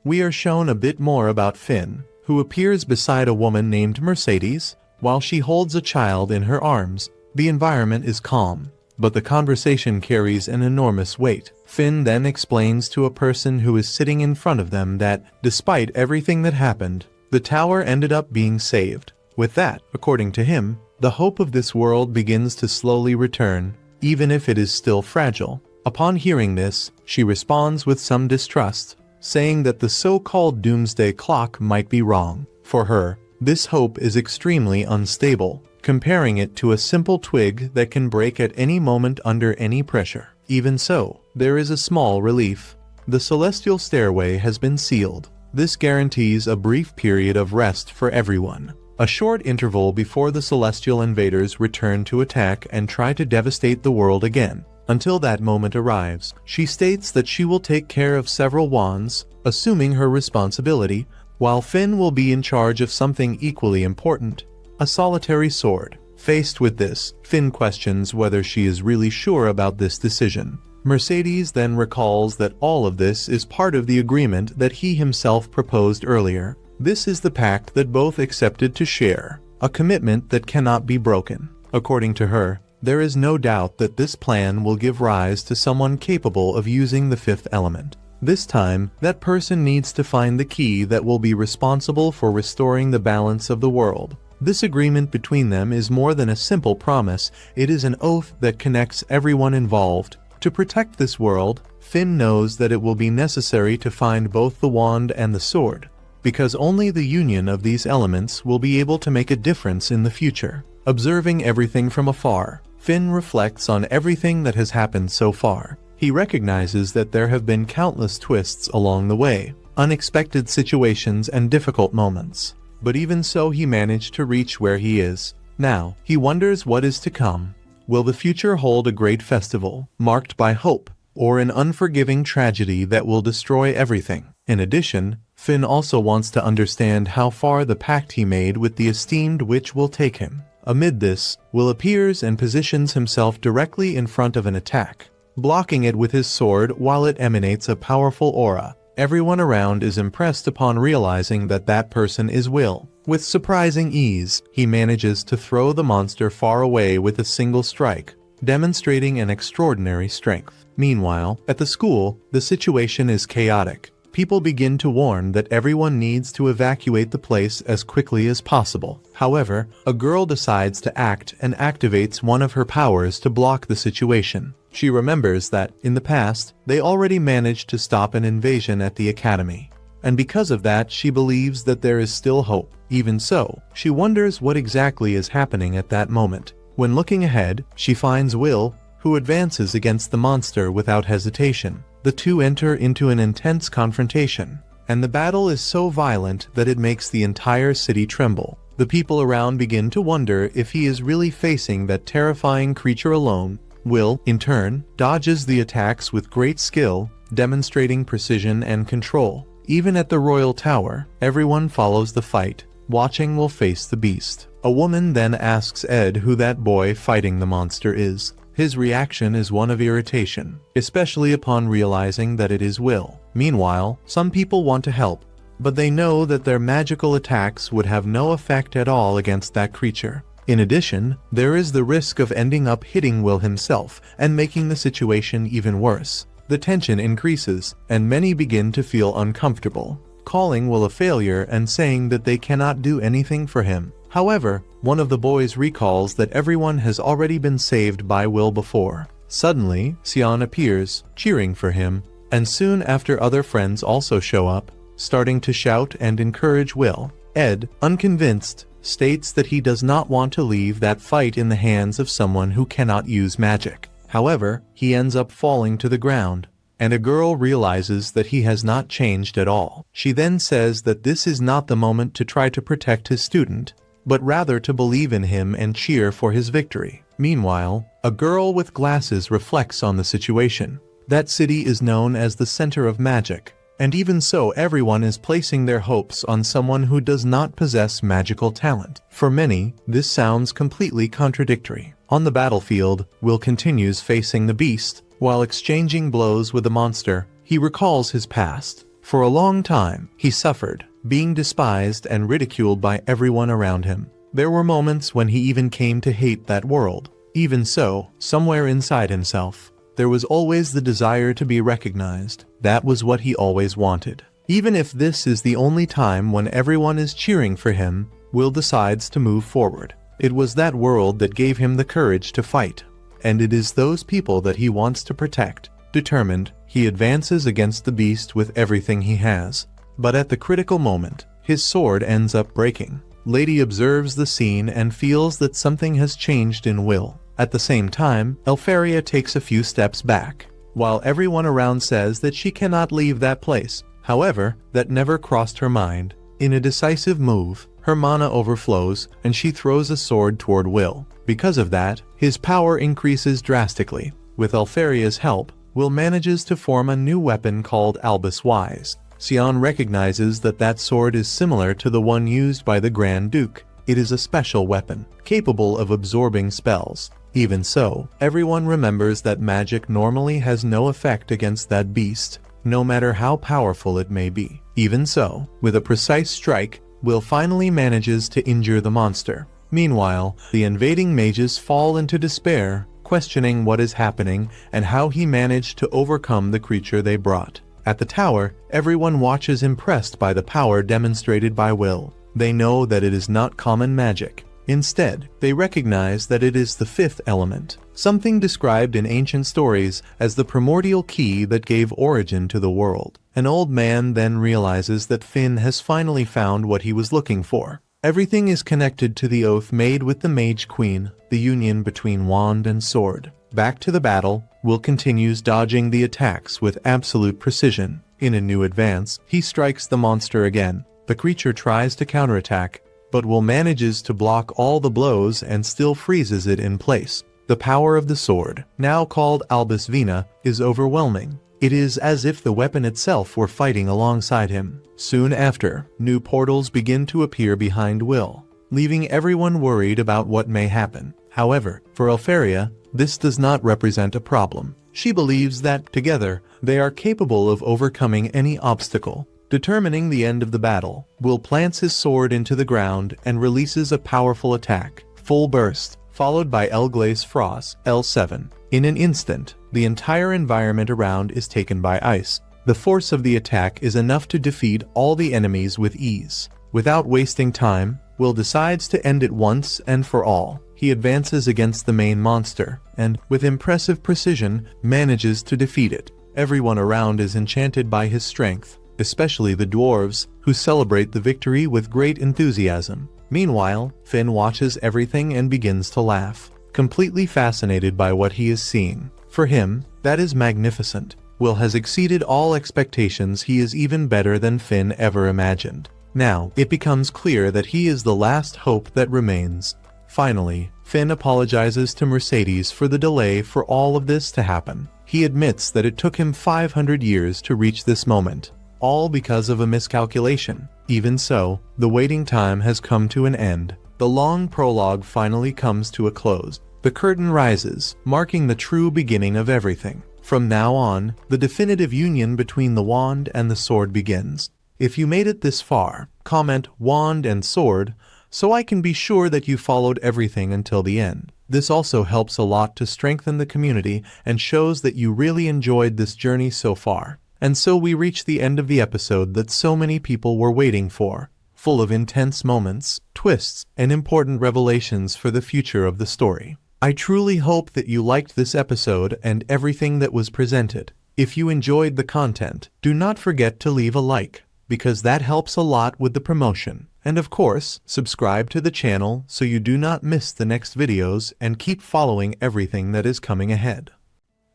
we are shown a bit more about Finn, who appears beside a woman named Mercedes, While she holds a child in her arms, the environment is calm, but the conversation carries an enormous weight. Finn then explains to a person who is sitting in front of them that, despite everything that happened, the tower ended up being saved. With that, according to him, the hope of this world begins to slowly return, even if it is still fragile. Upon hearing this, she responds with some distrust, saying that the so-called doomsday clock might be wrong. For her, this hope is extremely unstable, comparing it to a simple twig that can break at any moment under any pressure. Even so, there is a small relief. The celestial stairway has been sealed. This guarantees a brief period of rest for everyone. A short interval before the celestial invaders return to attack and try to devastate the world again. Until that moment arrives, she states that she will take care of several wands, assuming her responsibility, while Finn will be in charge of something equally important, a solitary sword. Faced with this, Finn questions whether she is really sure about this decision. Mercedes then recalls that all of this is part of the agreement that he himself proposed earlier. This is the pact that both accepted to share, a commitment that cannot be broken. According to her, there is no doubt that this plan will give rise to someone capable of using the fifth element. This time, that person needs to find the key that will be responsible for restoring the balance of the world. This agreement between them is more than a simple promise, it is an oath that connects everyone involved. To protect this world, Finn knows that it will be necessary to find both the wand and the sword, because only the union of these elements will be able to make a difference in the future. Observing everything from afar, Finn reflects on everything that has happened so far. He recognizes that there have been countless twists along the way, unexpected situations and difficult moments. But even so, he managed to reach where he is. Now, he wonders what is to come. Will the future hold a great festival, marked by hope, or an unforgiving tragedy that will destroy everything? In addition, Finn also wants to understand how far the pact he made with the esteemed witch will take him. Amid this, Will appears and positions himself directly in front of an attack, blocking it with his sword while it emanates a powerful aura. Everyone around is impressed upon realizing that that person is Will. With surprising ease, he manages to throw the monster far away with a single strike, demonstrating an extraordinary strength. Meanwhile, at the school, the situation is chaotic. People begin to warn that everyone needs to evacuate the place as quickly as possible. However, a girl decides to act and activates one of her powers to block the situation. She remembers that, in the past, they already managed to stop an invasion at the academy. And because of that, she believes that there is still hope. Even so, she wonders what exactly is happening at that moment. When looking ahead, she finds Will, who advances against the monster without hesitation. The two enter into an intense confrontation, and the battle is so violent that it makes the entire city tremble. The people around begin to wonder if he is really facing that terrifying creature alone. Will, in turn, dodges the attacks with great skill, demonstrating precision and control. Even at the royal tower, everyone follows the fight, watching Will face the beast. A woman then asks Ed who that boy fighting the monster is. His reaction is one of irritation, especially upon realizing that it is Will. Meanwhile, some people want to help, but they know that their magical attacks would have no effect at all against that creature. In addition, there is the risk of ending up hitting Will himself and making the situation even worse. The tension increases, and many begin to feel uncomfortable, calling Will a failure and saying that they cannot do anything for him. However, one of the boys recalls that everyone has already been saved by Will before. Suddenly, Sion appears, cheering for him, and soon after other friends also show up, starting to shout and encourage Will. Ed, unconvinced, states that he does not want to leave that fight in the hands of someone who cannot use magic. However, he ends up falling to the ground, and a girl realizes that he has not changed at all. She then says that this is not the moment to try to protect his student, but rather to believe in him and cheer for his victory. Meanwhile, a girl with glasses reflects on the situation. That city is known as the center of magic, and even so everyone is placing their hopes on someone who does not possess magical talent. For many, this sounds completely contradictory. On the battlefield, Will continues facing the beast. While exchanging blows with the monster, he recalls his past. For a long time, he suffered, being despised and ridiculed by everyone around him. There were moments when he even came to hate that world. Even so, somewhere inside himself, there was always the desire to be recognized. That was what he always wanted. Even if this is the only time when everyone is cheering for him, Will decides to move forward. It was that world that gave him the courage to fight, and it is those people that he wants to protect. Determined, he advances against the beast with everything he has. But at the critical moment, his sword ends up breaking. Lady observes the scene and feels that something has changed in Will. At the same time, Elfaria takes a few steps back, while everyone around says that she cannot leave that place. However, that never crossed her mind. In a decisive move, her mana overflows and she throws a sword toward Will. Because of that, his power increases drastically. With Elfaria's help, Will manages to form a new weapon called Albis Wise. Sion recognizes that that sword is similar to the one used by the Grand Duke. It is a special weapon, capable of absorbing spells. Even so, everyone remembers that magic normally has no effect against that beast, no matter how powerful it may be. Even so, with a precise strike, Will finally manages to injure the monster. Meanwhile, the invading mages fall into despair, questioning what is happening and how he managed to overcome the creature they brought. At the tower, everyone watches impressed by the power demonstrated by Will. They know that it is not common magic. Instead, they recognize that it is the fifth element, something described in ancient stories as the primordial key that gave origin to the world. An old man then realizes that Finn has finally found what he was looking for. Everything is connected to the oath made with the Mage Queen, the union between wand and sword. Back to the battle, Will continues dodging the attacks with absolute precision. In a new advance, he strikes the monster again. The creature tries to counterattack, but Will manages to block all the blows and still freezes it in place. The power of the sword, now called Albis Vina, is overwhelming. It is as if the weapon itself were fighting alongside him. Soon after, new portals begin to appear behind Will, leaving everyone worried about what may happen. However, for Elfaria, this does not represent a problem. She believes that, together, they are capable of overcoming any obstacle. Determining the end of the battle, Will plants his sword into the ground and releases a powerful attack, Full Burst, followed by Elglace Frost, L7. In an instant, the entire environment around is taken by ice. The force of the attack is enough to defeat all the enemies with ease. Without wasting time, Will decides to end it once and for all. He advances against the main monster, and, with impressive precision, manages to defeat it. Everyone around is enchanted by his strength, especially the dwarves, who celebrate the victory with great enthusiasm. Meanwhile, Finn watches everything and begins to laugh, completely fascinated by what he is seeing. For him, that is magnificent. Will has exceeded all expectations. He is even better than Finn ever imagined. Now, it becomes clear that he is the last hope that remains. Finally, Finn apologizes to Mercedes for the delay for all of this to happen. He admits that it took him 500 years to reach this moment, all because of a miscalculation. Even so, the waiting time has come to an end. The long prologue finally comes to a close. The curtain rises, marking the true beginning of everything. From now on, the definitive union between the wand and the sword begins. If you made it this far, comment wand and sword so I can be sure that you followed everything until the end. This also helps a lot to strengthen the community and shows that you really enjoyed this journey so far. And so we reach the end of the episode that so many people were waiting for, full of intense moments, twists, and important revelations for the future of the story. I truly hope that you liked this episode and everything that was presented. If you enjoyed the content, do not forget to leave a like, because that helps a lot with the promotion. And of course, subscribe to the channel so you do not miss the next videos and keep following everything that is coming ahead.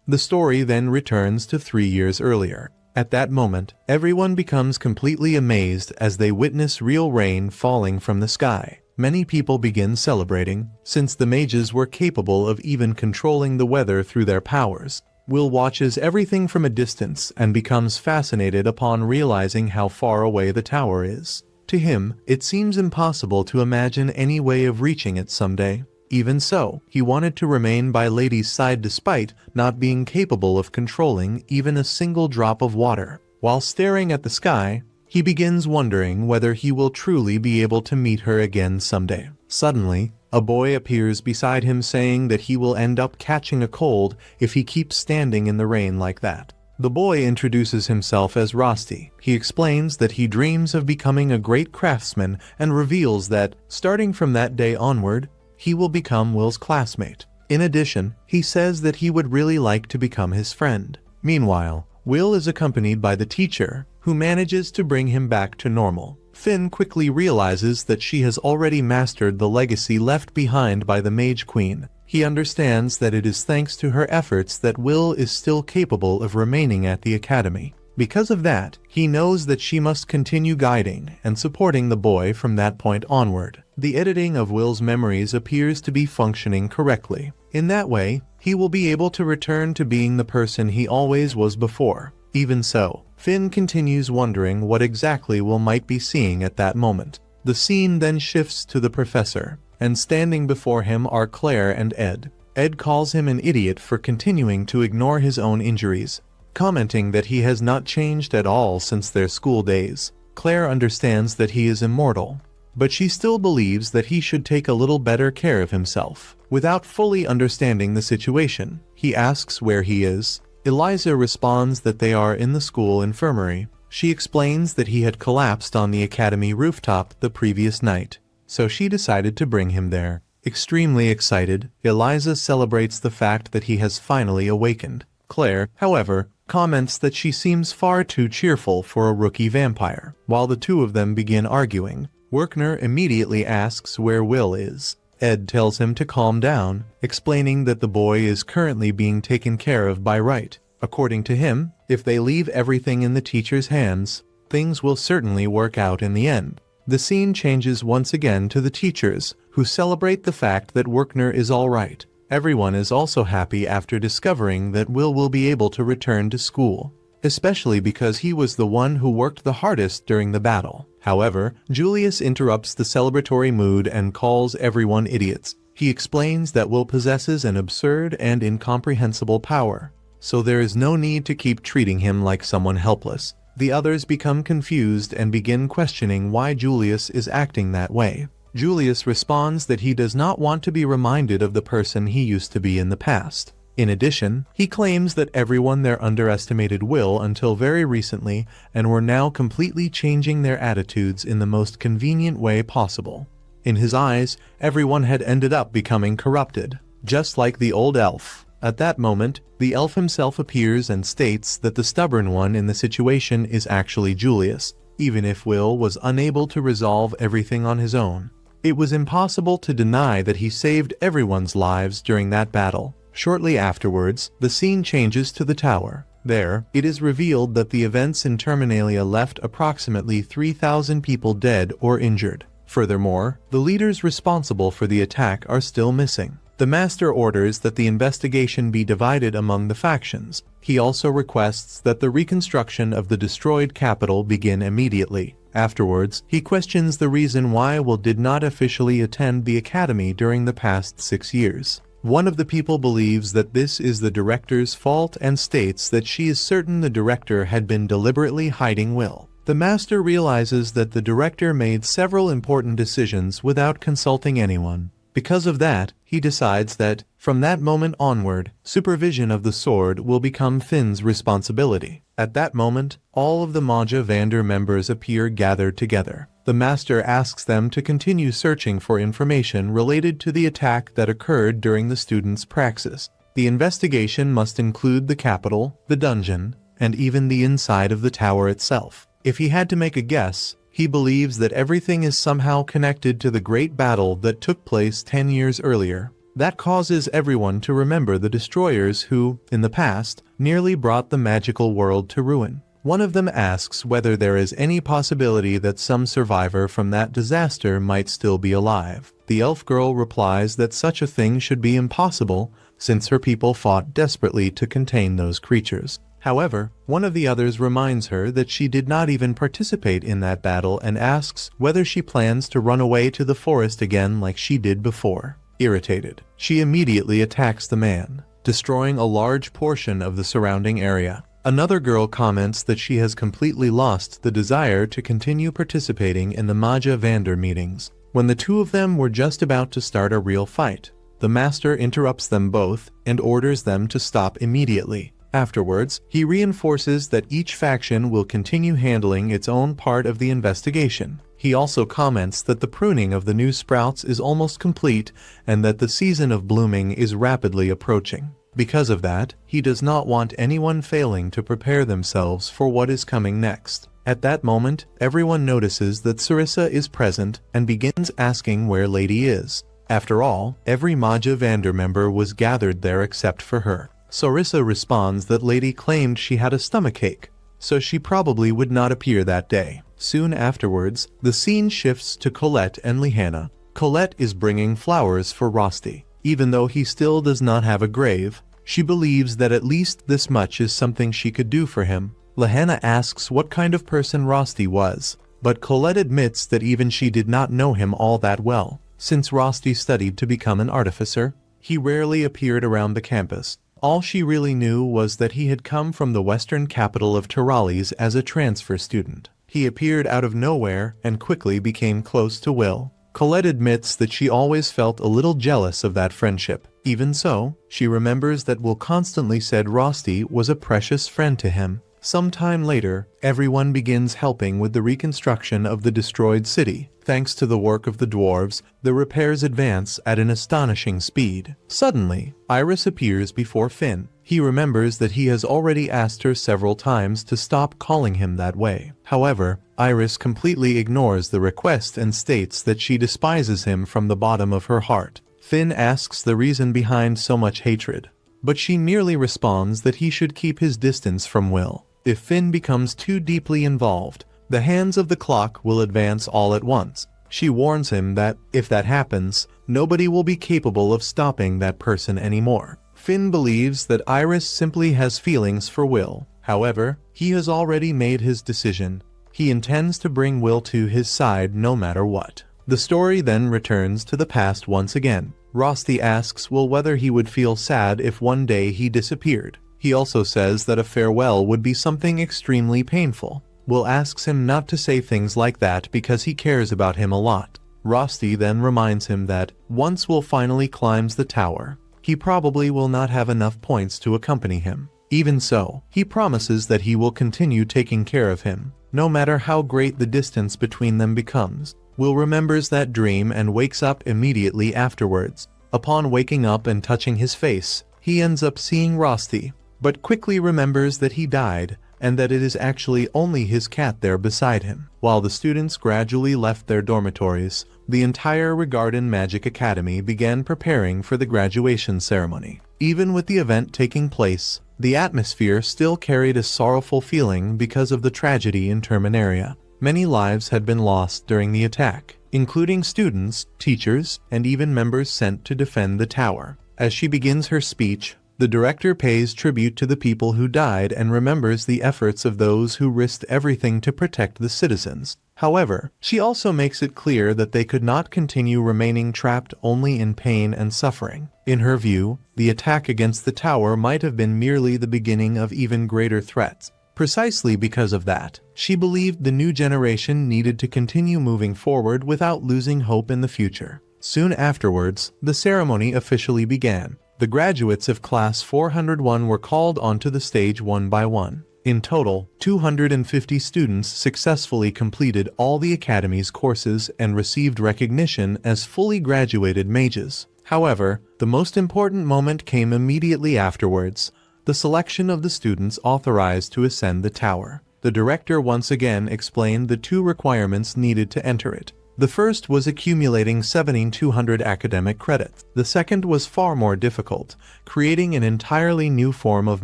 The story then returns to 3 years earlier. At that moment, everyone becomes completely amazed as they witness real rain falling from the sky. Many people begin celebrating, since the mages were capable of even controlling the weather through their powers. Will watches everything from a distance and becomes fascinated upon realizing how far away the tower is. To him, it seems impossible to imagine any way of reaching it someday. Even so, he wanted to remain by Lady's side despite not being capable of controlling even a single drop of water. While staring at the sky, he begins wondering whether he will truly be able to meet her again someday. Suddenly, a boy appears beside him saying that he will end up catching a cold if he keeps standing in the rain like that. The boy introduces himself as Rosti. He explains that he dreams of becoming a great craftsman and reveals that, starting from that day onward, he will become Will's classmate. In addition, he says that he would really like to become his friend. Meanwhile, Will is accompanied by the teacher, who manages to bring him back to normal. Finn quickly realizes that she has already mastered the legacy left behind by the Mage Queen. He understands that it is thanks to her efforts that Will is still capable of remaining at the academy. Because of that, he knows that she must continue guiding and supporting the boy from that point onward. The editing of Will's memories appears to be functioning correctly. In that way, he will be able to return to being the person he always was before. Even so, Finn continues wondering what exactly Will might be seeing at that moment. The scene then shifts to the professor, and standing before him are Claire and Ed. Ed calls him an idiot for continuing to ignore his own injuries, commenting that he has not changed at all since their school days. Claire understands that he is immortal, but she still believes that he should take a little better care of himself. Without fully understanding the situation, he asks where he is. Eliza responds that they are in the school infirmary. She explains that he had collapsed on the academy rooftop the previous night, so she decided to bring him there. Extremely excited, Eliza celebrates the fact that he has finally awakened. Claire, however, comments that she seems far too cheerful for a rookie vampire. While the two of them begin arguing, Werkner immediately asks where Will is. Ed tells him to calm down, explaining that the boy is currently being taken care of by Wright. According to him, if they leave everything in the teacher's hands, things will certainly work out in the end. The scene changes once again to the teachers, who celebrate the fact that Werkner is all right. Everyone is also happy after discovering that Will be able to return to school, especially because he was the one who worked the hardest during the battle. However, Julius interrupts the celebratory mood and calls everyone idiots. He explains that Will possesses an absurd and incomprehensible power, so there is no need to keep treating him like someone helpless. The others become confused and begin questioning why Julius is acting that way. Julius responds that he does not want to be reminded of the person he used to be in the past. In addition, he claims that everyone there underestimated Will until very recently and were now completely changing their attitudes in the most convenient way possible. In his eyes, everyone had ended up becoming corrupted, just like the old elf. At that moment, the elf himself appears and states that the stubborn one in the situation is actually Julius, even if Will was unable to resolve everything on his own. It was impossible to deny that he saved everyone's lives during that battle. Shortly afterwards, the scene changes to the tower. There, it is revealed that the events in Terminalia left approximately 3,000 people dead or injured. Furthermore, the leaders responsible for the attack are still missing. The Master orders that the investigation be divided among the factions. He also requests that the reconstruction of the destroyed capital begin immediately. Afterwards, he questions the reason why Will did not officially attend the academy during the past 6 years. One of the people believes that this is the director's fault and states that she is certain the director had been deliberately hiding Will. The Master realizes that the director made several important decisions without consulting anyone. Because of that, he decides that, from that moment onward, supervision of the sword will become Finn's responsibility. At that moment, all of the Magia Vander members appear gathered together. The Master asks them to continue searching for information related to the attack that occurred during the students' praxis. The investigation must include the capital, the dungeon, and even the inside of the tower itself. If he had to make a guess, he believes that everything is somehow connected to the great battle that took place 10 years earlier. That causes everyone to remember the destroyers who, in the past, nearly brought the magical world to ruin. One of them asks whether there is any possibility that some survivor from that disaster might still be alive. The elf girl replies that such a thing should be impossible, since her people fought desperately to contain those creatures. However, one of the others reminds her that she did not even participate in that battle and asks whether she plans to run away to the forest again like she did before. Irritated, she immediately attacks the man, destroying a large portion of the surrounding area. Another girl comments that she has completely lost the desire to continue participating in the Magia Vander meetings. When the two of them were just about to start a real fight, the master interrupts them both and orders them to stop immediately. Afterwards, he reinforces that each faction will continue handling its own part of the investigation. He also comments that the pruning of the new sprouts is almost complete and that the season of blooming is rapidly approaching. Because of that, he does not want anyone failing to prepare themselves for what is coming next. At that moment, everyone notices that Sarissa is present and begins asking where Lady is. After all, every Magia Vander member was gathered there except for her. Sarissa responds that Lady claimed she had a stomachache, so she probably would not appear that day. Soon afterwards, the scene shifts to Colette and Lihanna. Colette is bringing flowers for Rosti. Even though he still does not have a grave, she believes that at least this much is something she could do for him. Lihanna asks what kind of person Rosti was, but Colette admits that even she did not know him all that well. Since Rosti studied to become an artificer, he rarely appeared around the campus. All she really knew was that he had come from the western capital of Tiralis as a transfer student. He appeared out of nowhere and quickly became close to Will. Colette admits that she always felt a little jealous of that friendship. Even so, she remembers that Will constantly said Rosti was a precious friend to him. Sometime later, everyone begins helping with the reconstruction of the destroyed city. Thanks to the work of the dwarves, the repairs advance at an astonishing speed. Suddenly, Iris appears before Finn. He remembers that he has already asked her several times to stop calling him that way. However, Iris completely ignores the request and states that she despises him from the bottom of her heart. Finn asks the reason behind so much hatred, but she merely responds that he should keep his distance from Will. If Finn becomes too deeply involved, the hands of the clock will advance all at once. She warns him that, if that happens, nobody will be capable of stopping that person anymore. Finn believes that Iris simply has feelings for Will. However, he has already made his decision. He intends to bring Will to his side no matter what. The story then returns to the past once again. Rosti asks Will whether he would feel sad if one day he disappeared. He also says that a farewell would be something extremely painful. Will asks him not to say things like that because he cares about him a lot. Rosti then reminds him that, once Will finally climbs the tower, he probably will not have enough points to accompany him. Even so, he promises that he will continue taking care of him, no matter how great the distance between them becomes. Will remembers that dream and wakes up immediately afterwards. Upon waking up and touching his face, he ends up seeing Rosti, but quickly remembers that he died and that it is actually only his cat there beside him. While the students gradually left their dormitories, the entire Regarden Magic Academy began preparing for the graduation ceremony. Even with the event taking place, the atmosphere still carried a sorrowful feeling because of the tragedy in Terminaria. Many lives had been lost during the attack, including students, teachers, and even members sent to defend the tower. As she begins her speech, the director pays tribute to the people who died and remembers the efforts of those who risked everything to protect the citizens. However, she also makes it clear that they could not continue remaining trapped only in pain and suffering. In her view, the attack against the tower might have been merely the beginning of even greater threats. Precisely because of that, she believed the new generation needed to continue moving forward without losing hope in the future. Soon afterwards, the ceremony officially began. The graduates of Class 401 were called onto the stage one by one. In total, 250 students successfully completed all the Academy's courses and received recognition as fully graduated mages. However, the most important moment came immediately afterwards: the selection of the students authorized to ascend the tower. The director once again explained the two requirements needed to enter it. The first was accumulating 7,200 academic credits. The second was far more difficult, creating an entirely new form of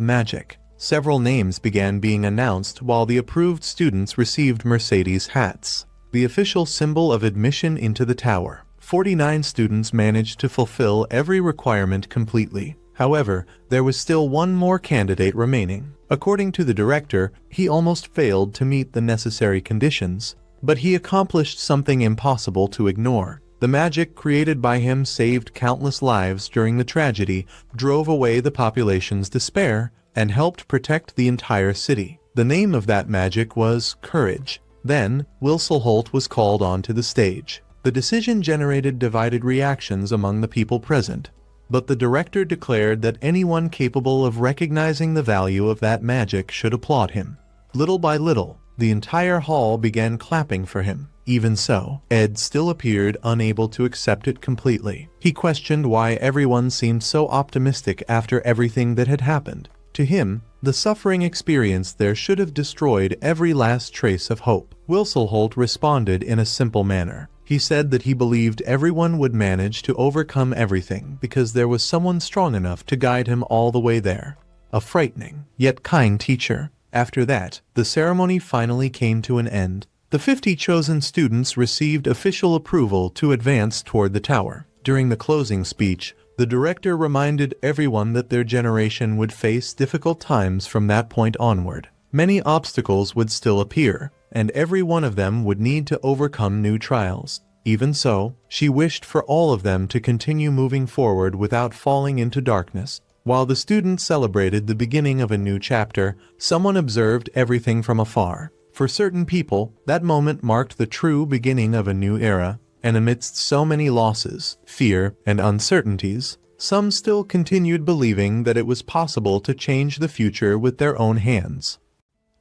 magic. Several names began being announced while the approved students received Mercedes hats, the official symbol of admission into the tower. 49 students managed to fulfill every requirement completely. However, there was still one more candidate remaining. According to the director, he almost failed to meet the necessary conditions, but he accomplished something impossible to ignore. The magic created by him saved countless lives during the tragedy, drove away the population's despair, and helped protect the entire city. The name of that magic was Courage. Then, Will Serfort was called onto the stage. The decision generated divided reactions among the people present, but the director declared that anyone capable of recognizing the value of that magic should applaud him. Little by little, the entire hall began clapping for him. Even so, Ed still appeared unable to accept it completely. He questioned why everyone seemed so optimistic after everything that had happened. To him, the suffering experience there should have destroyed every last trace of hope. Wilselholt responded in a simple manner. He said that he believed everyone would manage to overcome everything because there was someone strong enough to guide him all the way there. A frightening, yet kind teacher. After that, the ceremony finally came to an end. The 50 chosen students received official approval to advance toward the tower. During the closing speech, the director reminded everyone that their generation would face difficult times from that point onward. Many obstacles would still appear, and every one of them would need to overcome new trials. Even so, she wished for all of them to continue moving forward without falling into darkness. While the students celebrated the beginning of a new chapter, someone observed everything from afar. For certain people, that moment marked the true beginning of a new era, and amidst so many losses, fear, and uncertainties, some still continued believing that it was possible to change the future with their own hands.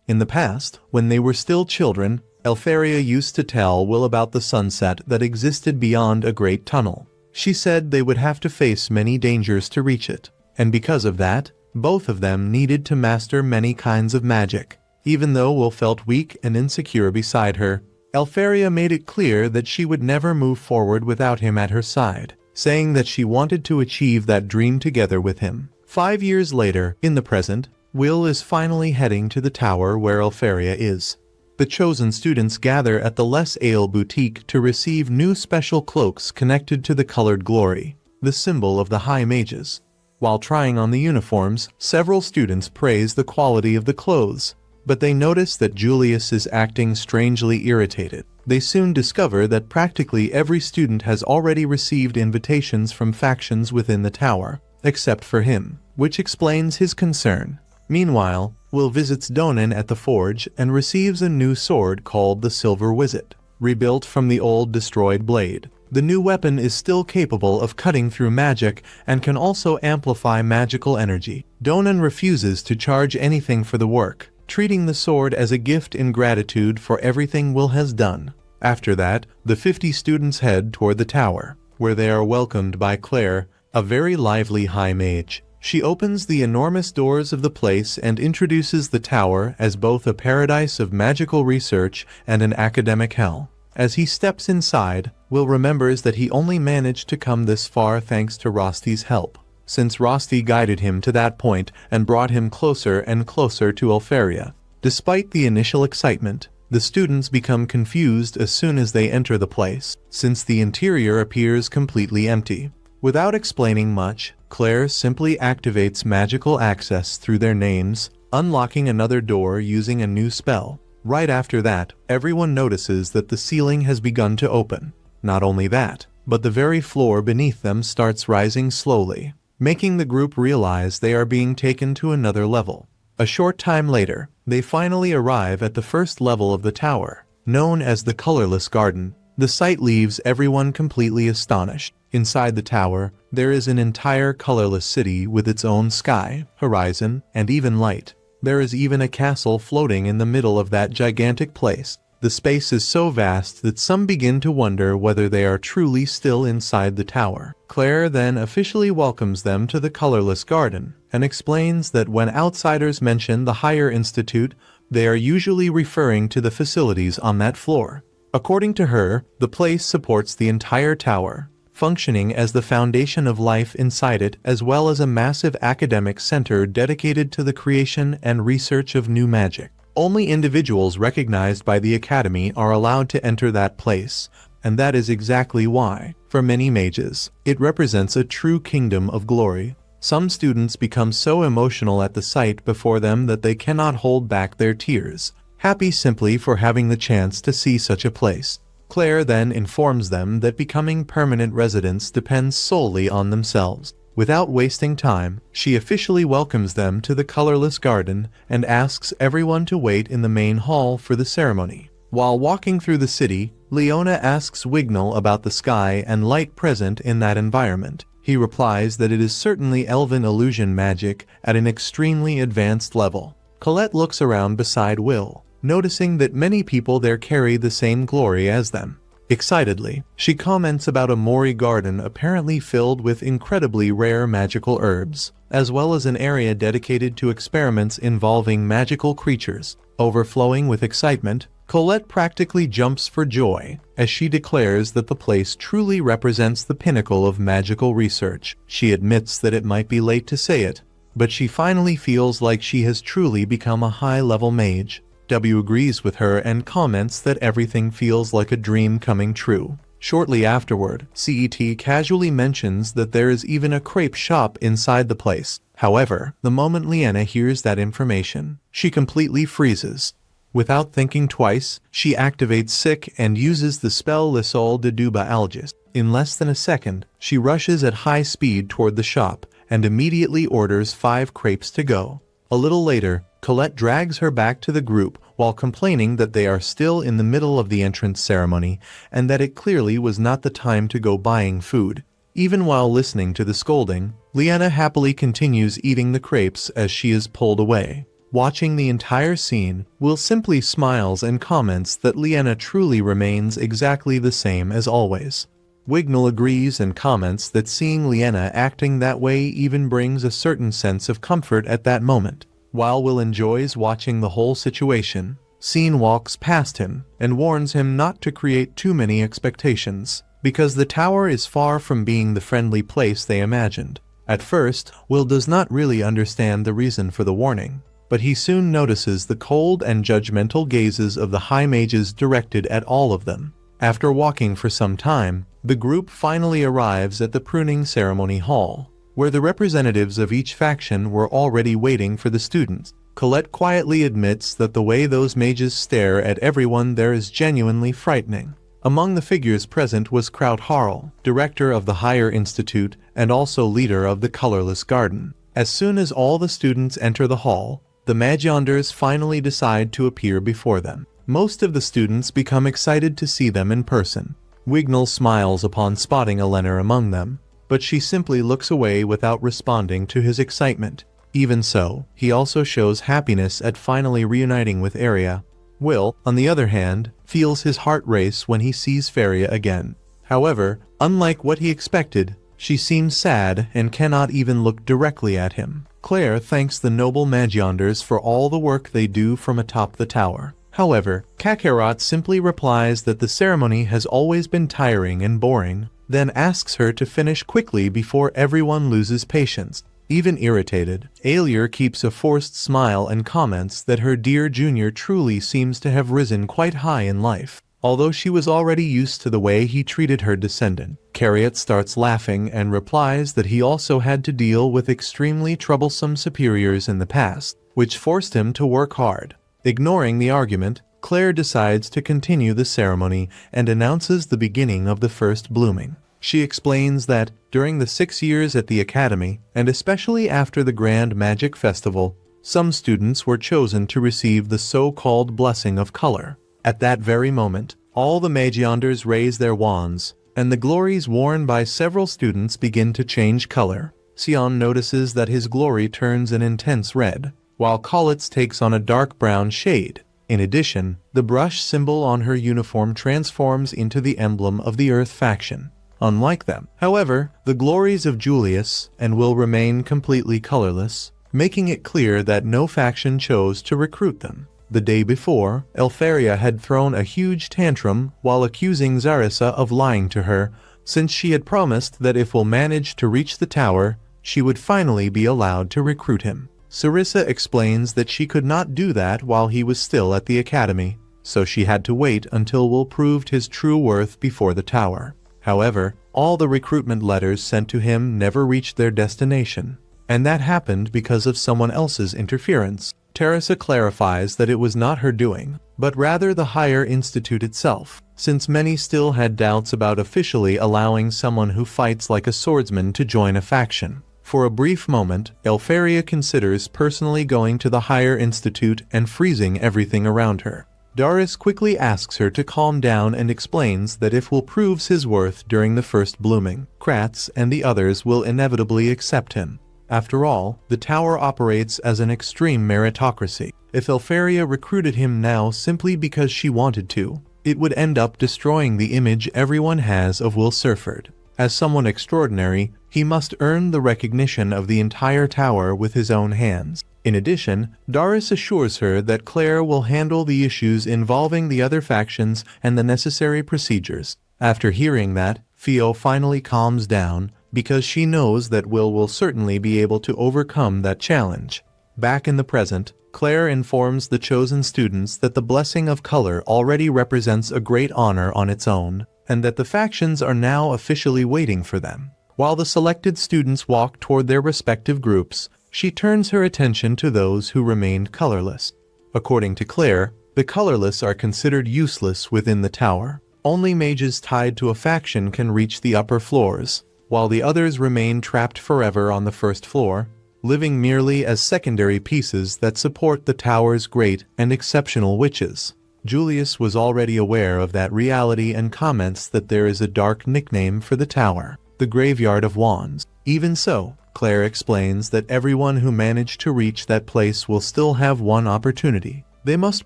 In the past, when they were still children, Elfaria used to tell Will about the sunset that existed beyond a great tunnel. She said they would have to face many dangers to reach it, and because of that, both of them needed to master many kinds of magic. Even though Will felt weak and insecure beside her, Elfaria made it clear that she would never move forward without him at her side, saying that she wanted to achieve that dream together with him. 5 years later, in the present, Will is finally heading to the tower where Elfaria is. The chosen students gather at the Les Ale boutique to receive new special cloaks connected to the colored glory, the symbol of the High Mages. While trying on the uniforms, several students praise the quality of the clothes, but they notice that Julius is acting strangely irritated. They soon discover that practically every student has already received invitations from factions within the tower, except for him, which explains his concern. Meanwhile, Will visits Donan at the forge and receives a new sword called the Silver Wizard, rebuilt from the old destroyed blade. The new weapon is still capable of cutting through magic and can also amplify magical energy. Donan refuses to charge anything for the work, treating the sword as a gift in gratitude for everything Will has done. After that, the 50 students head toward the tower, where they are welcomed by Claire, a very lively high mage. She opens the enormous doors of the place and introduces the tower as both a paradise of magical research and an academic hell. As he steps inside, Will remembers that he only managed to come this far thanks to Rosti's help, since Rosti guided him to that point and brought him closer and closer to Elfaria. Despite the initial excitement, the students become confused as soon as they enter the place, since the interior appears completely empty. Without explaining much, Claire simply activates magical access through their names, unlocking another door using a new spell. Right after that, everyone notices that the ceiling has begun to open. Not only that, but the very floor beneath them starts rising slowly, making the group realize they are being taken to another level. A short time later, they finally arrive at the first level of the tower, known as the Colorless Garden. The sight leaves everyone completely astonished. Inside the tower, there is an entire colorless city with its own sky, horizon, and even light. There is even a castle floating in the middle of that gigantic place. The space is so vast that some begin to wonder whether they are truly still inside the tower. Claire then officially welcomes them to the Colorless Garden and explains that when outsiders mention the higher institute, they are usually referring to the facilities on that floor. According to her, the place supports the entire tower, functioning as the foundation of life inside it, as well as a massive academic center dedicated to the creation and research of new magic. Only individuals recognized by the Academy are allowed to enter that place, and that is exactly why, for many mages, it represents a true kingdom of glory. Some students become so emotional at the sight before them that they cannot hold back their tears, happy simply for having the chance to see such a place. Claire then informs them that becoming permanent residents depends solely on themselves. Without wasting time, she officially welcomes them to the Colorless Garden and asks everyone to wait in the main hall for the ceremony. While walking through the city, Leona asks Wignall about the sky and light present in that environment. He replies that it is certainly elven illusion magic at an extremely advanced level. Colette looks around beside Will, noticing that many people there carry the same glory as them. Excitedly, she comments about a Mori garden apparently filled with incredibly rare magical herbs, as well as an area dedicated to experiments involving magical creatures. Overflowing with excitement, Colette practically jumps for joy as she declares that the place truly represents the pinnacle of magical research. She admits that it might be late to say it, but she finally feels like she has truly become a high-level mage. W agrees with her and comments that everything feels like a dream coming true. Shortly afterward, CET casually mentions that there is even a crepe shop inside the place. However, the moment Leena hears that information, she completely freezes. Without thinking twice, she activates Sick and uses the spell Lisol de Duba Algis. In less than a second, she rushes at high speed toward the shop and immediately orders 5 crepes to go. A little later, Colette drags her back to the group while complaining that they are still in the middle of the entrance ceremony and that it clearly was not the time to go buying food. Even while listening to the scolding, Leena happily continues eating the crepes as she is pulled away. Watching the entire scene, Will simply smiles and comments that Leena truly remains exactly the same as always. Wignall agrees and comments that seeing Leena acting that way even brings a certain sense of comfort at that moment. While Will enjoys watching the whole situation, Scene walks past him and warns him not to create too many expectations, because the tower is far from being the friendly place they imagined. At first, Will does not really understand the reason for the warning, but he soon notices the cold and judgmental gazes of the high mages directed at all of them. After walking for some time, the group finally arrives at the pruning ceremony hall, where the representatives of each faction were already waiting for the students. Colette quietly admits that the way those mages stare at everyone there is genuinely frightening. Among the figures present was Kraut Harl, director of the Higher Institute and also leader of the Colorless Garden. As soon as all the students enter the hall, the Magianders finally decide to appear before them. Most of the students become excited to see them in person. Wignall smiles upon spotting Eleanor among them, but she simply looks away without responding to his excitement. Even so, he also shows happiness at finally reuniting with Aria. Will, on the other hand, feels his heart race when he sees Faria again. However, unlike what he expected, she seems sad and cannot even look directly at him. Claire thanks the noble Magianders for all the work they do from atop the tower. However, Kakarot simply replies that the ceremony has always been tiring and boring, then asks her to finish quickly before everyone loses patience. Even irritated, Aelier keeps a forced smile and comments that her dear junior truly seems to have risen quite high in life, although she was already used to the way he treated her descendant. Cariot starts laughing and replies that he also had to deal with extremely troublesome superiors in the past, which forced him to work hard. Ignoring the argument, Claire decides to continue the ceremony and announces the beginning of the first blooming. She explains that, during the 6 years at the Academy, and especially after the Grand Magic Festival, some students were chosen to receive the so-called Blessing of Color. At that very moment, all the Magianders raise their wands, and the glories worn by several students begin to change color. Sion notices that his glory turns an intense red, while Colette's takes on a dark brown shade. In addition, the brush symbol on her uniform transforms into the emblem of the Earth faction. Unlike them, however, the glories of Julius and Will remain completely colorless, making it clear that no faction chose to recruit them. The day before, Elfaria had thrown a huge tantrum while accusing Zarissa of lying to her, since she had promised that if Will managed to reach the tower, she would finally be allowed to recruit him. Sarissa explains that she could not do that while he was still at the academy, so she had to wait until Will proved his true worth before the tower. However, all the recruitment letters sent to him never reached their destination, and that happened because of someone else's interference. Teresa clarifies that it was not her doing, but rather the Higher Institute itself, since many still had doubts about officially allowing someone who fights like a swordsman to join a faction. For a brief moment, Elfaria considers personally going to the Higher Institute and freezing everything around her. Darius quickly asks her to calm down and explains that if Will proves his worth during the first blooming, Kratz and the others will inevitably accept him. After all, the tower operates as an extreme meritocracy. If Elfaria recruited him now simply because she wanted to, it would end up destroying the image everyone has of Will Serfort. As someone extraordinary, he must earn the recognition of the entire tower with his own hands. In addition, Darius assures her that Claire will handle the issues involving the other factions and the necessary procedures. After hearing that, Theo finally calms down, because she knows that Will certainly be able to overcome that challenge. Back in the present, Claire informs the chosen students that the blessing of color already represents a great honor on its own, and that the factions are now officially waiting for them. While the selected students walk toward their respective groups, she turns her attention to those who remained colorless. According to Claire, the colorless are considered useless within the tower. Only mages tied to a faction can reach the upper floors, while the others remain trapped forever on the first floor, living merely as secondary pieces that support the tower's great and exceptional witches. Julius was already aware of that reality and comments that there is a dark nickname for the tower, the Graveyard of Wands. Even so, Claire explains that everyone who managed to reach that place will still have one opportunity. They must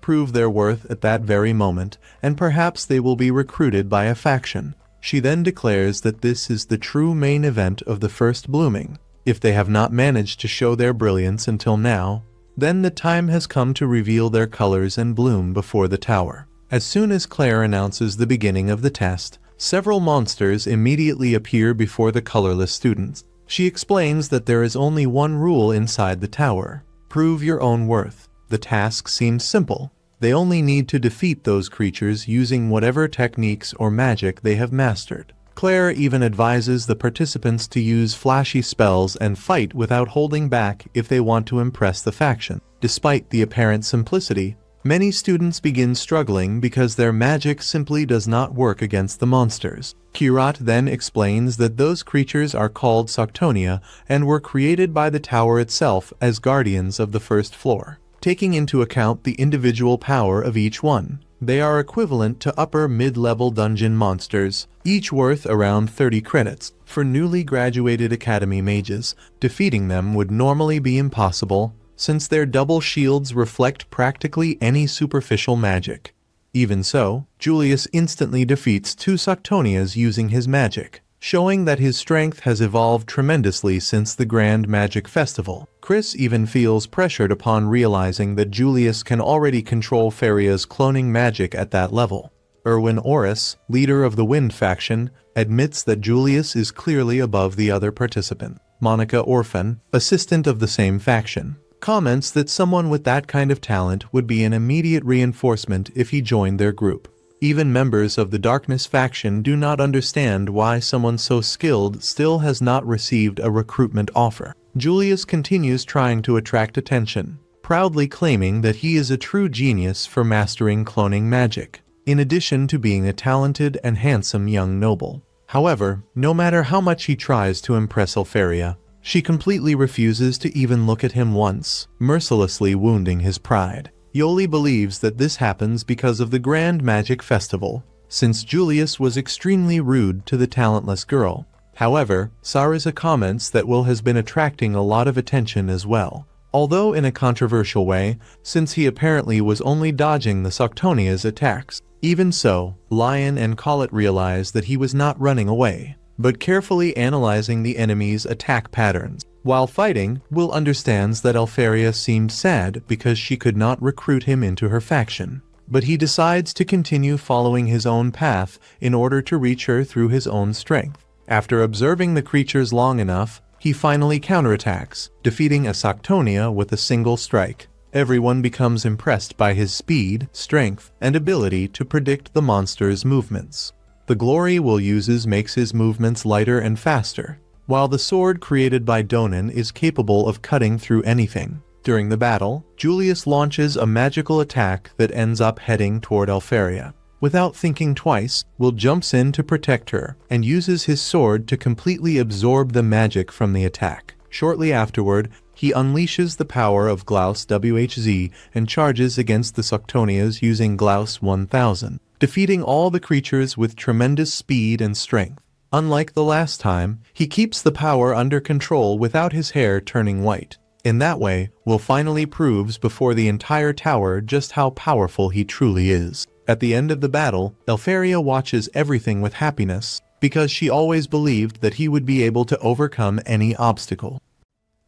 prove their worth at that very moment, and perhaps they will be recruited by a faction. She then declares that this is the true main event of the first blooming. If they have not managed to show their brilliance until now, then the time has come to reveal their colors and bloom before the tower. As soon as Claire announces the beginning of the test, several monsters immediately appear before the colorless students. She explains that there is only one rule inside the tower: prove your own worth. The task seems simple. They only need to defeat those creatures using whatever techniques or magic they have mastered. Claire even advises the participants to use flashy spells and fight without holding back if they want to impress the faction. Despite the apparent simplicity, many students begin struggling because their magic simply does not work against the monsters. Kirat then explains that those creatures are called Soctonia and were created by the tower itself as guardians of the first floor. Taking into account the individual power of each one, they are equivalent to upper mid-level dungeon monsters, each worth around 30 credits. For newly graduated academy mages, defeating them would normally be impossible, since their double shields reflect practically any superficial magic. Even so, Julius instantly defeats two Soctonias using his magic, showing that his strength has evolved tremendously since the Grand Magic Festival. Chris even feels pressured upon realizing that Julius can already control Faria's cloning magic at that level. Erwin Oris, leader of the Wind faction, admits that Julius is clearly above the other participant. Monica Orphan, assistant of the same faction, comments that someone with that kind of talent would be an immediate reinforcement if he joined their group. Even members of the Darkness faction do not understand why someone so skilled still has not received a recruitment offer. Julius continues trying to attract attention, proudly claiming that he is a true genius for mastering cloning magic, in addition to being a talented and handsome young noble. However, no matter how much he tries to impress Elfaria, she completely refuses to even look at him once, mercilessly wounding his pride. Yoli believes that this happens because of the Grand Magic Festival, since Julius was extremely rude to the talentless girl. However, Sarisa comments that Will has been attracting a lot of attention as well, although in a controversial way, since he apparently was only dodging the Soctonia's attacks. Even so, Lion and Collet realize that he was not running away, but carefully analyzing the enemy's attack patterns. While fighting, Will understands that Elfaria seemed sad because she could not recruit him into her faction, but he decides to continue following his own path in order to reach her through his own strength. After observing the creatures long enough, he finally counterattacks, defeating a Soctonia with a single strike. Everyone becomes impressed by his speed, strength, and ability to predict the monster's movements. The glory Will uses makes his movements lighter and faster, while the sword created by Donan is capable of cutting through anything. During the battle, Julius launches a magical attack that ends up heading toward Elfaria. Without thinking twice, Will jumps in to protect her and uses his sword to completely absorb the magic from the attack. Shortly afterward, he unleashes the power of Glaus WHZ and charges against the Soctonias using Glaus 1000, defeating all the creatures with tremendous speed and strength. Unlike the last time, he keeps the power under control without his hair turning white. In that way, Will finally proves before the entire tower just how powerful he truly is. At the end of the battle, Elfaria watches everything with happiness, because she always believed that he would be able to overcome any obstacle.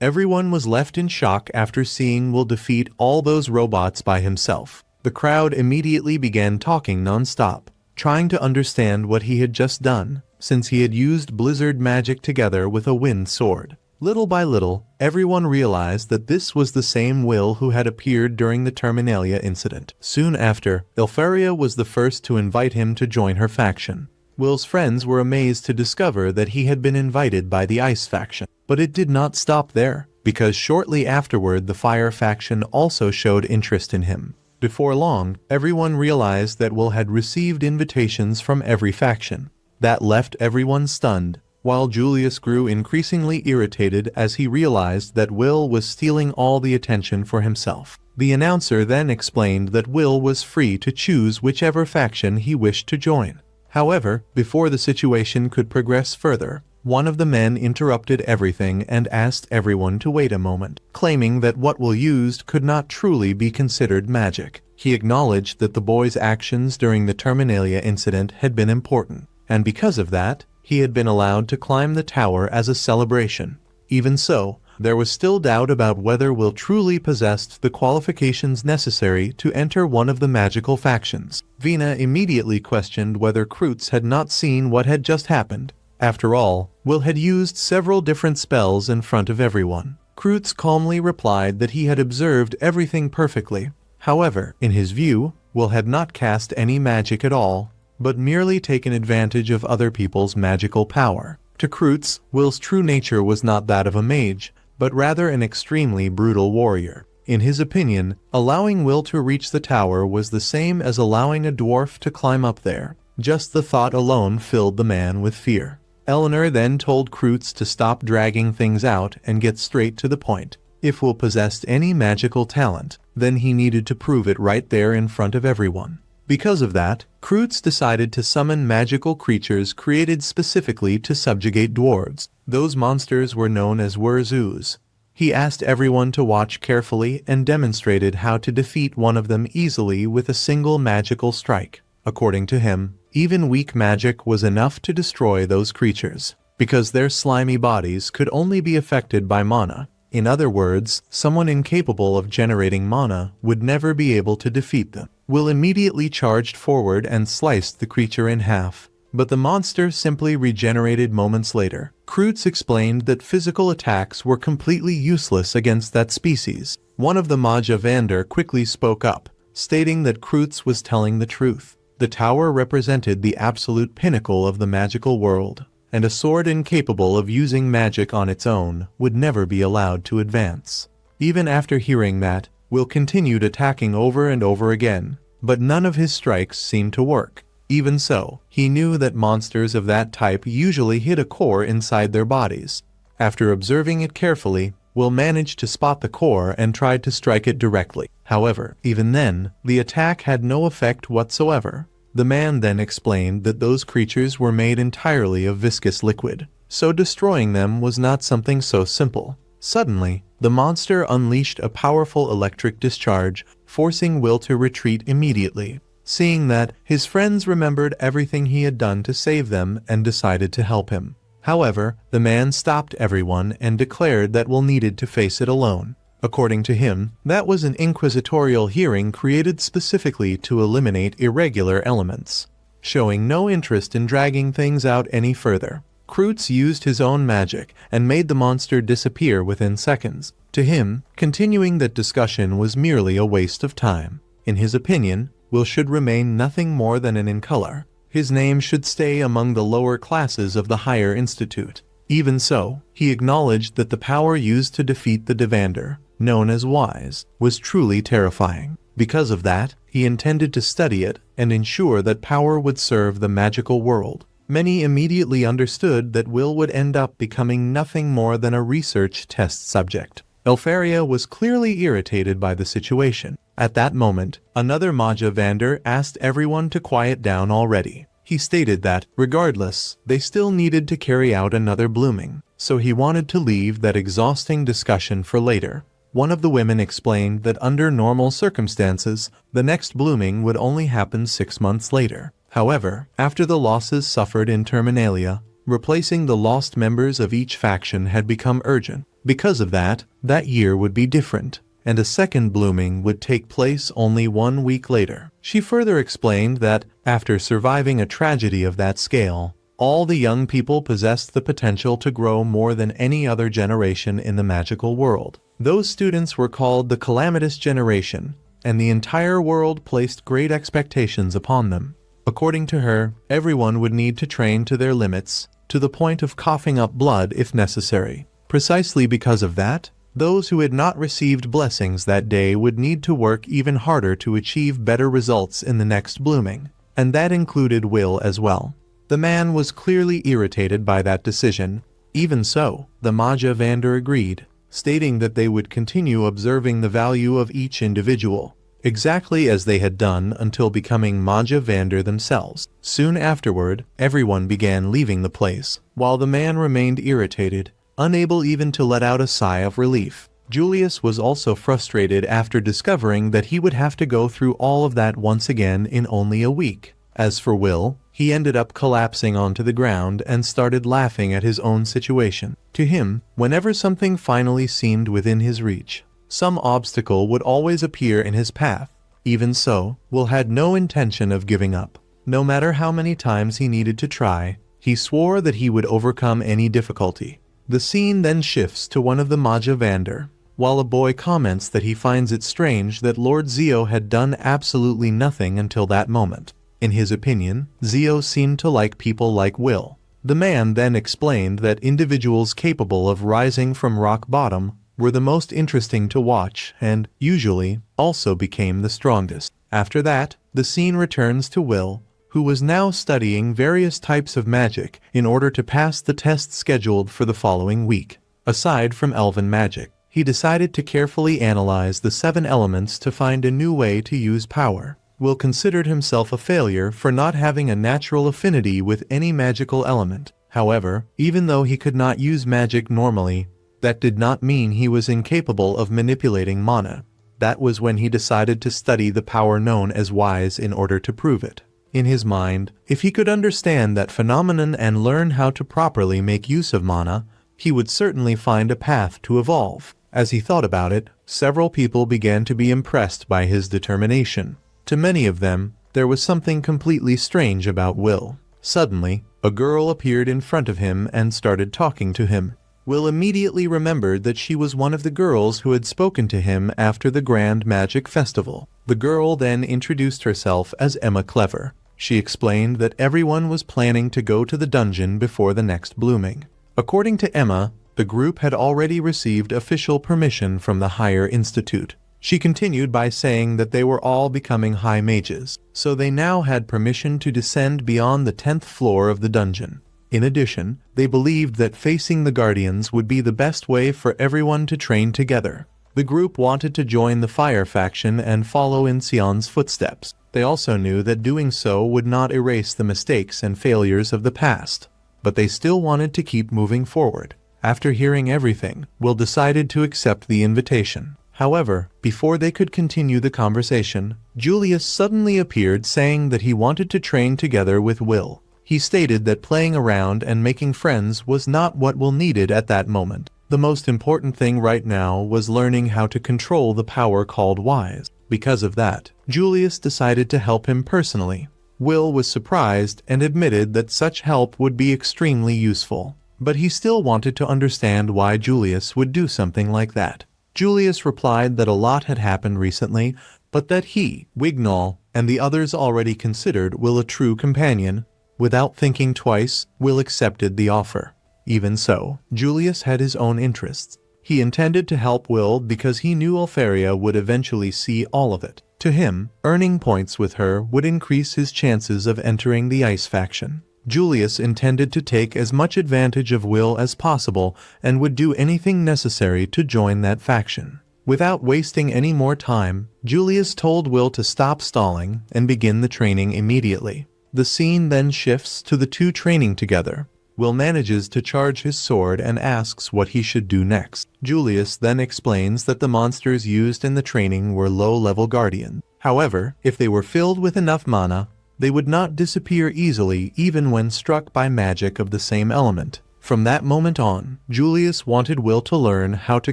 Everyone was left in shock after seeing Will defeat all those robots by himself. The crowd immediately began talking non-stop, trying to understand what he had just done, since he had used blizzard magic together with a wind sword. Little by little, everyone realized that this was the same Will who had appeared during the Terminalia incident. Soon after, Elfaria was the first to invite him to join her faction. Will's friends were amazed to discover that he had been invited by the Ice faction. But it did not stop there, because shortly afterward the Fire faction also showed interest in him. Before long, everyone realized that Will had received invitations from every faction. That left everyone stunned, while Julius grew increasingly irritated as he realized that Will was stealing all the attention for himself. The announcer then explained that Will was free to choose whichever faction he wished to join. However, before the situation could progress further, one of the men interrupted everything and asked everyone to wait a moment, claiming that what Will used could not truly be considered magic. He acknowledged that the boy's actions during the Terminalia incident had been important, and because of that, he had been allowed to climb the tower as a celebration. Even so, there was still doubt about whether Will truly possessed the qualifications necessary to enter one of the magical factions. Vina immediately questioned whether Kreutz had not seen what had just happened. After all, Will had used several different spells in front of everyone. Kreutz calmly replied that he had observed everything perfectly. However, in his view, Will had not cast any magic at all, but merely taken advantage of other people's magical power. To Kreutz, Will's true nature was not that of a mage, but rather an extremely brutal warrior. In his opinion, allowing Will to reach the tower was the same as allowing a dwarf to climb up there. Just the thought alone filled the man with fear. Eleanor then told Kreutz to stop dragging things out and get straight to the point. If Will possessed any magical talent, then he needed to prove it right there in front of everyone. Because of that, Kreutz decided to summon magical creatures created specifically to subjugate dwarves. Those monsters were known as Wurzus. He asked everyone to watch carefully and demonstrated how to defeat one of them easily with a single magical strike. According to him, even weak magic was enough to destroy those creatures, because their slimy bodies could only be affected by mana. In other words, someone incapable of generating mana would never be able to defeat them. Will immediately charged forward and sliced the creature in half, but the monster simply regenerated moments later. Kreutz explained that physical attacks were completely useless against that species. One of the Magia Vander quickly spoke up, stating that Kreutz was telling the truth. The tower represented the absolute pinnacle of the magical world, and a sword incapable of using magic on its own would never be allowed to advance. Even after hearing that, Will continued attacking over and over again, but none of his strikes seemed to work. Even so, he knew that monsters of that type usually hit a core inside their bodies. After observing it carefully, Will managed to spot the core and tried to strike it directly. However, even then, the attack had no effect whatsoever. The man then explained that those creatures were made entirely of viscous liquid, so destroying them was not something so simple. Suddenly, the monster unleashed a powerful electric discharge, forcing Will to retreat immediately. Seeing that, his friends remembered everything he had done to save them and decided to help him. However, the man stopped everyone and declared that Will needed to face it alone. According to him, that was an inquisitorial hearing created specifically to eliminate irregular elements, showing no interest in dragging things out any further. Kreutz used his own magic and made the monster disappear within seconds. To him, continuing that discussion was merely a waste of time. In his opinion, Will should remain nothing more than an incolor. His name should stay among the lower classes of the higher institute. Even so, he acknowledged that the power used to defeat the Devander, known as Wise, was truly terrifying. Because of that, he intended to study it and ensure that power would serve the magical world. Many immediately understood that Will would end up becoming nothing more than a research test subject. Elfaria was clearly irritated by the situation. At that moment, another Magia Vander asked everyone to quiet down already. He stated that, regardless, they still needed to carry out another blooming, so he wanted to leave that exhausting discussion for later. One of the women explained that under normal circumstances, the next blooming would only happen 6 months later. However, after the losses suffered in Terminalia, replacing the lost members of each faction had become urgent. Because of that, that year would be different, and a second blooming would take place only 1 week later. She further explained that, after surviving a tragedy of that scale, all the young people possessed the potential to grow more than any other generation in the magical world. Those students were called the Calamitous Generation, and the entire world placed great expectations upon them. According to her, everyone would need to train to their limits, to the point of coughing up blood if necessary. Precisely because of that, those who had not received blessings that day would need to work even harder to achieve better results in the next blooming, and that included Will as well. The man was clearly irritated by that decision. Even so, the Magia Vander agreed, stating that they would continue observing the value of each individual, exactly as they had done until becoming Magia Vander themselves. Soon afterward, everyone began leaving the place, while the man remained irritated, unable even to let out a sigh of relief. Julius was also frustrated after discovering that he would have to go through all of that once again in only a week. As for Will, he ended up collapsing onto the ground and started laughing at his own situation. To him, whenever something finally seemed within his reach, some obstacle would always appear in his path. Even so, Will had no intention of giving up. No matter how many times he needed to try, he swore that he would overcome any difficulty. The scene then shifts to one of the Magia Vander, while a boy comments that he finds it strange that Lord Zio had done absolutely nothing until that moment. In his opinion, Zio seemed to like people like Will. The man then explained that individuals capable of rising from rock bottom were the most interesting to watch and, usually, also became the strongest. After that, the scene returns to Will, who was now studying various types of magic in order to pass the test scheduled for the following week. Aside from elven magic, he decided to carefully analyze the 7 elements to find a new way to use power. Will considered himself a failure for not having a natural affinity with any magical element. However, even though he could not use magic normally, that did not mean he was incapable of manipulating mana. That was when he decided to study the power known as Wise in order to prove it. In his mind, if he could understand that phenomenon and learn how to properly make use of mana, he would certainly find a path to evolve. As he thought about it, several people began to be impressed by his determination. To many of them, there was something completely strange about Will. Suddenly, a girl appeared in front of him and started talking to him. Will immediately remembered that she was one of the girls who had spoken to him after the Grand Magic Festival. The girl then introduced herself as Emma Clever. She explained that everyone was planning to go to the dungeon before the next blooming. According to Emma, the group had already received official permission from the Higher Institute. She continued by saying that they were all becoming high mages, so they now had permission to descend beyond the 10th floor of the dungeon. In addition, they believed that facing the Guardians would be the best way for everyone to train together. The group wanted to join the Fire faction and follow in Sion's footsteps. They also knew that doing so would not erase the mistakes and failures of the past, but they still wanted to keep moving forward. After hearing everything, Will decided to accept the invitation. However, before they could continue the conversation, Julius suddenly appeared saying that he wanted to train together with Will. He stated that playing around and making friends was not what Will needed at that moment. The most important thing right now was learning how to control the power called Wise. Because of that, Julius decided to help him personally. Will was surprised and admitted that such help would be extremely useful, but he still wanted to understand why Julius would do something like that. Julius replied that a lot had happened recently, but that he, Wignall, and the others already considered Will a true companion. Without thinking twice, Will accepted the offer. Even so, Julius had his own interests. He intended to help Will because he knew Elfaria would eventually see all of it. To him, earning points with her would increase his chances of entering the Ice faction. Julius intended to take as much advantage of Will as possible and would do anything necessary to join that faction. Without wasting any more time, Julius told Will to stop stalling and begin the training immediately. The scene then shifts to the two training together. Will manages to charge his sword and asks what he should do next. Julius then explains that the monsters used in the training were low-level guardians. However, if they were filled with enough mana, they would not disappear easily even when struck by magic of the same element. From that moment on, Julius wanted Will to learn how to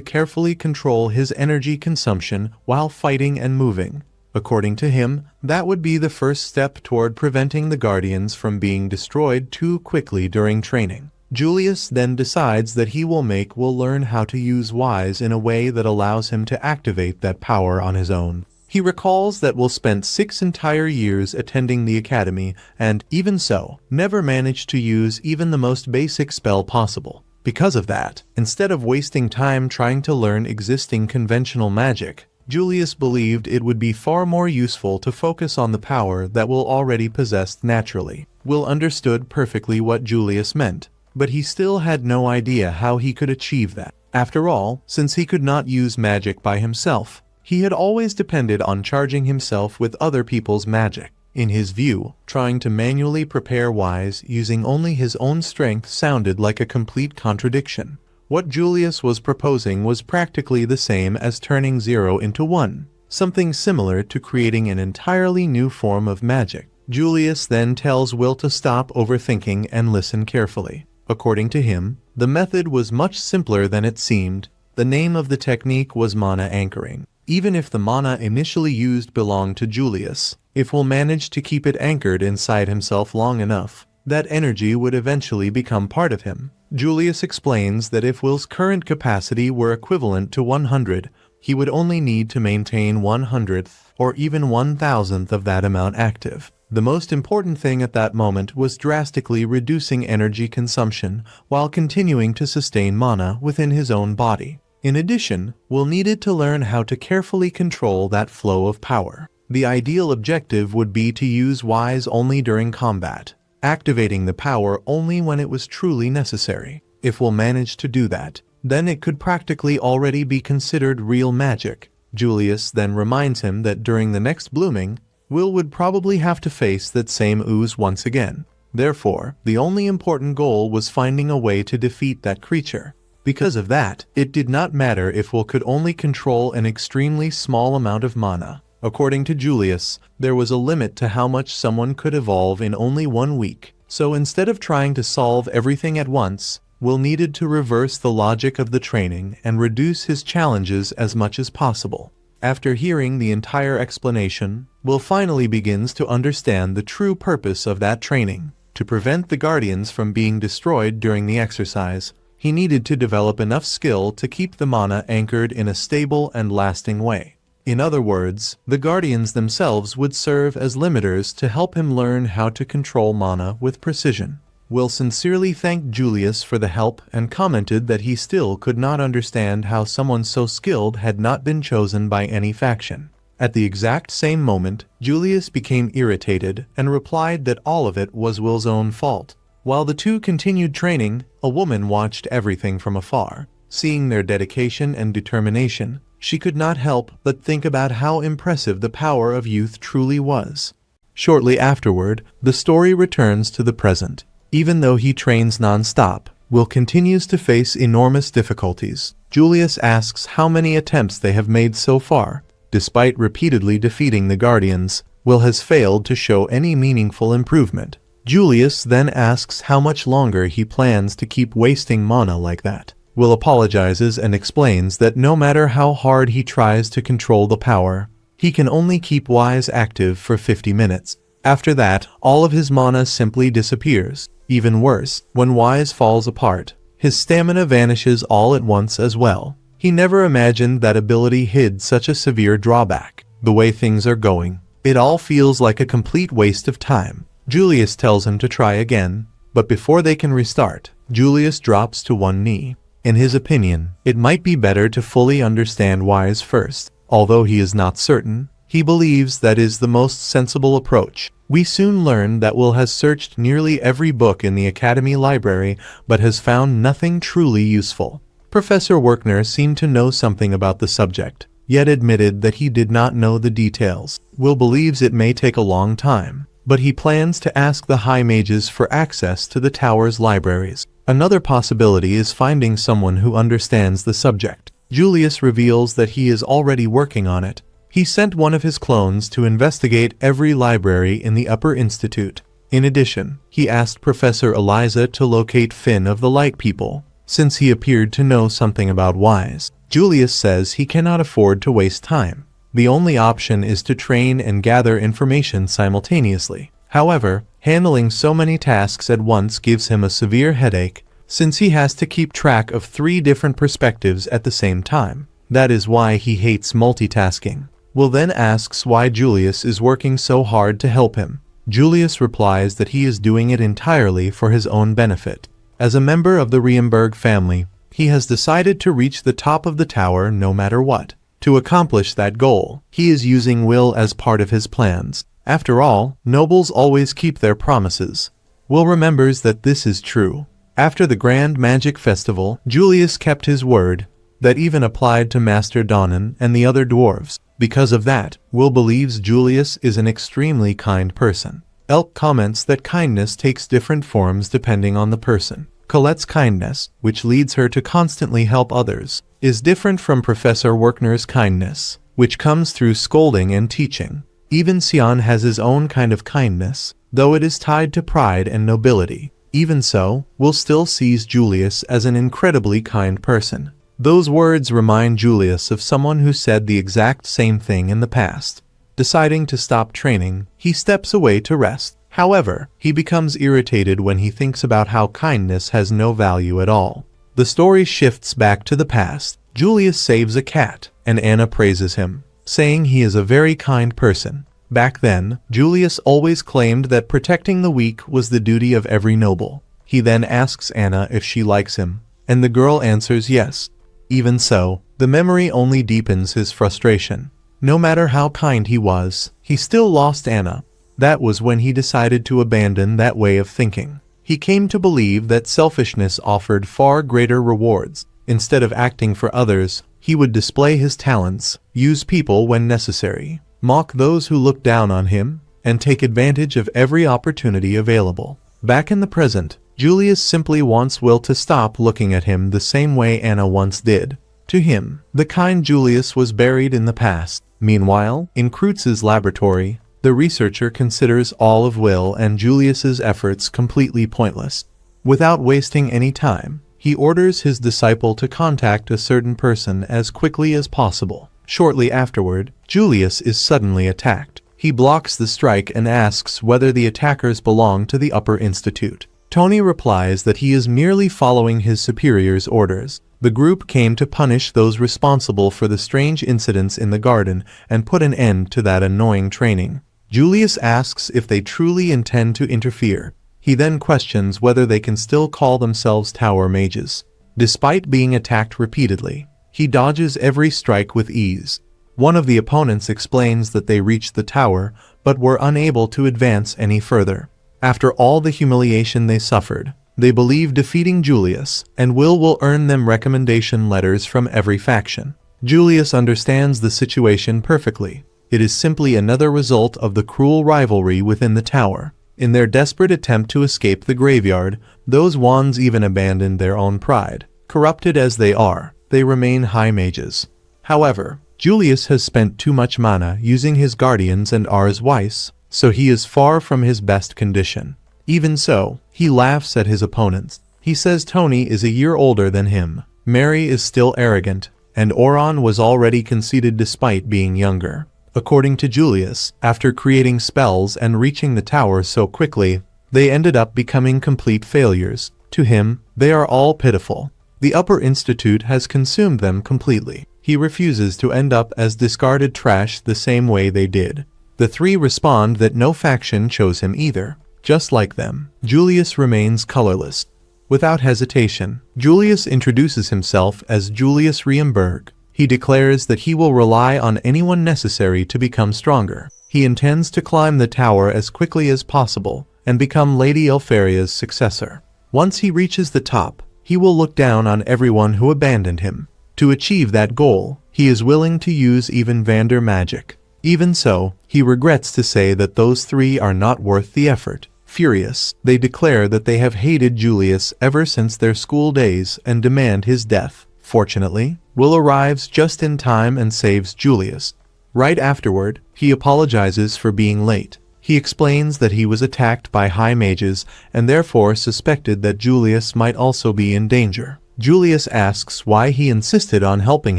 carefully control his energy consumption while fighting and moving. According to him, that would be the first step toward preventing the Guardians from being destroyed too quickly during training. Julius then decides that he will make Will learn how to use Wise in a way that allows him to activate that power on his own. He recalls that Will spent 6 entire years attending the academy and, even so, never managed to use even the most basic spell possible. Because of that, instead of wasting time trying to learn existing conventional magic, Julius believed it would be far more useful to focus on the power that Will already possessed naturally. Will understood perfectly what Julius meant, but he still had no idea how he could achieve that. After all, since he could not use magic by himself, he had always depended on charging himself with other people's magic. In his view, trying to manually prepare Wise using only his own strength sounded like a complete contradiction. What Julius was proposing was practically the same as turning 0 into 1, something similar to creating an entirely new form of magic. Julius then tells Will to stop overthinking and listen carefully. According to him, the method was much simpler than it seemed. The name of the technique was mana anchoring. Even if the mana initially used belonged to Julius, if Will managed to keep it anchored inside himself long enough, that energy would eventually become part of him. Julius explains that if Will's current capacity were equivalent to 100, he would only need to maintain 1/100th or even 1,000th of that amount active. The most important thing at that moment was drastically reducing energy consumption while continuing to sustain mana within his own body. In addition, Will needed to learn how to carefully control that flow of power. The ideal objective would be to use Wise only during combat, activating the power only when it was truly necessary. If Will managed to do that, then it could practically already be considered real magic. Julius then reminds him that during the next blooming, Will would probably have to face that same ooze once again. Therefore, the only important goal was finding a way to defeat that creature. Because of that, it did not matter if Will could only control an extremely small amount of mana. According to Julius, there was a limit to how much someone could evolve in only 1 week. So instead of trying to solve everything at once, Will needed to reverse the logic of the training and reduce his challenges as much as possible. After hearing the entire explanation, Will finally begins to understand the true purpose of that training. To prevent the Guardians from being destroyed during the exercise, he needed to develop enough skill to keep the mana anchored in a stable and lasting way. In other words, the Guardians themselves would serve as limiters to help him learn how to control mana with precision. Will sincerely thanked Julius for the help and commented that he still could not understand how someone so skilled had not been chosen by any faction. At the exact same moment, Julius became irritated and replied that all of it was Will's own fault. While the two continued training, a woman watched everything from afar. Seeing their dedication and determination, she could not help but think about how impressive the power of youth truly was. Shortly afterward, the story returns to the present. Even though he trains non-stop, Will continues to face enormous difficulties. Julius asks how many attempts they have made so far. Despite repeatedly defeating the Guardians, Will has failed to show any meaningful improvement. Julius then asks how much longer he plans to keep wasting mana like that. Will apologizes and explains that no matter how hard he tries to control the power, he can only keep Wise active for 50 minutes. After that, all of his mana simply disappears. Even worse, when Wise falls apart, his stamina vanishes all at once as well. He never imagined that ability hid such a severe drawback. The way things are going, it all feels like a complete waste of time. Julius tells him to try again, but before they can restart, Julius drops to one knee. In his opinion, it might be better to fully understand Wise first. Although he is not certain, He believes that is the most sensible approach. We soon learn that Will has searched nearly every book in the Academy library but has found nothing truly useful. Professor Werkner seemed to know something about the subject, yet admitted that he did not know the details. Will believes it may take a long time, but he plans to ask the High Mages for access to the tower's libraries. Another possibility is finding someone who understands the subject. Julius reveals that he is already working on it. He sent one of his clones to investigate every library in the Upper Institute. In addition, he asked Professor Eliza to locate Finn of the Light People, since he appeared to know something about Wise. Julius says he cannot afford to waste time. The only option is to train and gather information simultaneously. However, handling so many tasks at once gives him a severe headache, since he has to keep track of 3 different perspectives at the same time. That is why he hates multitasking. Will then asks why Julius is working so hard to help him. Julius replies that he is doing it entirely for his own benefit. As a member of the Riemberg family, he has decided to reach the top of the tower no matter what. To accomplish that goal, he is using Will as part of his plans. After all, nobles always keep their promises. Will remembers that this is true. After the Grand Magic Festival, Julius kept his word. That even applied to Master Donan and the other dwarves. Because of that, Will believes Julius is an extremely kind person. Elk comments that kindness takes different forms depending on the person. Colette's kindness, which leads her to constantly help others, is different from Professor Werkner's kindness, which comes through scolding and teaching. Even Sion has his own kind of kindness, though it is tied to pride and nobility. Even so, Will still sees Julius as an incredibly kind person. Those words remind Julius of someone who said the exact same thing in the past. Deciding to stop training, he steps away to rest. However, he becomes irritated when he thinks about how kindness has no value at all. The story shifts back to the past. Julius saves a cat, and Anna praises him, saying he is a very kind person. Back then, Julius always claimed that protecting the weak was the duty of every noble. He then asks Anna if she likes him, and the girl answers yes. Even so, the memory only deepens his frustration. No matter how kind he was, he still lost Anna. That was when he decided to abandon that way of thinking. He came to believe that selfishness offered far greater rewards. Instead of acting for others, he would display his talents, use people when necessary, mock those who look down on him, and take advantage of every opportunity available. Back in the present, Julius simply wants Will to stop looking at him the same way Anna once did. To him, the kind Julius was buried in the past. Meanwhile, in Kreutz's laboratory, the researcher considers all of Will and Julius's efforts completely pointless. Without wasting any time, he orders his disciple to contact a certain person as quickly as possible. Shortly afterward, Julius is suddenly attacked. He blocks the strike and asks whether the attackers belong to the Upper Institute. Tony replies that he is merely following his superior's orders. The group came to punish those responsible for the strange incidents in the garden and put an end to that annoying training. Julius asks if they truly intend to interfere. He then questions whether they can still call themselves tower mages. Despite being attacked repeatedly, he dodges every strike with ease. One of the opponents explains that they reached the tower, but were unable to advance any further. After all the humiliation they suffered, they believe defeating Julius and will earn them recommendation letters from every faction. Julius understands the situation perfectly. It is simply another result of the cruel rivalry within the tower. In their desperate attempt to escape the graveyard, those wands even abandoned their own pride. Corrupted as they are, they remain high mages. However, Julius has spent too much mana using his guardians and Ars Weiss, so he is far from his best condition. Even so, he laughs at his opponents. He says Tony is a year older than him, Mary is still arrogant, and Oron was already conceited despite being younger. According to Julius, after creating spells and reaching the tower so quickly, they ended up becoming complete failures. To him, they are all pitiful. The Upper Institute has consumed them completely. He refuses to end up as discarded trash the same way they did. The three respond that no faction chose him either. Just like them, Julius remains colorless. Without hesitation, Julius introduces himself as Julius Riemberg. He declares that he will rely on anyone necessary to become stronger. He intends to climb the tower as quickly as possible and become Lady Elfaria's successor. Once he reaches the top, he will look down on everyone who abandoned him. To achieve that goal, he is willing to use even Vander magic. Even so, he regrets to say that those three are not worth the effort. Furious, they declare that they have hated Julius ever since their school days and demand his death. Fortunately, Will arrives just in time and saves Julius. Right afterward, he apologizes for being late. He explains that he was attacked by high mages and therefore suspected that Julius might also be in danger. Julius asks why he insisted on helping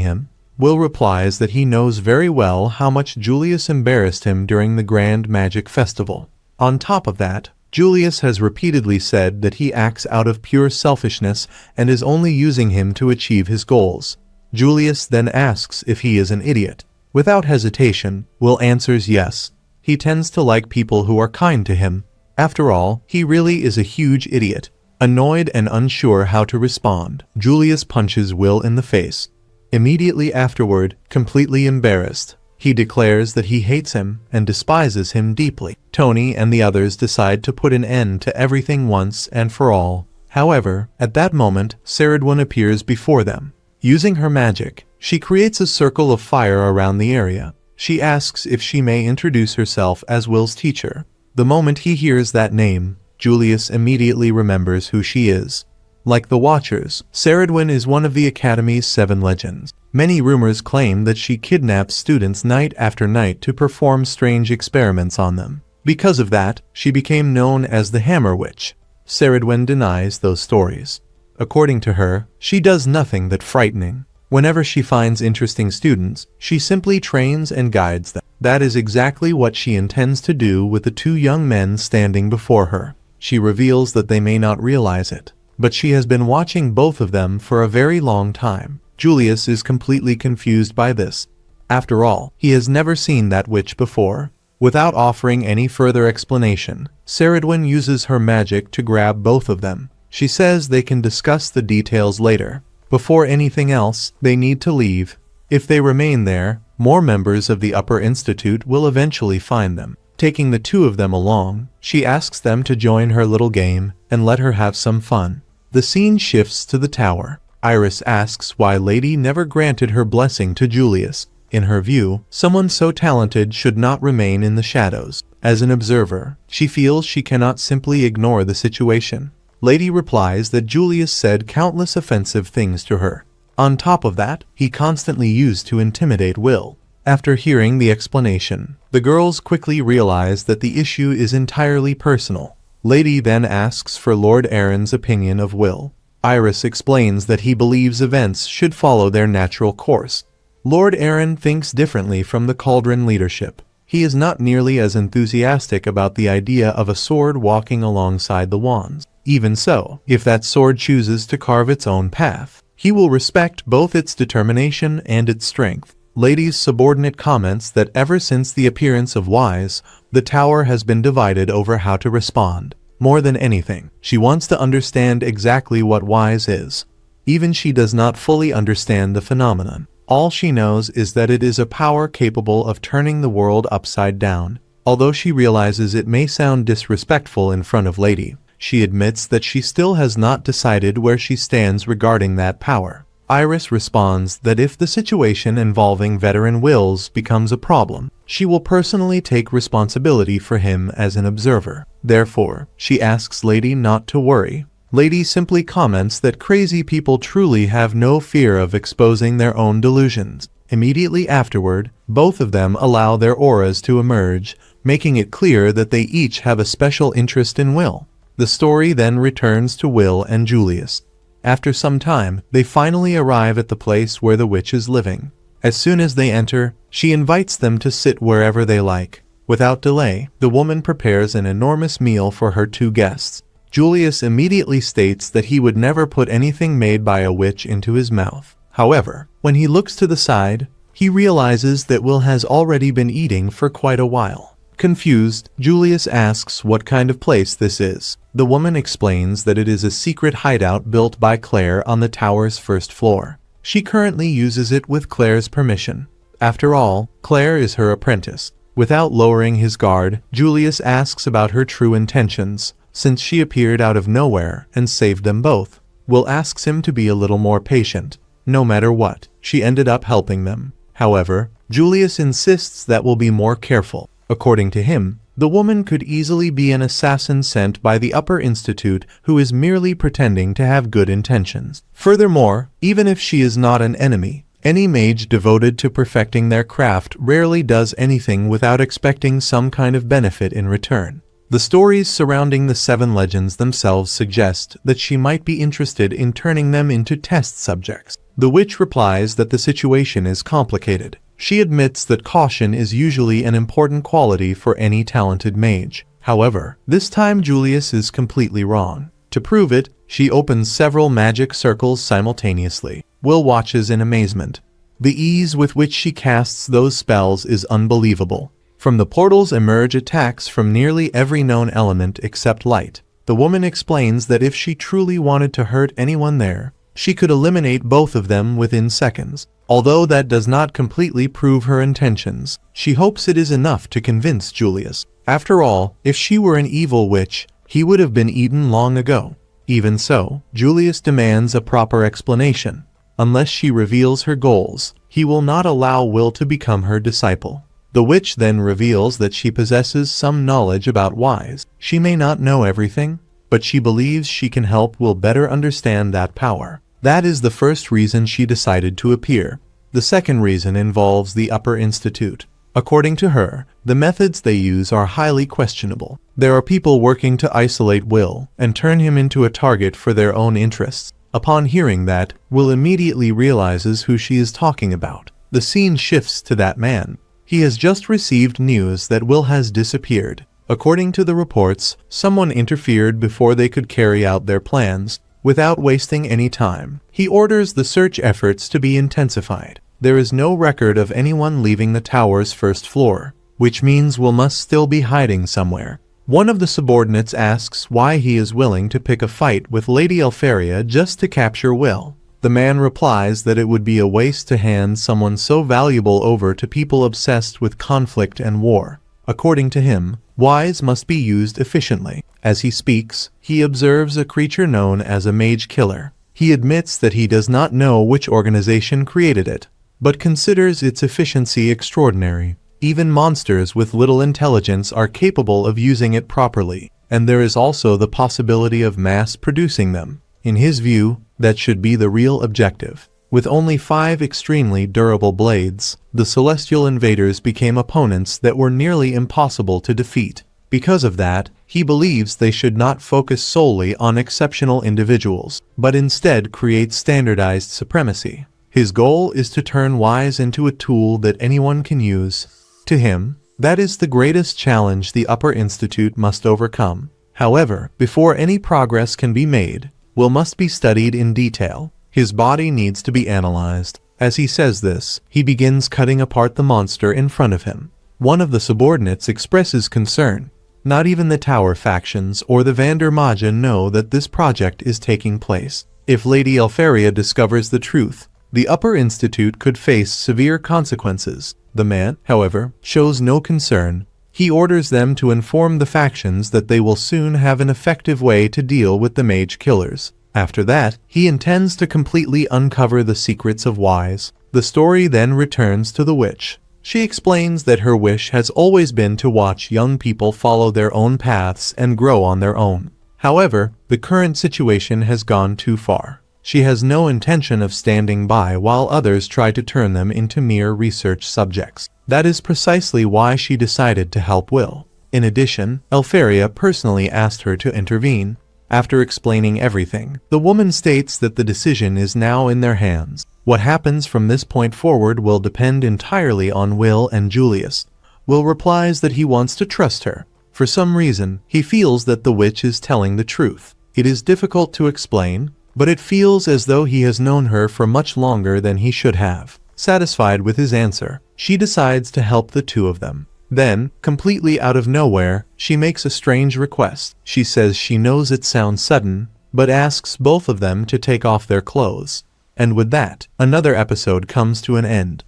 him. Will replies that he knows very well how much Julius embarrassed him during the Grand Magic Festival. On top of that, Julius has repeatedly said that he acts out of pure selfishness and is only using him to achieve his goals. Julius then asks if he is an idiot. Without hesitation, Will answers yes. He tends to like people who are kind to him. After all, he really is a huge idiot. Annoyed and unsure how to respond, Julius punches Will in the face. Immediately afterward, completely embarrassed, he declares that he hates him and despises him deeply. Tony and the others decide to put an end to everything once and for all. However, at that moment, Swordsman appears before them. Using her magic, she creates a circle of fire around the area. She asks if she may introduce herself as Will's teacher. The moment he hears that name, Julius immediately remembers who she is. Like the Watchers, Swordsman is one of the Academy's 7 legends. Many rumors claim that she kidnaps students night after night to perform strange experiments on them. Because of that, she became known as the Hammer Witch. Swordsman denies those stories. According to her, she does nothing that frightening. Whenever she finds interesting students, she simply trains and guides them. That is exactly what she intends to do with the 2 young men standing before her. She reveals that they may not realize it, but she has been watching both of them for a very long time. Julius is completely confused by this. After all, he has never seen that witch before. Without offering any further explanation, Swordsman uses her magic to grab both of them. She says they can discuss the details later. Before anything else, they need to leave. If they remain there, more members of the Upper Institute will eventually find them. Taking the 2 of them along, she asks them to join her little game and let her have some fun. The scene shifts to the tower. Iris asks why Lady never granted her blessing to Julius. In her view, someone so talented should not remain in the shadows. As an observer, she feels she cannot simply ignore the situation. Lady replies that Julius said countless offensive things to her. On top of that, he constantly used to intimidate Will. After hearing the explanation, the girls quickly realize that the issue is entirely personal. Lady then asks for Lord Aaron's opinion of Will. Iris explains that he believes events should follow their natural course. Lord Aaron thinks differently from the Cauldron leadership. He is not nearly as enthusiastic about the idea of a sword walking alongside the wands. Even so, if that sword chooses to carve its own path, he will respect both its determination and its strength. Lady's subordinate comments that ever since the appearance of Wise, the tower has been divided over how to respond. More than anything, she wants to understand exactly what Wise is. Even she does not fully understand the phenomenon. All she knows is that it is a power capable of turning the world upside down. Although she realizes it may sound disrespectful in front of Lady, she admits that she still has not decided where she stands regarding that power. Iris responds that if the situation involving veteran Wills becomes a problem, she will personally take responsibility for him as an observer. Therefore, she asks Lady not to worry. Lady simply comments that crazy people truly have no fear of exposing their own delusions. Immediately afterward, both of them allow their auras to emerge, making it clear that they each have a special interest in Will. The story then returns to Will and Julius. After some time, they finally arrive at the place where the witch is living. As soon as they enter, she invites them to sit wherever they like. Without delay, the woman prepares an enormous meal for her 2 guests. Julius immediately states that he would never put anything made by a witch into his mouth. However, when he looks to the side, he realizes that Will has already been eating for quite a while. Confused, Julius asks what kind of place this is. The woman explains that it is a secret hideout built by Claire on the tower's 1st floor. She currently uses it with Claire's permission. After all, Claire is her apprentice. Without lowering his guard, Julius asks about her true intentions, since she appeared out of nowhere and saved them both. Will asks him to be a little more patient. No matter what, she ended up helping them. However, Julius insists that Will be more careful. According to him, the woman could easily be an assassin sent by the Upper Institute who is merely pretending to have good intentions. Furthermore, even if she is not an enemy, any mage devoted to perfecting their craft rarely does anything without expecting some kind of benefit in return. The stories surrounding the 7 legends themselves suggest that she might be interested in turning them into test subjects. The witch replies that the situation is complicated. She admits that caution is usually an important quality for any talented mage. However, this time Julius is completely wrong. To prove it, she opens several magic circles simultaneously. Will watches in amazement. The ease with which she casts those spells is unbelievable. From the portals emerge attacks from nearly every known element except light. The woman explains that if she truly wanted to hurt anyone there, she could eliminate both of them within seconds. Although that does not completely prove her intentions, she hopes it is enough to convince Julius. After all, if she were an evil witch, he would have been eaten long ago. Even so, Julius demands a proper explanation. Unless she reveals her goals, he will not allow Will to become her disciple. The witch then reveals that she possesses some knowledge about wise. She may not know everything, but she believes she can help Will better understand that power. That is the first reason she decided to appear. The second reason involves the Upper Institute. According to her, the methods they use are highly questionable. There are people working to isolate Will and turn him into a target for their own interests. Upon hearing that, Will immediately realizes who she is talking about. The scene shifts to that man. He has just received news that Will has disappeared. According to the reports, someone interfered before they could carry out their plans. Without wasting any time, he orders the search efforts to be intensified. There is no record of anyone leaving the tower's first floor, which means Will must still be hiding somewhere. One of the subordinates asks why he is willing to pick a fight with Lady Elfaria just to capture Will. The man replies that it would be a waste to hand someone so valuable over to people obsessed with conflict and war. According to him, wise must be used efficiently. As he speaks, he observes a creature known as a mage killer. He admits that he does not know which organization created it, but considers its efficiency extraordinary. Even monsters with little intelligence are capable of using it properly, and there is also the possibility of mass producing them. In his view, that should be the real objective. With only 5 extremely durable blades, the celestial invaders became opponents that were nearly impossible to defeat. Because of that, he believes they should not focus solely on exceptional individuals, but instead create standardized supremacy. His goal is to turn wise into a tool that anyone can use. To him, that is the greatest challenge the Upper Institute must overcome. However, before any progress can be made, Will must be studied in detail. His body needs to be analyzed. As he says this, he begins cutting apart the monster in front of him. One of the subordinates expresses concern. Not even the tower factions or the Vander Magia know that this project is taking place. If Lady Elfaria discovers the truth, the Upper Institute could face severe consequences. The man, however, shows no concern. He orders them to inform the factions that they will soon have an effective way to deal with the mage killers. After that, he intends to completely uncover the secrets of Wise. The story then returns to the witch. She explains that her wish has always been to watch young people follow their own paths and grow on their own. However, the current situation has gone too far. She has no intention of standing by while others try to turn them into mere research subjects. That is precisely why she decided to help Will. In addition, Elfaria personally asked her to intervene. After explaining everything, the woman states that the decision is now in their hands. What happens from this point forward will depend entirely on Will and Julius. Will replies that he wants to trust her. For some reason, he feels that the witch is telling the truth. It is difficult to explain, but it feels as though he has known her for much longer than he should have. Satisfied with his answer, she decides to help the two of them. Then, completely out of nowhere, she makes a strange request. She says she knows it sounds sudden, but asks both of them to take off their clothes. And with that, another episode comes to an end.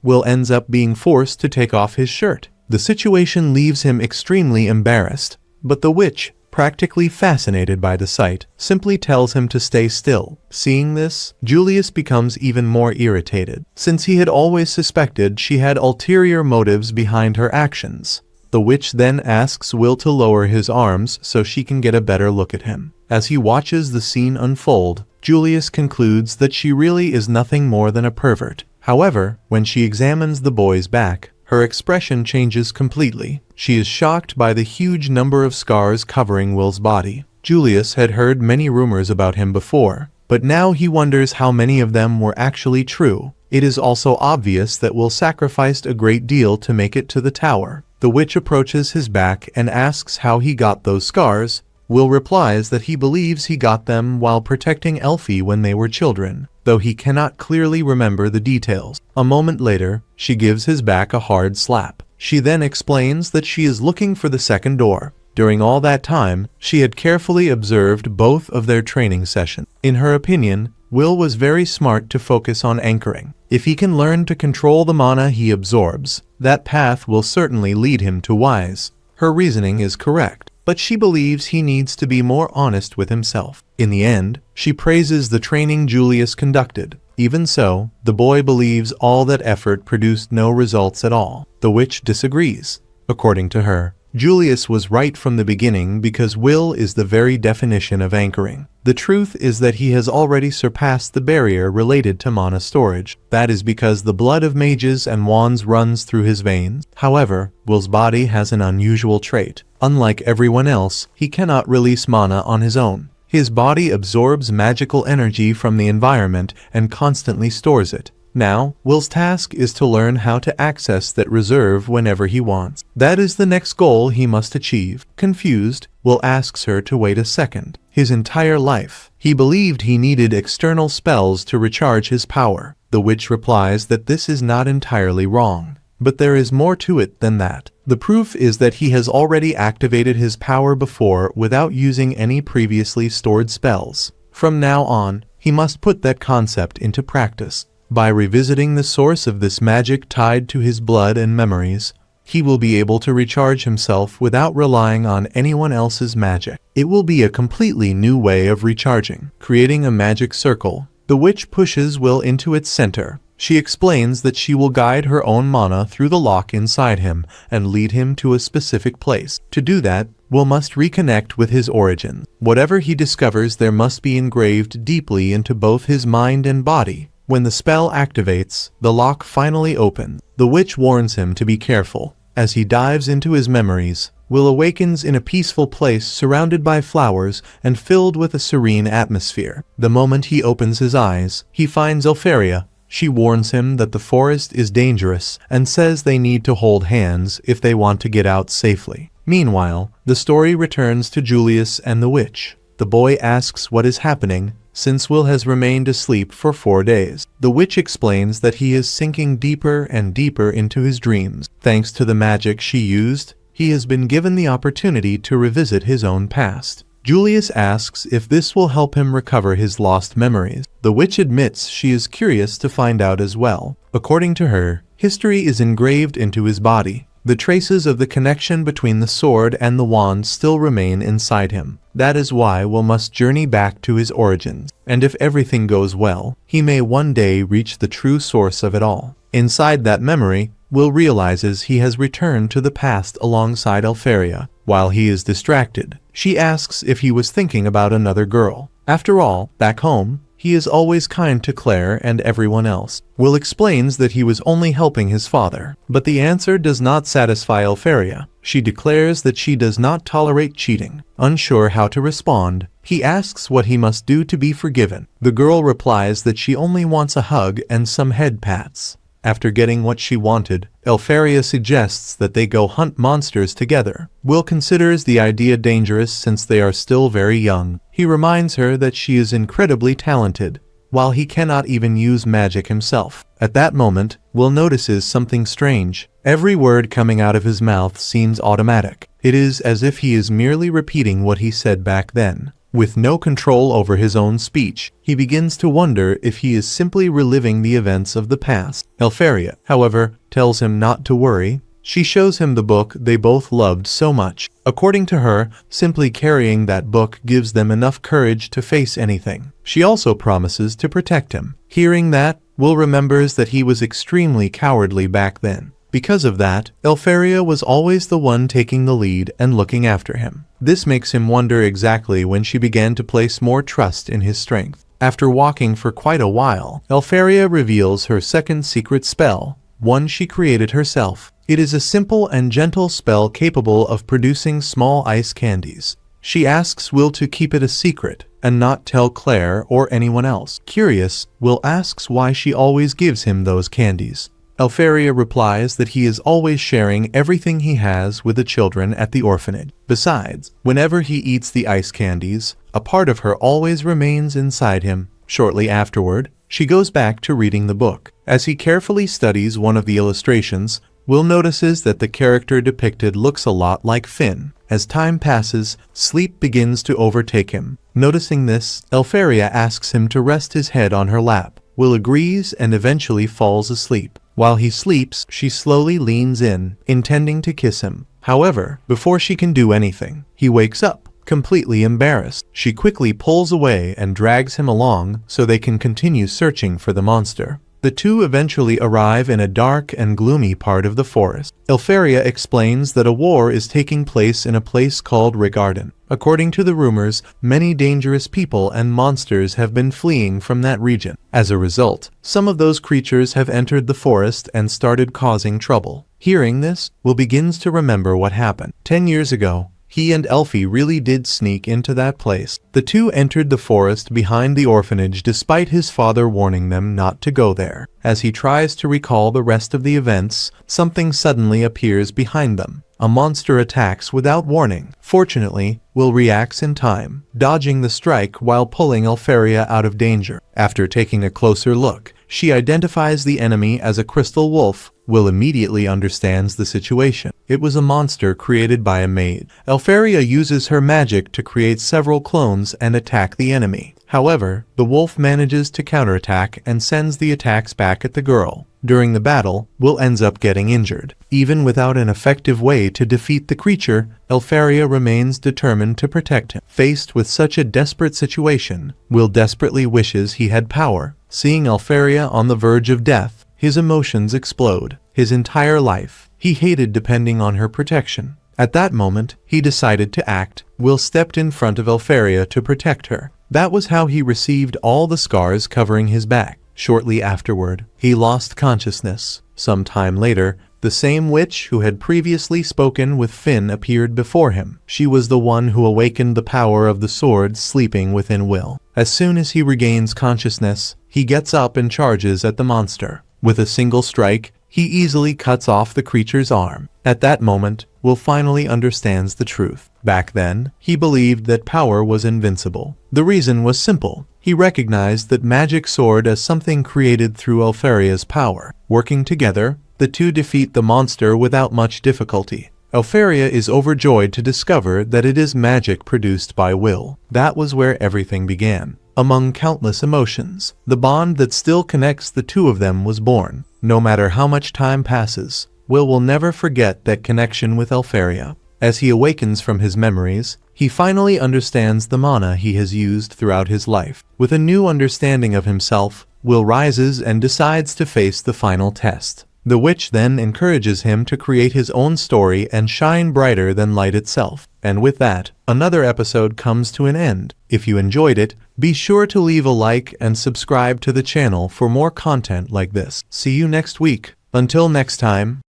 Will ends up being forced to take off his shirt. The situation leaves him extremely embarrassed, but the witch, practically fascinated by the sight, simply tells him to stay still. Seeing this, Julius becomes even more irritated, since he had always suspected she had ulterior motives behind her actions. The witch then asks Will to lower his arms so she can get a better look at him. As he watches the scene unfold, Julius concludes that she really is nothing more than a pervert. However, when she examines the boy's back, her expression changes completely. She is shocked by the huge number of scars covering Will's body. Julius had heard many rumors about him before, but now he wonders how many of them were actually true. It is also obvious that Will sacrificed a great deal to make it to the tower. The witch approaches his back and asks how he got those scars. Will replies that he believes he got them while protecting Elfie when they were children, though he cannot clearly remember the details. A moment later, she gives his back a hard slap. She then explains that she is looking for the second door. During all that time, she had carefully observed both of their training sessions. In her opinion, Will was very smart to focus on anchoring. If he can learn to control the mana he absorbs, that path will certainly lead him to wise. Her reasoning is correct, but she believes he needs to be more honest with himself. In the end, she praises the training Julius conducted. Even so, the boy believes all that effort produced no results at all. The witch disagrees. According to her, Julius was right from the beginning because Will is the very definition of anchoring. The truth is that he has already surpassed the barrier related to mana storage. That is because the blood of mages and wands runs through his veins. However, Will's body has an unusual trait. Unlike everyone else, he cannot release mana on his own. His body absorbs magical energy from the environment and constantly stores it. Now, Will's task is to learn how to access that reserve whenever he wants. That is the next goal he must achieve. Confused, Will asks her to wait a second. His entire life, he believed he needed external spells to recharge his power. The witch replies that this is not entirely wrong, but there is more to it than that. The proof is that he has already activated his power before without using any previously stored spells. From now on, he must put that concept into practice. By revisiting the source of this magic tied to his blood and memories, he will be able to recharge himself without relying on anyone else's magic. It will be a completely new way of recharging. Creating a magic circle, the witch pushes Will into its center. She explains that she will guide her own mana through the lock inside him and lead him to a specific place. To do that, Will must reconnect with his origins. Whatever he discovers there must be engraved deeply into both his mind and body. When the spell activates, the lock finally opens. The witch warns him to be careful. As he dives into his memories, Will awakens in a peaceful place surrounded by flowers and filled with a serene atmosphere. The moment he opens his eyes, he finds Elfaria. She warns him that the forest is dangerous and says they need to hold hands if they want to get out safely. Meanwhile, the story returns to Julius and the witch. The boy asks what is happening, since Will has remained asleep for 4 days. The witch explains that he is sinking deeper and deeper into his dreams. Thanks to the magic she used, he has been given the opportunity to revisit his own past. Julius asks if this will help him recover his lost memories. The witch admits she is curious to find out as well. According to her, history is engraved into his body. The traces of the connection between the sword and the wand still remain inside him. That is why Will must journey back to his origins, and if everything goes well, he may one day reach the true source of it all. Inside that memory, Will realizes he has returned to the past alongside Elfaria. While he is distracted, she asks if he was thinking about another girl. After all, back home, he is always kind to Claire and everyone else. Will explains that he was only helping his father, but the answer does not satisfy Elfaria. She declares that she does not tolerate cheating. Unsure how to respond, he asks what he must do to be forgiven. The girl replies that she only wants a hug and some head pats. After getting what she wanted, Elfaria suggests that they go hunt monsters together. Will considers the idea dangerous since they are still very young. He reminds her that she is incredibly talented, while he cannot even use magic himself. At that moment, Will notices something strange. Every word coming out of his mouth seems automatic. It is as if he is merely repeating what he said back then. With no control over his own speech, he begins to wonder if he is simply reliving the events of the past. Elfaria, however, tells him not to worry. She shows him the book they both loved so much. According to her, simply carrying that book gives them enough courage to face anything. She also promises to protect him. Hearing that, Will remembers that he was extremely cowardly back then. Because of that, Elfaria was always the one taking the lead and looking after him. This makes him wonder exactly when she began to place more trust in his strength. After walking for quite a while, Elfaria reveals her second secret spell, one she created herself. It is a simple and gentle spell capable of producing small ice candies. She asks Will to keep it a secret and not tell Claire or anyone else. Curious, Will asks why she always gives him those candies. Elfaria replies that he is always sharing everything he has with the children at the orphanage. Besides, whenever he eats the ice candies, a part of her always remains inside him. Shortly afterward, she goes back to reading the book. As he carefully studies one of the illustrations, Will notices that the character depicted looks a lot like Finn. As time passes, sleep begins to overtake him. Noticing this, Elfaria asks him to rest his head on her lap. Will agrees and eventually falls asleep. While he sleeps, she slowly leans in, intending to kiss him. However, before she can do anything, he wakes up, completely embarrassed. She quickly pulls away and drags him along so they can continue searching for the monster. The two eventually arrive in a dark and gloomy part of the forest. Elfaria explains that a war is taking place in a place called Regarden. According to the rumors, many dangerous people and monsters have been fleeing from that region. As a result, some of those creatures have entered the forest and started causing trouble. Hearing this, Will begins to remember what happened. 10 years ago, he and Elfie really did sneak into that place. The two entered the forest behind the orphanage despite his father warning them not to go there. As he tries to recall the rest of the events, something suddenly appears behind them. A monster attacks without warning. Fortunately, Will reacts in time, dodging the strike while pulling Elfaria out of danger. After taking a closer look, she identifies the enemy as a crystal wolf. Will immediately understands the situation. It was a monster created by a maid. Elfaria uses her magic to create several clones and attack the enemy. However, the wolf manages to counterattack and sends the attacks back at the girl. During the battle, Will ends up getting injured. Even without an effective way to defeat the creature, Elfaria remains determined to protect him. Faced with such a desperate situation, Will desperately wishes he had power. Seeing Elfaria on the verge of death, his emotions explode. His entire life, he hated depending on her protection. At that moment, he decided to act. Will stepped in front of Elfaria to protect her. That was how he received all the scars covering his back. Shortly afterward, he lost consciousness. Some time later, the same witch who had previously spoken with Finn appeared before him. She was the one who awakened the power of the sword sleeping within Will. As soon as he regains consciousness, he gets up and charges at the monster. With a single strike, he easily cuts off the creature's arm. At that moment, Will finally understands the truth. Back then, he believed that power was invincible. The reason was simple. He recognized that magic sword as something created through Elfaria's power. Working together, the two defeat the monster without much difficulty. Elfaria is overjoyed to discover that it is magic produced by Will. That was where everything began. Among countless emotions, the bond that still connects the two of them was born. No matter how much time passes, Will never forget that connection with Elfaria. As he awakens from his memories, he finally understands the mana he has used throughout his life. With a new understanding of himself, Will rises and decides to face the final test. The witch then encourages him to create his own story and shine brighter than light itself. And with that, another episode comes to an end. If you enjoyed it, be sure to leave a like and subscribe to the channel for more content like this. See you next week. Until next time.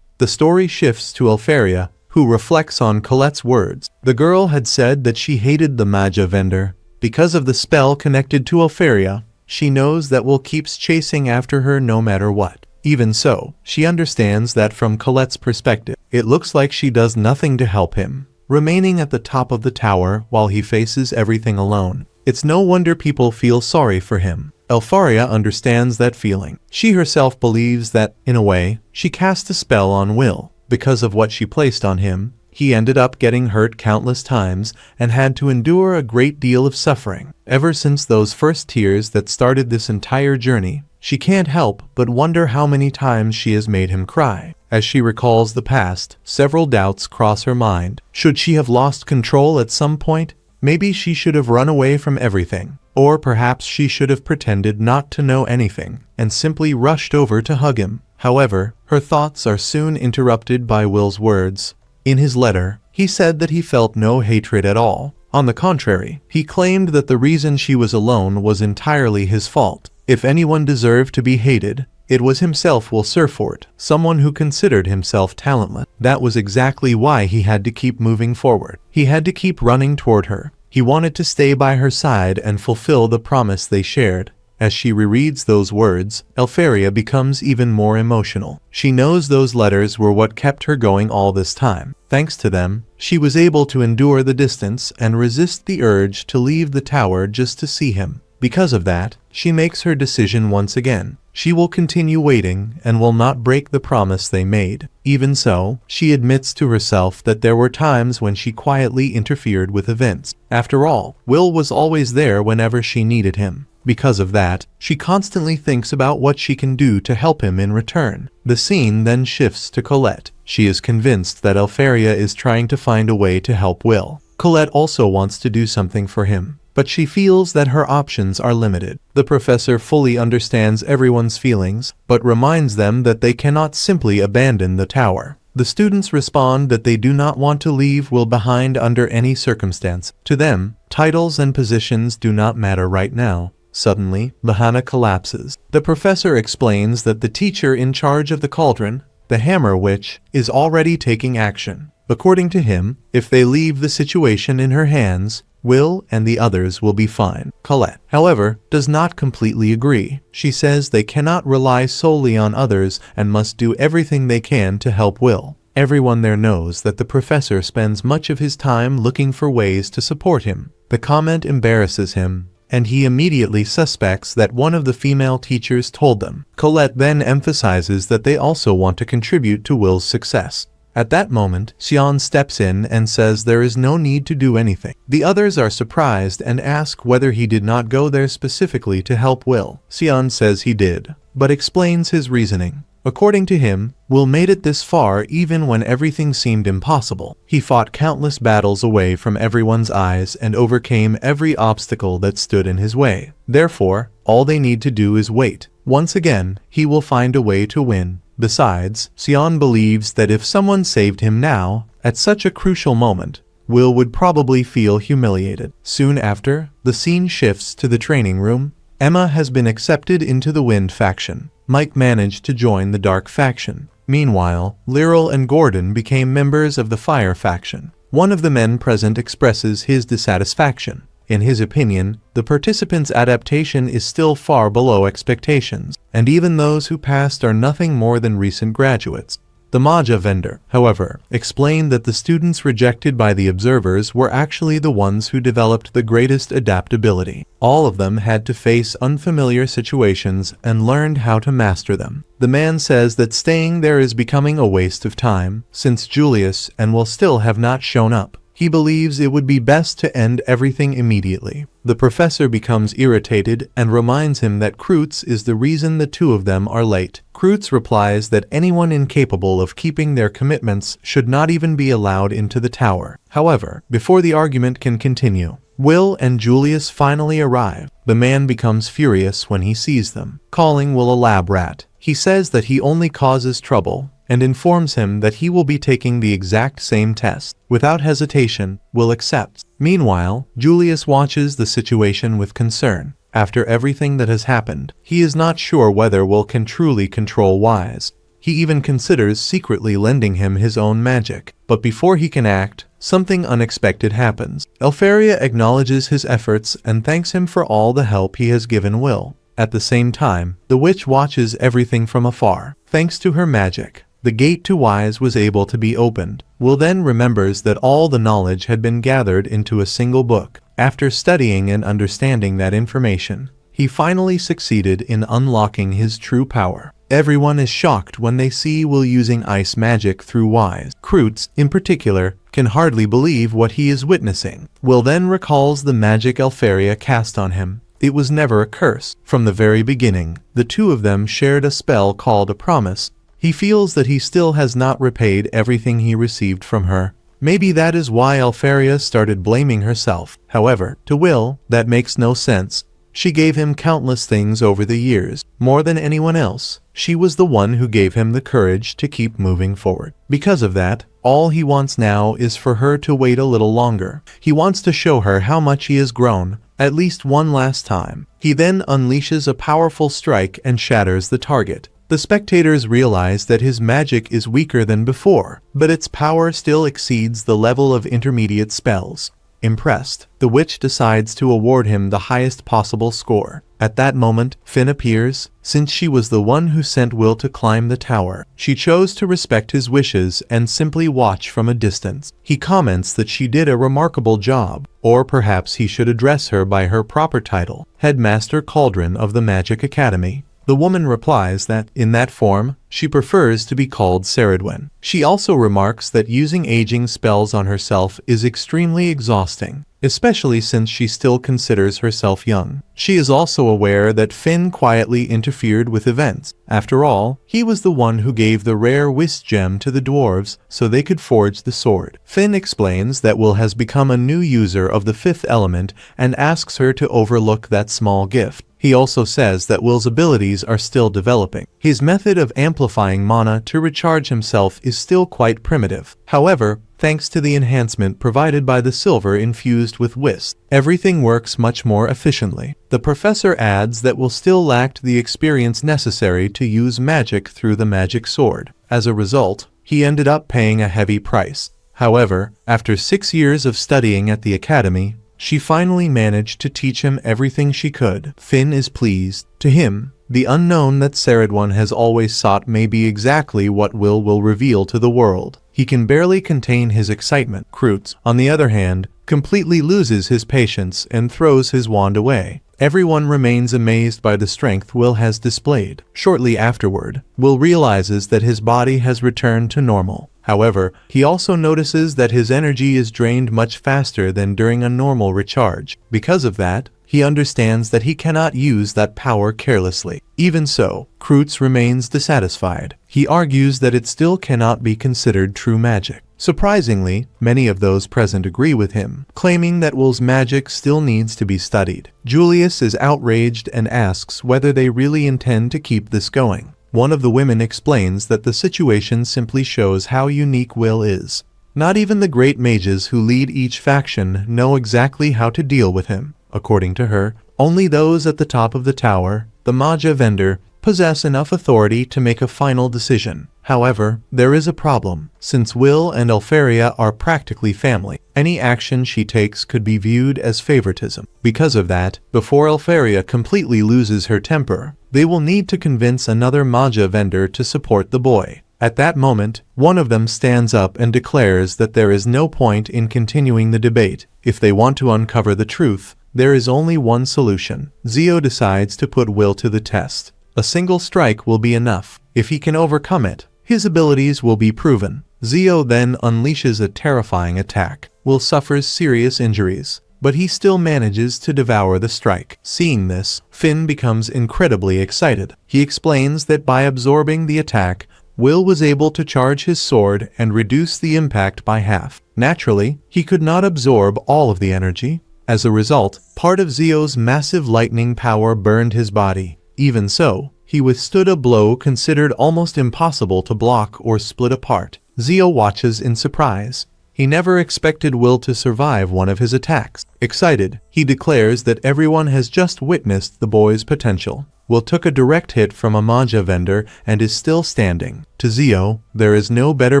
The story shifts to Elfaria, who reflects on Colette's words. The girl had said that she hated the Magia Vander. Because of the spell connected to Elfaria, she knows that Will keeps chasing after her no matter what. Even so, she understands that from Colette's perspective, it looks like she does nothing to help him, remaining at the top of the tower while he faces everything alone. It's no wonder people feel sorry for him. Elfaria understands that feeling. She herself believes that, in a way, she cast a spell on Will. Because of what she placed on him, He ended up getting hurt countless times and had to endure a great deal of suffering. Ever since those first tears that started this entire journey, she can't help but wonder how many times she has made him cry. As she recalls the past, several doubts cross her mind. Should she have lost control at some point? Maybe she should have run away from everything. Or perhaps she should have pretended not to know anything and simply rushed over to hug him. However, her thoughts are soon interrupted by Will's words. In his letter, he said that he felt no hatred at all. On the contrary, he claimed that the reason she was alone was entirely his fault. If anyone deserved to be hated, it was himself. Will Serfort, someone who considered himself talentless. That was exactly why he had to keep moving forward. He had to keep running toward her. He wanted to stay by her side and fulfill the promise they shared. As she rereads those words, Elfaria becomes even more emotional. She knows those letters were what kept her going all this time. Thanks to them, she was able to endure the distance and resist the urge to leave the tower just to see him. Because of that, she makes her decision once again. She will continue waiting and will not break the promise they made. Even so, she admits to herself that there were times when she quietly interfered with events. After all, Will was always there whenever she needed him. Because of that, she constantly thinks about what she can do to help him in return. The scene then shifts to Colette. She is convinced that Elfaria is trying to find a way to help Will. Colette also wants to do something for him, but she feels that her options are limited. The professor fully understands everyone's feelings, but reminds them that they cannot simply abandon the tower. The students respond that they do not want to leave Will behind under any circumstance. To them, titles and positions do not matter right now. Suddenly, Lahana collapses. The professor explains that the teacher in charge of the cauldron, the Hammer Witch, is already taking action. According to him, if they leave the situation in her hands, Will and the others will be fine. Colette, however, does not completely agree. She says they cannot rely solely on others and must do everything they can to help Will. Everyone there knows that the professor spends much of his time looking for ways to support him. The comment embarrasses him, and he immediately suspects that one of the female teachers told them. Colette then emphasizes that they also want to contribute to Will's success. At that moment, Xian steps in and says there is no need to do anything. The others are surprised and ask whether he did not go there specifically to help Will. Xian says he did, but explains his reasoning. According to him, Will made it this far even when everything seemed impossible. He fought countless battles away from everyone's eyes and overcame every obstacle that stood in his way. Therefore, all they need to do is wait. Once again, he will find a way to win. Besides, Xian believes that if someone saved him now, at such a crucial moment, Will would probably feel humiliated. Soon after, the scene shifts to the training room. Emma has been accepted into the Wind faction. Mike managed to join the Dark faction. Meanwhile, Lyral and Gordon became members of the Fire faction. One of the men present expresses his dissatisfaction. In his opinion, the participants' adaptation is still far below expectations, and even those who passed are nothing more than recent graduates. The Magia Vander, however, explained that the students rejected by the observers were actually the ones who developed the greatest adaptability. All of them had to face unfamiliar situations and learned how to master them. The man says that staying there is becoming a waste of time, since Julius and Will still have not shown up. He believes it would be best to end everything immediately. The professor becomes irritated and reminds him that Kreutz is the reason the two of them are late. Kreutz replies that anyone incapable of keeping their commitments should not even be allowed into the tower. However, before the argument can continue, Will and Julius finally arrive. The man becomes furious when he sees them, calling Will a lab rat. He says that he only causes trouble, and informs him that he will be taking the exact same test. Without hesitation, Will accepts. Meanwhile, Julius watches the situation with concern. After everything that has happened, he is not sure whether Will can truly control Wise. He even considers secretly lending him his own magic. But before he can act, something unexpected happens. Elfaria acknowledges his efforts and thanks him for all the help he has given Will. At the same time, the witch watches everything from afar. Thanks to her magic, the gate to Wise was able to be opened. Will then remembers that all the knowledge had been gathered into a single book. After studying and understanding that information, he finally succeeded in unlocking his true power. Everyone is shocked when they see Will using ice magic through Wise. Kreutz, in particular, can hardly believe what he is witnessing. Will then recalls the magic Elfaria cast on him. It was never a curse. From the very beginning, the two of them shared a spell called a promise. He feels that he still has not repaid everything he received from her. Maybe that is why Elfaria started blaming herself. However, to Will, that makes no sense. She gave him countless things over the years. More than anyone else, she was the one who gave him the courage to keep moving forward. Because of that, all he wants now is for her to wait a little longer. He wants to show her how much he has grown, at least one last time. He then unleashes a powerful strike and shatters the target. The spectators realize that his magic is weaker than before, but its power still exceeds the level of intermediate spells. Impressed, the witch decides to award him the highest possible score. At that moment, Finn appears. Since she was the one who sent Will to climb the tower, she chose to respect his wishes and simply watch from a distance. He comments that she did a remarkable job, or perhaps he should address her by her proper title, Headmaster Cauldron of the Magic Academy. The woman replies that, in that form, she prefers to be called Swordsman. She also remarks that using aging spells on herself is extremely exhausting, especially since she still considers herself young. She is also aware that Finn quietly interfered with events. After all, he was the one who gave the rare Wisp gem to the dwarves so they could forge the sword. Finn explains that Will has become a new user of the fifth element and asks her to overlook that small gift. He also says that Will's abilities are still developing. His method of amplifying mana to recharge himself is still quite primitive. However, thanks to the enhancement provided by the silver infused with Wisp, everything works much more efficiently. The professor adds that Will still lacked the experience necessary to use magic through the magic sword. As a result, he ended up paying a heavy price. However, after 6 years of studying at the academy, she finally managed to teach him everything she could. Finn is pleased. To him, the unknown that Swordsman has always sought may be exactly what will reveal to the world. He can barely contain his excitement. Kreutz, on the other hand, completely loses his patience and throws his wand away. Everyone remains amazed by the strength Will has displayed. Shortly afterward, Will realizes that his body has returned to normal. However, he also notices that his energy is drained much faster than during a normal recharge. Because of that, he understands that he cannot use that power carelessly. Even so, Kreutz remains dissatisfied. He argues that it still cannot be considered true magic. Surprisingly, many of those present agree with him, claiming that Will's magic still needs to be studied. Julius is outraged and asks whether they really intend to keep this going. One of the women explains that the situation simply shows how unique Will is. Not even the great mages who lead each faction know exactly how to deal with him. According to her, only those at the top of the tower, the Magia Vander, possess enough authority to make a final decision. However, there is a problem. Since Will and Elfaria are practically family, any action she takes could be viewed as favoritism. Because of that, before Elfaria completely loses her temper, they will need to convince another Magia Vander to support the boy. At that moment, one of them stands up and declares that there is no point in continuing the debate. If they want to uncover the truth, there is only one solution. Zio decides to put Will to the test. A single strike will be enough. If he can overcome it, his abilities will be proven. Zio then unleashes a terrifying attack. Will suffers serious injuries, but he still manages to devour the strike. Seeing this, Finn becomes incredibly excited. He explains that by absorbing the attack, Will was able to charge his sword and reduce the impact by half. Naturally, he could not absorb all of the energy. As a result, part of Zio's massive lightning power burned his body. Even so, he withstood a blow considered almost impossible to block or split apart. Zio watches in surprise. He never expected Will to survive one of his attacks. Excited, he declares that everyone has just witnessed the boy's potential. Will took a direct hit from a Magia Vander and is still standing. To Zio, there is no better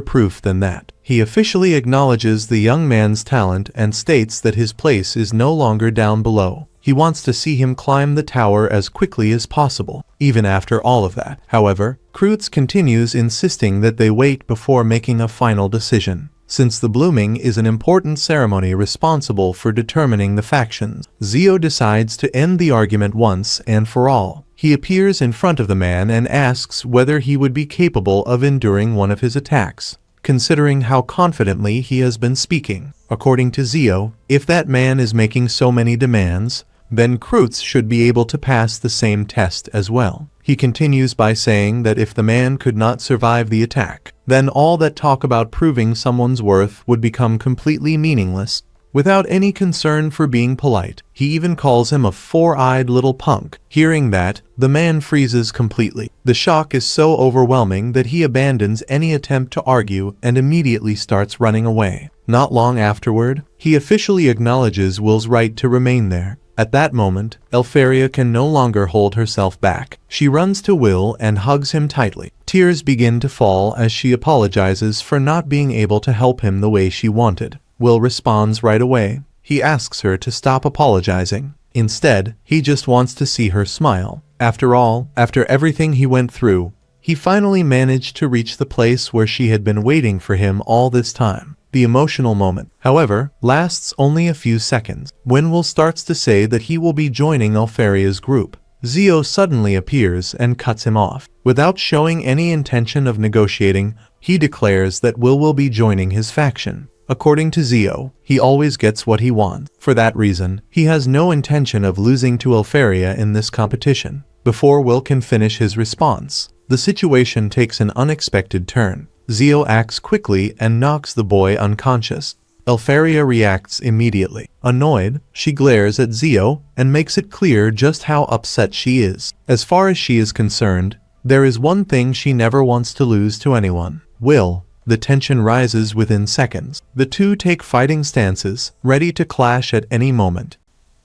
proof than that. He officially acknowledges the young man's talent and states that his place is no longer down below. He wants to see him climb the tower as quickly as possible. Even after all of that, however, Kreutz continues insisting that they wait before making a final decision. Since the blooming is an important ceremony responsible for determining the factions, Zio decides to end the argument once and for all. He appears in front of the man and asks whether he would be capable of enduring one of his attacks. considering how confidently he has been speaking. According to Zio, if that man is making so many demands, then Kreutz should be able to pass the same test as well. He continues by saying that if the man could not survive the attack, then all that talk about proving someone's worth would become completely meaningless. Without any concern for being polite, he even calls him a four-eyed little punk. Hearing that, the man freezes completely. The shock is so overwhelming that he abandons any attempt to argue and immediately starts running away. Not long afterward, he officially acknowledges Will's right to remain there. At that moment, Elfaria can no longer hold herself back. She runs to Will and hugs him tightly. Tears begin to fall as she apologizes for not being able to help him the way she wanted. Will responds right away. He asks her to stop apologizing. Instead, he just wants to see her smile. After all, after everything he went through, he finally managed to reach the place where she had been waiting for him all this time. The emotional moment, however, lasts only a few seconds, when Will starts to say that he will be joining Elfaria's group. Zio suddenly appears and cuts him off. Without showing any intention of negotiating, he declares that Will be joining his faction. According to Zio, he always gets what he wants. For that reason, he has no intention of losing to Elfaria in this competition. Before Will can finish his response, the situation takes an unexpected turn. Zio acts quickly and knocks the boy unconscious. Elfaria reacts immediately. Annoyed, she glares at Zio and makes it clear just how upset she is. As far as she is concerned, there is one thing she never wants to lose to anyone: Will. The tension rises within seconds. The two take fighting stances, ready to clash at any moment.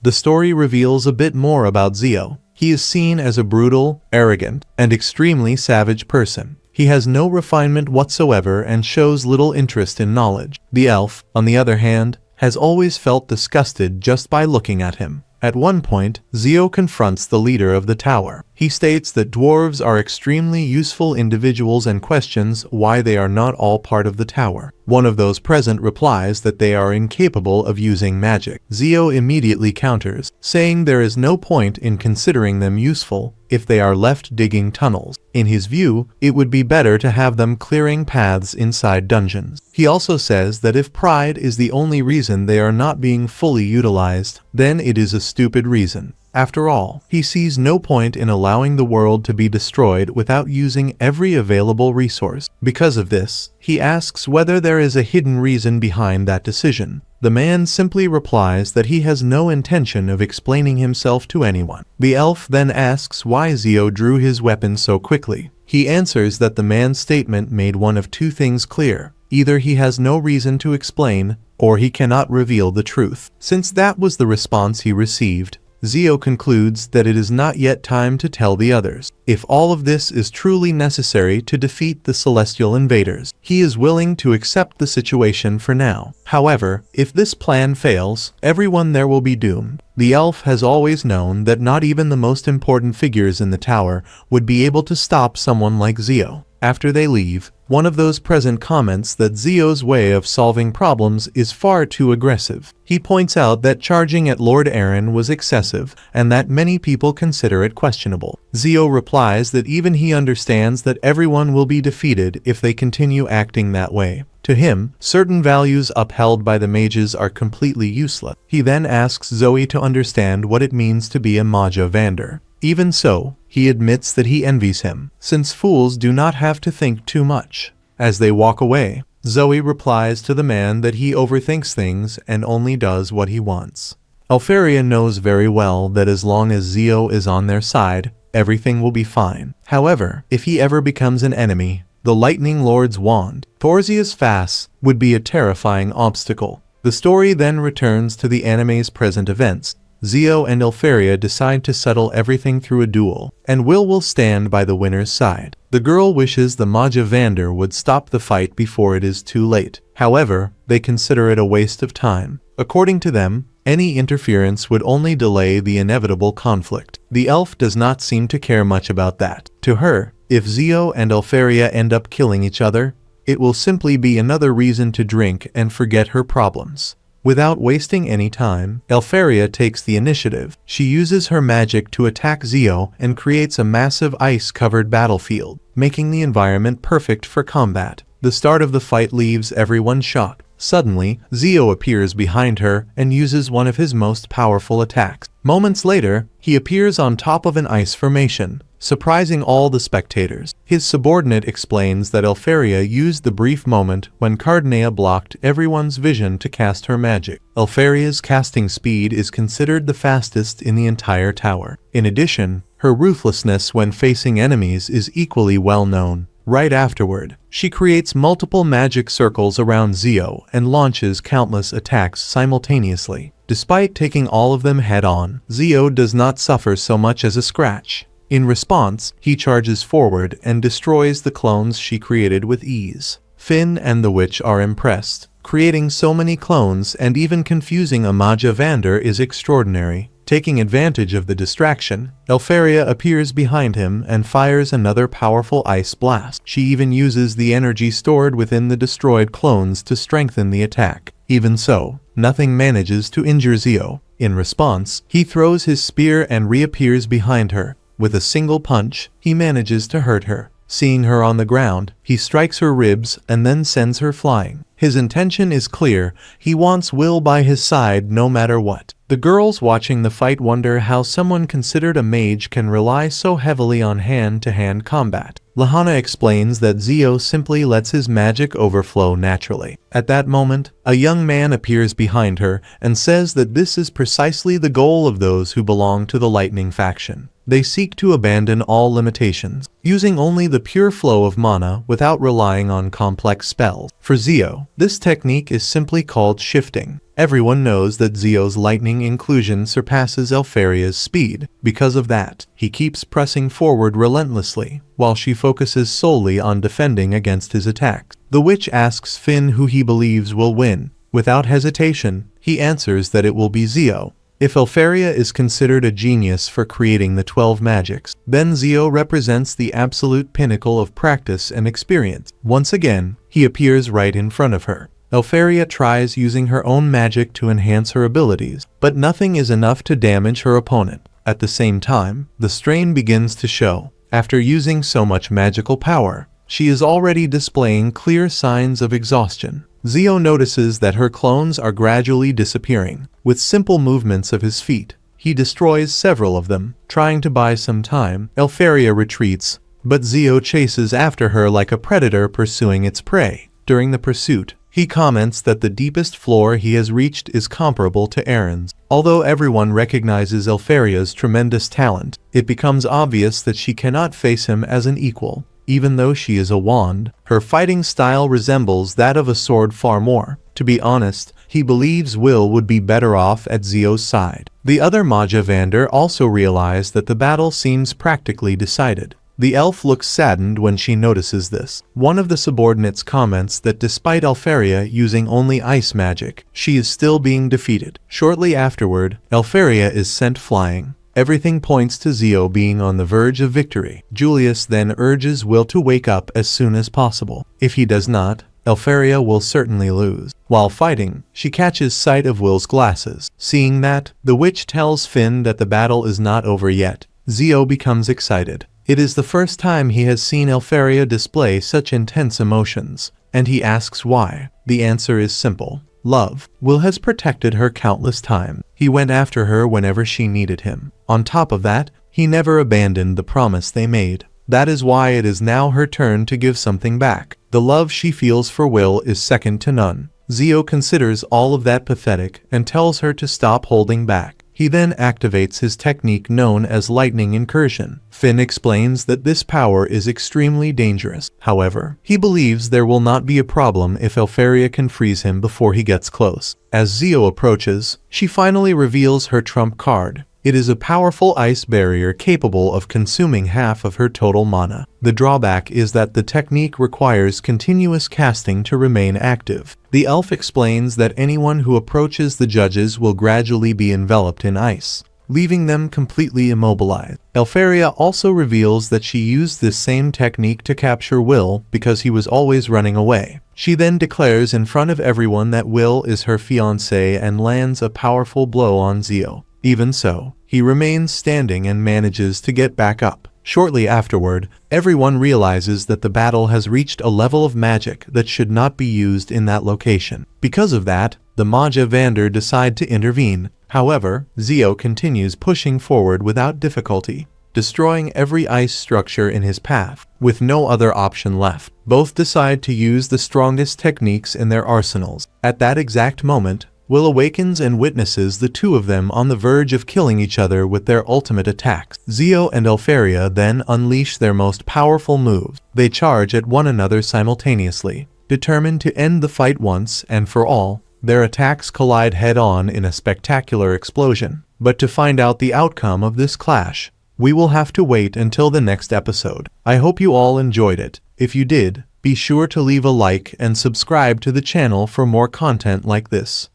The story reveals a bit more about Zio. He is seen as a brutal, arrogant, and extremely savage person. He has no refinement whatsoever and shows little interest in knowledge. The elf, on the other hand, has always felt disgusted just by looking at him. At one point, Zio confronts the leader of the tower. He states that dwarves are extremely useful individuals and questions why they are not all part of the tower. One of those present replies that they are incapable of using magic. Zio immediately counters, saying there is no point in considering them useful if they are left digging tunnels. In his view, it would be better to have them clearing paths inside dungeons. He also says that if pride is the only reason they are not being fully utilized, then it is a stupid reason. After all, he sees no point in allowing the world to be destroyed without using every available resource. Because of this, he asks whether there is a hidden reason behind that decision. The man simply replies that he has no intention of explaining himself to anyone. The elf then asks why Zio drew his weapon so quickly. He answers that the man's statement made one of two things clear: either he has no reason to explain, or he cannot reveal the truth. Since that was the response he received, Zio concludes that it is not yet time to tell the others. If all of this is truly necessary to defeat the celestial invaders, he is willing to accept the situation for now. However, if this plan fails, everyone there will be doomed. The elf has always known that not even the most important figures in the tower would be able to stop someone like Zio. After they leave, one of those present comments that Zio's way of solving problems is far too aggressive. He points out that charging at Lord Aaron was excessive and that many people consider it questionable. Zio replies that even he understands that everyone will be defeated if they continue acting that way. To him, certain values upheld by the mages are completely useless. He then asks Zoe to understand what it means to be a Magia Vander. Even so, he admits that he envies him, since fools do not have to think too much. As they walk away, Zoe replies to the man that he overthinks things and only does what he wants. Elfaria knows very well that as long as Zio is on their side, everything will be fine. However, if he ever becomes an enemy, the Lightning Lord's wand, Thorzia's Fass, would be a terrifying obstacle. The story then returns to the anime's present events. Zio and Elfaria decide to settle everything through a duel, and Will stand by the winner's side. The girl wishes the Magia Vander would stop the fight before it is too late. However, they consider it a waste of time. According to them, any interference would only delay the inevitable conflict. The elf does not seem to care much about that. To her, if Zio and Elfaria end up killing each other, it will simply be another reason to drink and forget her problems. Without wasting any time, Elfaria takes the initiative. She uses her magic to attack Zio and creates a massive ice-covered battlefield, making the environment perfect for combat. The start of the fight leaves everyone shocked. Suddenly, Zio appears behind her and uses one of his most powerful attacks. Moments later, he appears on top of an ice formation, surprising all the spectators. His subordinate explains that Elfaria used the brief moment when Cardinea blocked everyone's vision to cast her magic. Elfaria's casting speed is considered the fastest in the entire tower. In addition, her ruthlessness when facing enemies is equally well known. Right afterward, she creates multiple magic circles around Zio and launches countless attacks simultaneously. Despite taking all of them head-on, Zio does not suffer so much as a scratch. In response, he charges forward and destroys the clones she created with ease. Finn and the witch are impressed. Creating so many clones and even confusing a Magia Vander is extraordinary. Taking advantage of the distraction, Elfaria appears behind him and fires another powerful ice blast. She even uses the energy stored within the destroyed clones to strengthen the attack. Even so, nothing manages to injure Zio. In response, he throws his spear and reappears behind her. With a single punch, he manages to hurt her. Seeing her on the ground, he strikes her ribs and then sends her flying. His intention is clear. He wants Will by his side no matter what. The girls watching the fight wonder how someone considered a mage can rely so heavily on hand-to-hand combat. Lahana explains that Zio simply lets his magic overflow naturally. At that moment, a young man appears behind her and says that this is precisely the goal of those who belong to the Lightning faction. They seek to abandon all limitations, using only the pure flow of mana without relying on complex spells. For Zio, this technique is simply called shifting. Everyone knows that Zio's lightning inclusion surpasses Elfaria's speed. Because of that, he keeps pressing forward relentlessly, while she focuses solely on defending against his attacks. The witch asks Finn who he believes will win. Without hesitation, he answers that it will be Zio. If Elfaria is considered a genius for creating the 12 magics, then Zio represents the absolute pinnacle of practice and experience. Once again, he appears right in front of her. Elfaria tries using her own magic to enhance her abilities, but nothing is enough to damage her opponent. At the same time, the strain begins to show. After using so much magical power, she is already displaying clear signs of exhaustion. Zio notices that her clones are gradually disappearing. With simple movements of his feet, he destroys several of them. Trying to buy some time, Elfaria retreats, but Zio chases after her like a predator pursuing its prey. During the pursuit, he comments that the deepest floor he has reached is comparable to Aaron's. Although everyone recognizes Elfaria's tremendous talent, it becomes obvious that she cannot face him as an equal. Even though she is a wand, her fighting style resembles that of a sword far more. To be honest, he believes Will would be better off at Zio's side. The other Magia Vander also realize that the battle seems practically decided. The elf looks saddened when she notices this. One of the subordinates comments that despite Elfaria using only ice magic, she is still being defeated. Shortly afterward, Elfaria is sent flying. Everything points to Zio being on the verge of victory. Julius then urges Will to wake up as soon as possible. If he does not, Elfaria will certainly lose. While fighting, she catches sight of Will's glasses. Seeing that, the witch tells Finn that the battle is not over yet. Zio becomes excited. It is the first time he has seen Elfaria display such intense emotions, and he asks why. The answer is simple. Love. Will has protected her countless times. He went after her whenever she needed him. On top of that, he never abandoned the promise they made. That is why it is now her turn to give something back. The love she feels for Will is second to none. Zio considers all of that pathetic and tells her to stop holding back. He then activates his technique known as lightning incursion. Finn explains that this power is extremely dangerous. However, he believes there will not be a problem if Elfaria can freeze him before he gets close. As Zio approaches, she finally reveals her trump card. It is a powerful ice barrier capable of consuming half of her total mana. The drawback is that the technique requires continuous casting to remain active. The elf explains that anyone who approaches the judges will gradually be enveloped in ice, leaving them completely immobilized. Elfaria also reveals that she used this same technique to capture Will because he was always running away. She then declares in front of everyone that Will is her fiancé and lands a powerful blow on Zio. Even so, he remains standing and manages to get back up. Shortly afterward, everyone realizes that the battle has reached a level of magic that should not be used in that location. Because of that, the Magia Vander decide to intervene. However, Zio continues pushing forward without difficulty, destroying every ice structure in his path, with no other option left. Both decide to use the strongest techniques in their arsenals. At that exact moment, Will awakens and witnesses the two of them on the verge of killing each other with their ultimate attacks. Zio and Elfaria then unleash their most powerful moves. They charge at one another simultaneously, determined to end the fight once and for all. Their attacks collide head-on in a spectacular explosion. But to find out the outcome of this clash, we will have to wait until the next episode. I hope you all enjoyed it. If you did, be sure to leave a like and subscribe to the channel for more content like this.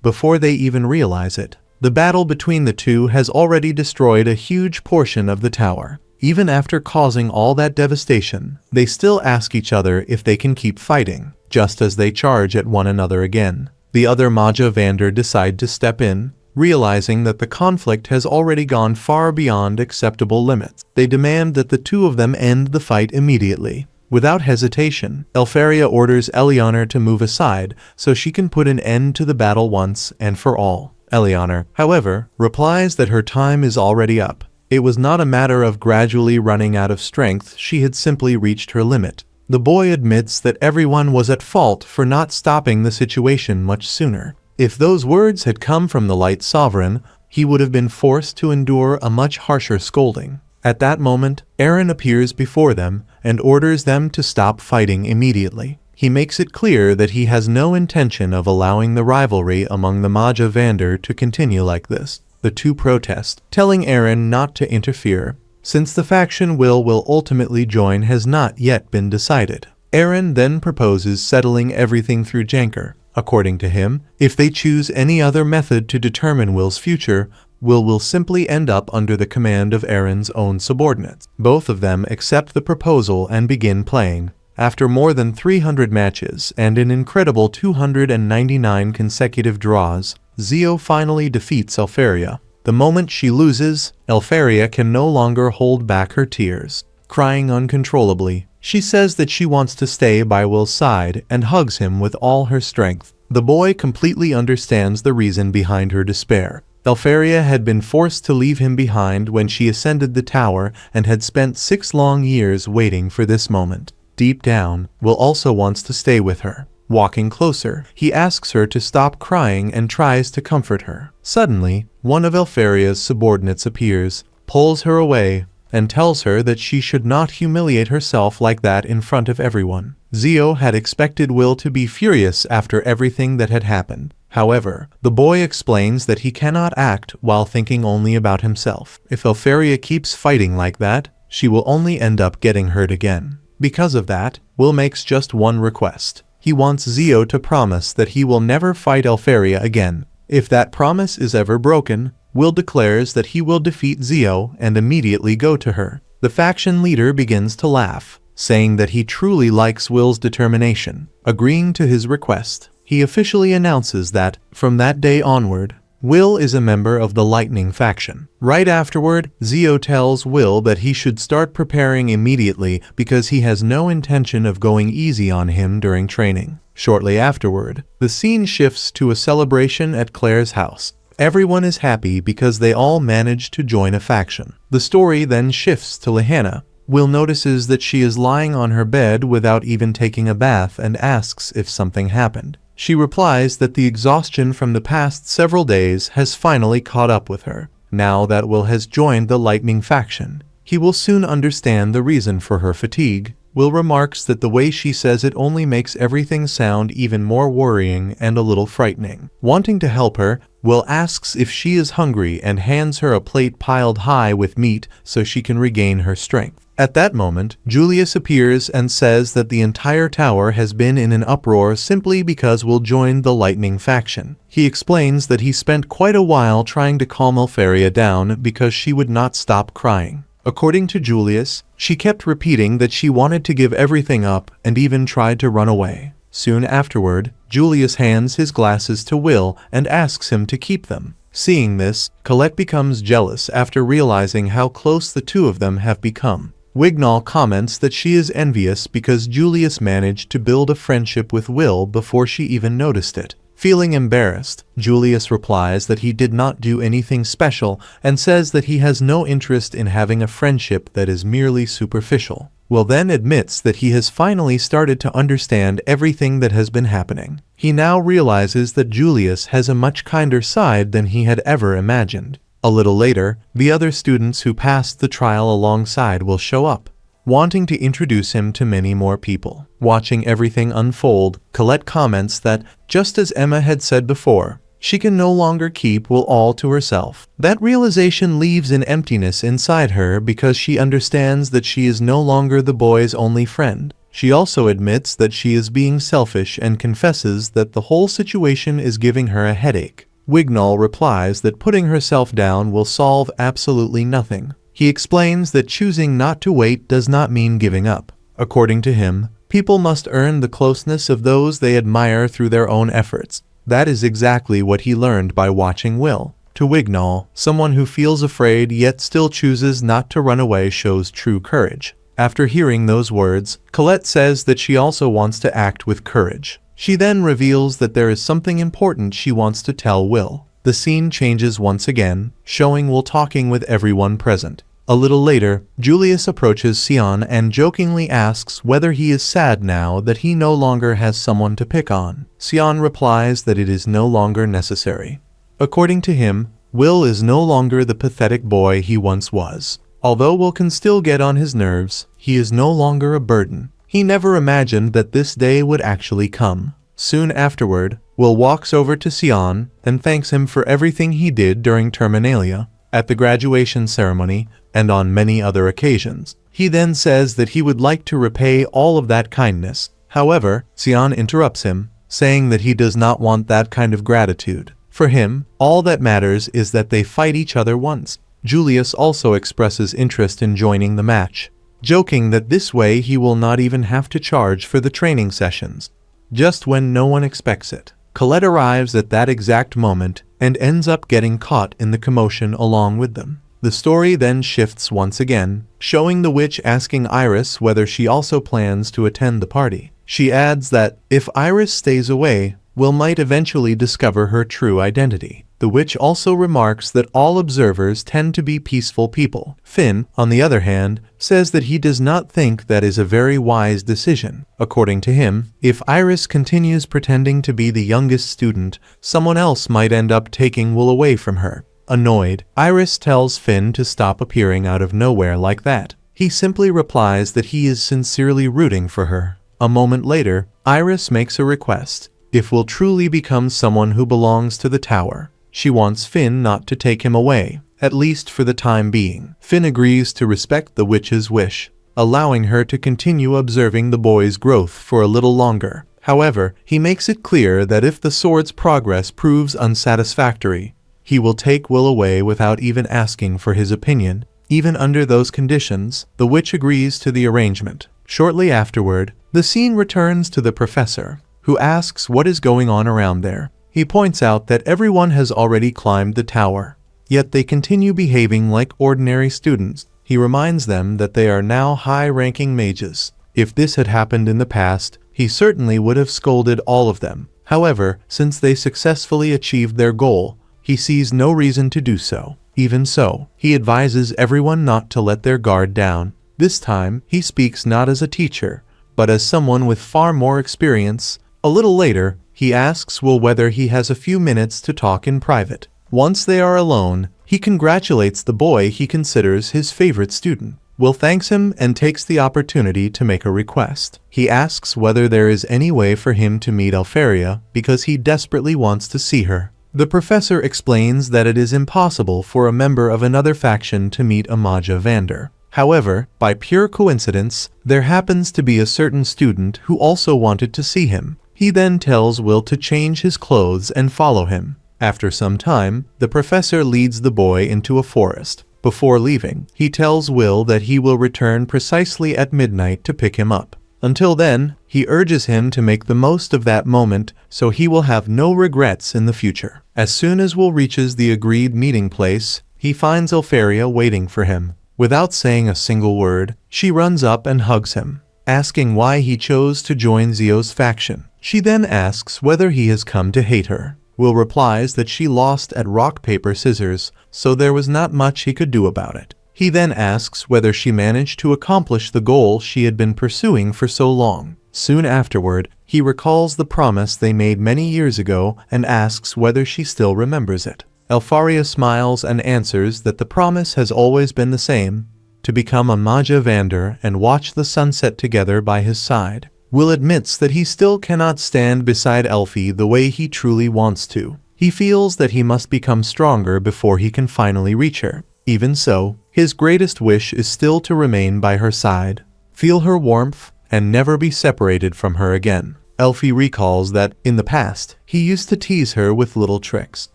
Before they even realize it, the battle between the two has already destroyed a huge portion of the tower. Even after causing all that devastation, they still ask each other if they can keep fighting, just as they charge at one another again. The other Magia Vander decide to step in, realizing that the conflict has already gone far beyond acceptable limits. They demand that the two of them end the fight immediately. Without hesitation, Elfaria orders Eleanor to move aside so she can put an end to the battle once and for all. Eleanor, however, replies that her time is already up. It was not a matter of gradually running out of strength, she had simply reached her limit. The boy admits that everyone was at fault for not stopping the situation much sooner. If those words had come from the Light Sovereign, he would have been forced to endure a much harsher scolding. At that moment, Eren appears before them and orders them to stop fighting immediately. He makes it clear that he has no intention of allowing the rivalry among the Magia Vander to continue like this. The two protest, telling Eren not to interfere, since the faction will ultimately join has not yet been decided. Eren then proposes settling everything through Janker. According to him, if they choose any other method to determine Will's future, will simply end up under the command of Eren's own subordinates. Both of them accept the proposal and begin playing. After more than 300 matches and an incredible 299 consecutive draws, Zio finally defeats Elfaria. The moment she loses, Elfaria can no longer hold back her tears. Crying uncontrollably, she says that she wants to stay by Will's side and hugs him with all her strength. The boy completely understands the reason behind her despair. Elfaria had been forced to leave him behind when she ascended the tower and had spent 6 long years waiting for this moment. Deep down, Will also wants to stay with her. Walking closer, he asks her to stop crying and tries to comfort her. Suddenly, one of Elfaria's subordinates appears, pulls her away, and tells her that she should not humiliate herself like that in front of everyone. Zio had expected Will to be furious after everything that had happened. However, the boy explains that he cannot act while thinking only about himself. If Elfaria keeps fighting like that, she will only end up getting hurt again. Because of that, Will makes just one request. He wants Zio to promise that he will never fight Elfaria again. If that promise is ever broken, Will declares that he will defeat Zio and immediately go to her. The faction leader begins to laugh, saying that he truly likes Will's determination. Agreeing to his request, he officially announces that, from that day onward, Will is a member of the Lightning faction. Right afterward, Zio tells Will that he should start preparing immediately because he has no intention of going easy on him during training. Shortly afterward, the scene shifts to a celebration at Claire's house. Everyone is happy because they all managed to join a faction. The story then shifts to Lehanna. Will notices that she is lying on her bed without even taking a bath and asks if something happened. She replies that the exhaustion from the past several days has finally caught up with her. Now that Will has joined the Lightning faction, he will soon understand the reason for her fatigue. Will remarks that the way she says it only makes everything sound even more worrying and a little frightening. Wanting to help her, Will asks if she is hungry and hands her a plate piled high with meat so she can regain her strength. At that moment, Julius appears and says that the entire tower has been in an uproar simply because Will joined the Lightning faction. He explains that he spent quite a while trying to calm Elfaria down because she would not stop crying. According to Julius, she kept repeating that she wanted to give everything up and even tried to run away. Soon afterward, Julius hands his glasses to Will and asks him to keep them. Seeing this, Colette becomes jealous after realizing how close the two of them have become. Wignall comments that she is envious because Julius managed to build a friendship with Will before she even noticed it. Feeling embarrassed, Julius replies that he did not do anything special and says that he has no interest in having a friendship that is merely superficial. Will then admits that he has finally started to understand everything that has been happening. He now realizes that Julius has a much kinder side than he had ever imagined. A little later, the other students who passed the trial alongside will show up, wanting to introduce him to many more people. Watching everything unfold, Colette comments that, just as Emma had said before, she can no longer keep Will all to herself. That realization leaves an emptiness inside her because she understands that she is no longer the boy's only friend. She also admits that she is being selfish and confesses that the whole situation is giving her a headache. Wignall replies that putting herself down will solve absolutely nothing. He explains that choosing not to wait does not mean giving up. According to him, people must earn the closeness of those they admire through their own efforts. That is exactly what he learned by watching Will. To Wignall, someone who feels afraid yet still chooses not to run away shows true courage. After hearing those words, Colette says that she also wants to act with courage. She then reveals that there is something important she wants to tell Will. The scene changes once again, showing Will talking with everyone present. A little later, Julius approaches Sion and jokingly asks whether he is sad now that he no longer has someone to pick on. Sion replies that it is no longer necessary. According to him, Will is no longer the pathetic boy he once was. Although Will can still get on his nerves, he is no longer a burden. He never imagined that this day would actually come. Soon afterward, Will walks over to Sion and thanks him for everything he did during Terminalia, at the graduation ceremony, and on many other occasions. He then says that he would like to repay all of that kindness. However, Sion interrupts him, saying that he does not want that kind of gratitude. For him, all that matters is that they fight each other once. Julius also expresses interest in joining the match, joking that this way he will not even have to charge for the training sessions. Just when no one expects it, Colette arrives at that exact moment and ends up getting caught in the commotion along with them. The story then shifts once again, showing the witch asking Iris whether she also plans to attend the party. She adds that, if Iris stays away, Will might eventually discover her true identity. The witch also remarks that all observers tend to be peaceful people. Finn, on the other hand, says that he does not think that is a very wise decision. According to him, if Iris continues pretending to be the youngest student, someone else might end up taking Will away from her. Annoyed, Iris tells Finn to stop appearing out of nowhere like that. He simply replies that he is sincerely rooting for her. A moment later, Iris makes a request. If Will truly become someone who belongs to the tower, she wants Finn not to take him away, at least for the time being. Finn agrees to respect the witch's wish, allowing her to continue observing the boy's growth for a little longer. However, he makes it clear that if the sword's progress proves unsatisfactory, he will take Will away without even asking for his opinion. Even under those conditions, the witch agrees to the arrangement. Shortly afterward, the scene returns to the professor, who asks what is going on around there. He points out that everyone has already climbed the tower, yet they continue behaving like ordinary students. He reminds them that they are now high-ranking mages. If this had happened in the past, he certainly would have scolded all of them. However, since they successfully achieved their goal, he sees no reason to do so. Even so, he advises everyone not to let their guard down. This time, he speaks not as a teacher, but as someone with far more experience. A little later, he asks Will whether he has a few minutes to talk in private. Once they are alone, he congratulates the boy he considers his favorite student. Will thanks him and takes the opportunity to make a request. He asks whether there is any way for him to meet Elfaria because he desperately wants to see her. The professor explains that it is impossible for a member of another faction to meet a Magia Vander. However, by pure coincidence, there happens to be a certain student who also wanted to see him. He then tells Will to change his clothes and follow him. After some time, the professor leads the boy into a forest. Before leaving, he tells Will that he will return precisely at midnight to pick him up. Until then, he urges him to make the most of that moment so he will have no regrets in the future. As soon as Will reaches the agreed meeting place, he finds Elfaria waiting for him. Without saying a single word, she runs up and hugs him, asking why he chose to join Zio's faction. She then asks whether he has come to hate her. Will replies that she lost at rock paper scissors, so there was not much he could do about it. He then asks whether she managed to accomplish the goal she had been pursuing for so long. Soon afterward, he recalls the promise they made many years ago and asks whether she still remembers it. Elfaria smiles and answers that the promise has always been the same, to become a Magia Vander and watch the sunset together by his side. Will admits that he still cannot stand beside Elfie the way he truly wants to. He feels that he must become stronger before he can finally reach her. Even so, his greatest wish is still to remain by her side, feel her warmth, and never be separated from her again. Elfie recalls that, in the past, he used to tease her with little tricks.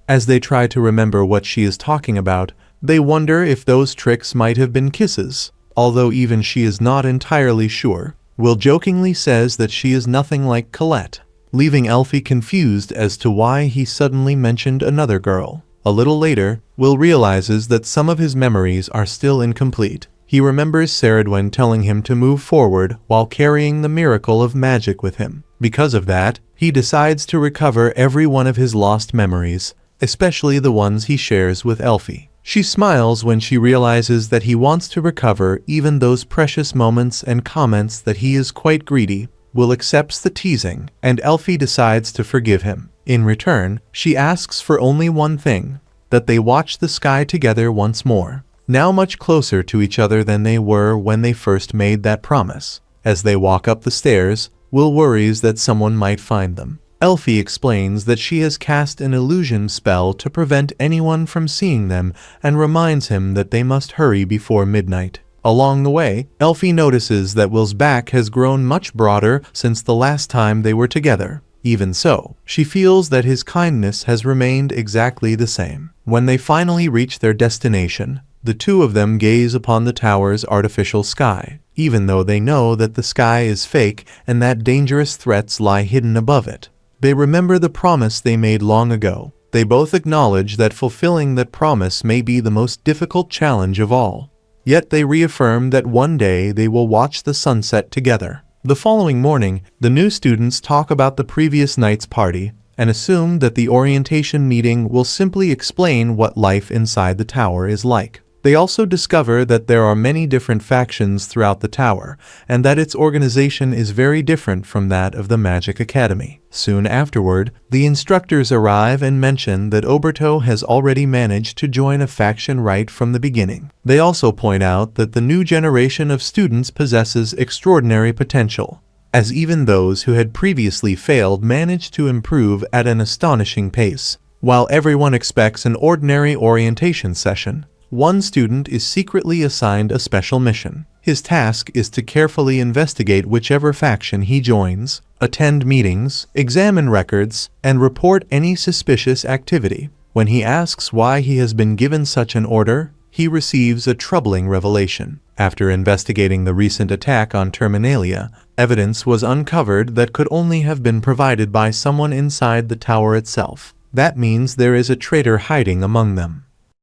As they try to remember what she is talking about, they wonder if those tricks might have been kisses. Although even she is not entirely sure, Will jokingly says that she is nothing like Colette, leaving Elfie confused as to why he suddenly mentioned another girl. A little later, Will realizes that some of his memories are still incomplete. He remembers Swordsman telling him to move forward while carrying the miracle of magic with him. Because of that, he decides to recover every one of his lost memories, especially the ones he shares with Elfie. She smiles when she realizes that he wants to recover even those precious moments and comments that he is quite greedy. Will accepts the teasing, and Elfie decides to forgive him. In return, she asks for only one thing, that they watch the sky together once more, now much closer to each other than they were when they first made that promise. As they walk up the stairs, Will worries that someone might find them. Elfie explains that she has cast an illusion spell to prevent anyone from seeing them and reminds him that they must hurry before midnight. Along the way, Elfie notices that Will's back has grown much broader since the last time they were together. Even so, she feels that his kindness has remained exactly the same. When they finally reach their destination, the two of them gaze upon the tower's artificial sky, even though they know that the sky is fake and that dangerous threats lie hidden above it. They remember the promise they made long ago. They both acknowledge that fulfilling that promise may be the most difficult challenge of all. Yet they reaffirm that one day they will watch the sunset together. The following morning, the new students talk about the previous night's party and assume that the orientation meeting will simply explain what life inside the tower is like. They also discover that there are many different factions throughout the tower, and that its organization is very different from that of the Magic Academy. Soon afterward, the instructors arrive and mention that Oberto has already managed to join a faction right from the beginning. They also point out that the new generation of students possesses extraordinary potential, as even those who had previously failed managed to improve at an astonishing pace. While everyone expects an ordinary orientation session, one student is secretly assigned a special mission. His task is to carefully investigate whichever faction he joins, attend meetings, examine records, and report any suspicious activity. When he asks why he has been given such an order, he receives a troubling revelation. After investigating the recent attack on Terminalia, evidence was uncovered that could only have been provided by someone inside the tower itself. That means there is a traitor hiding among them.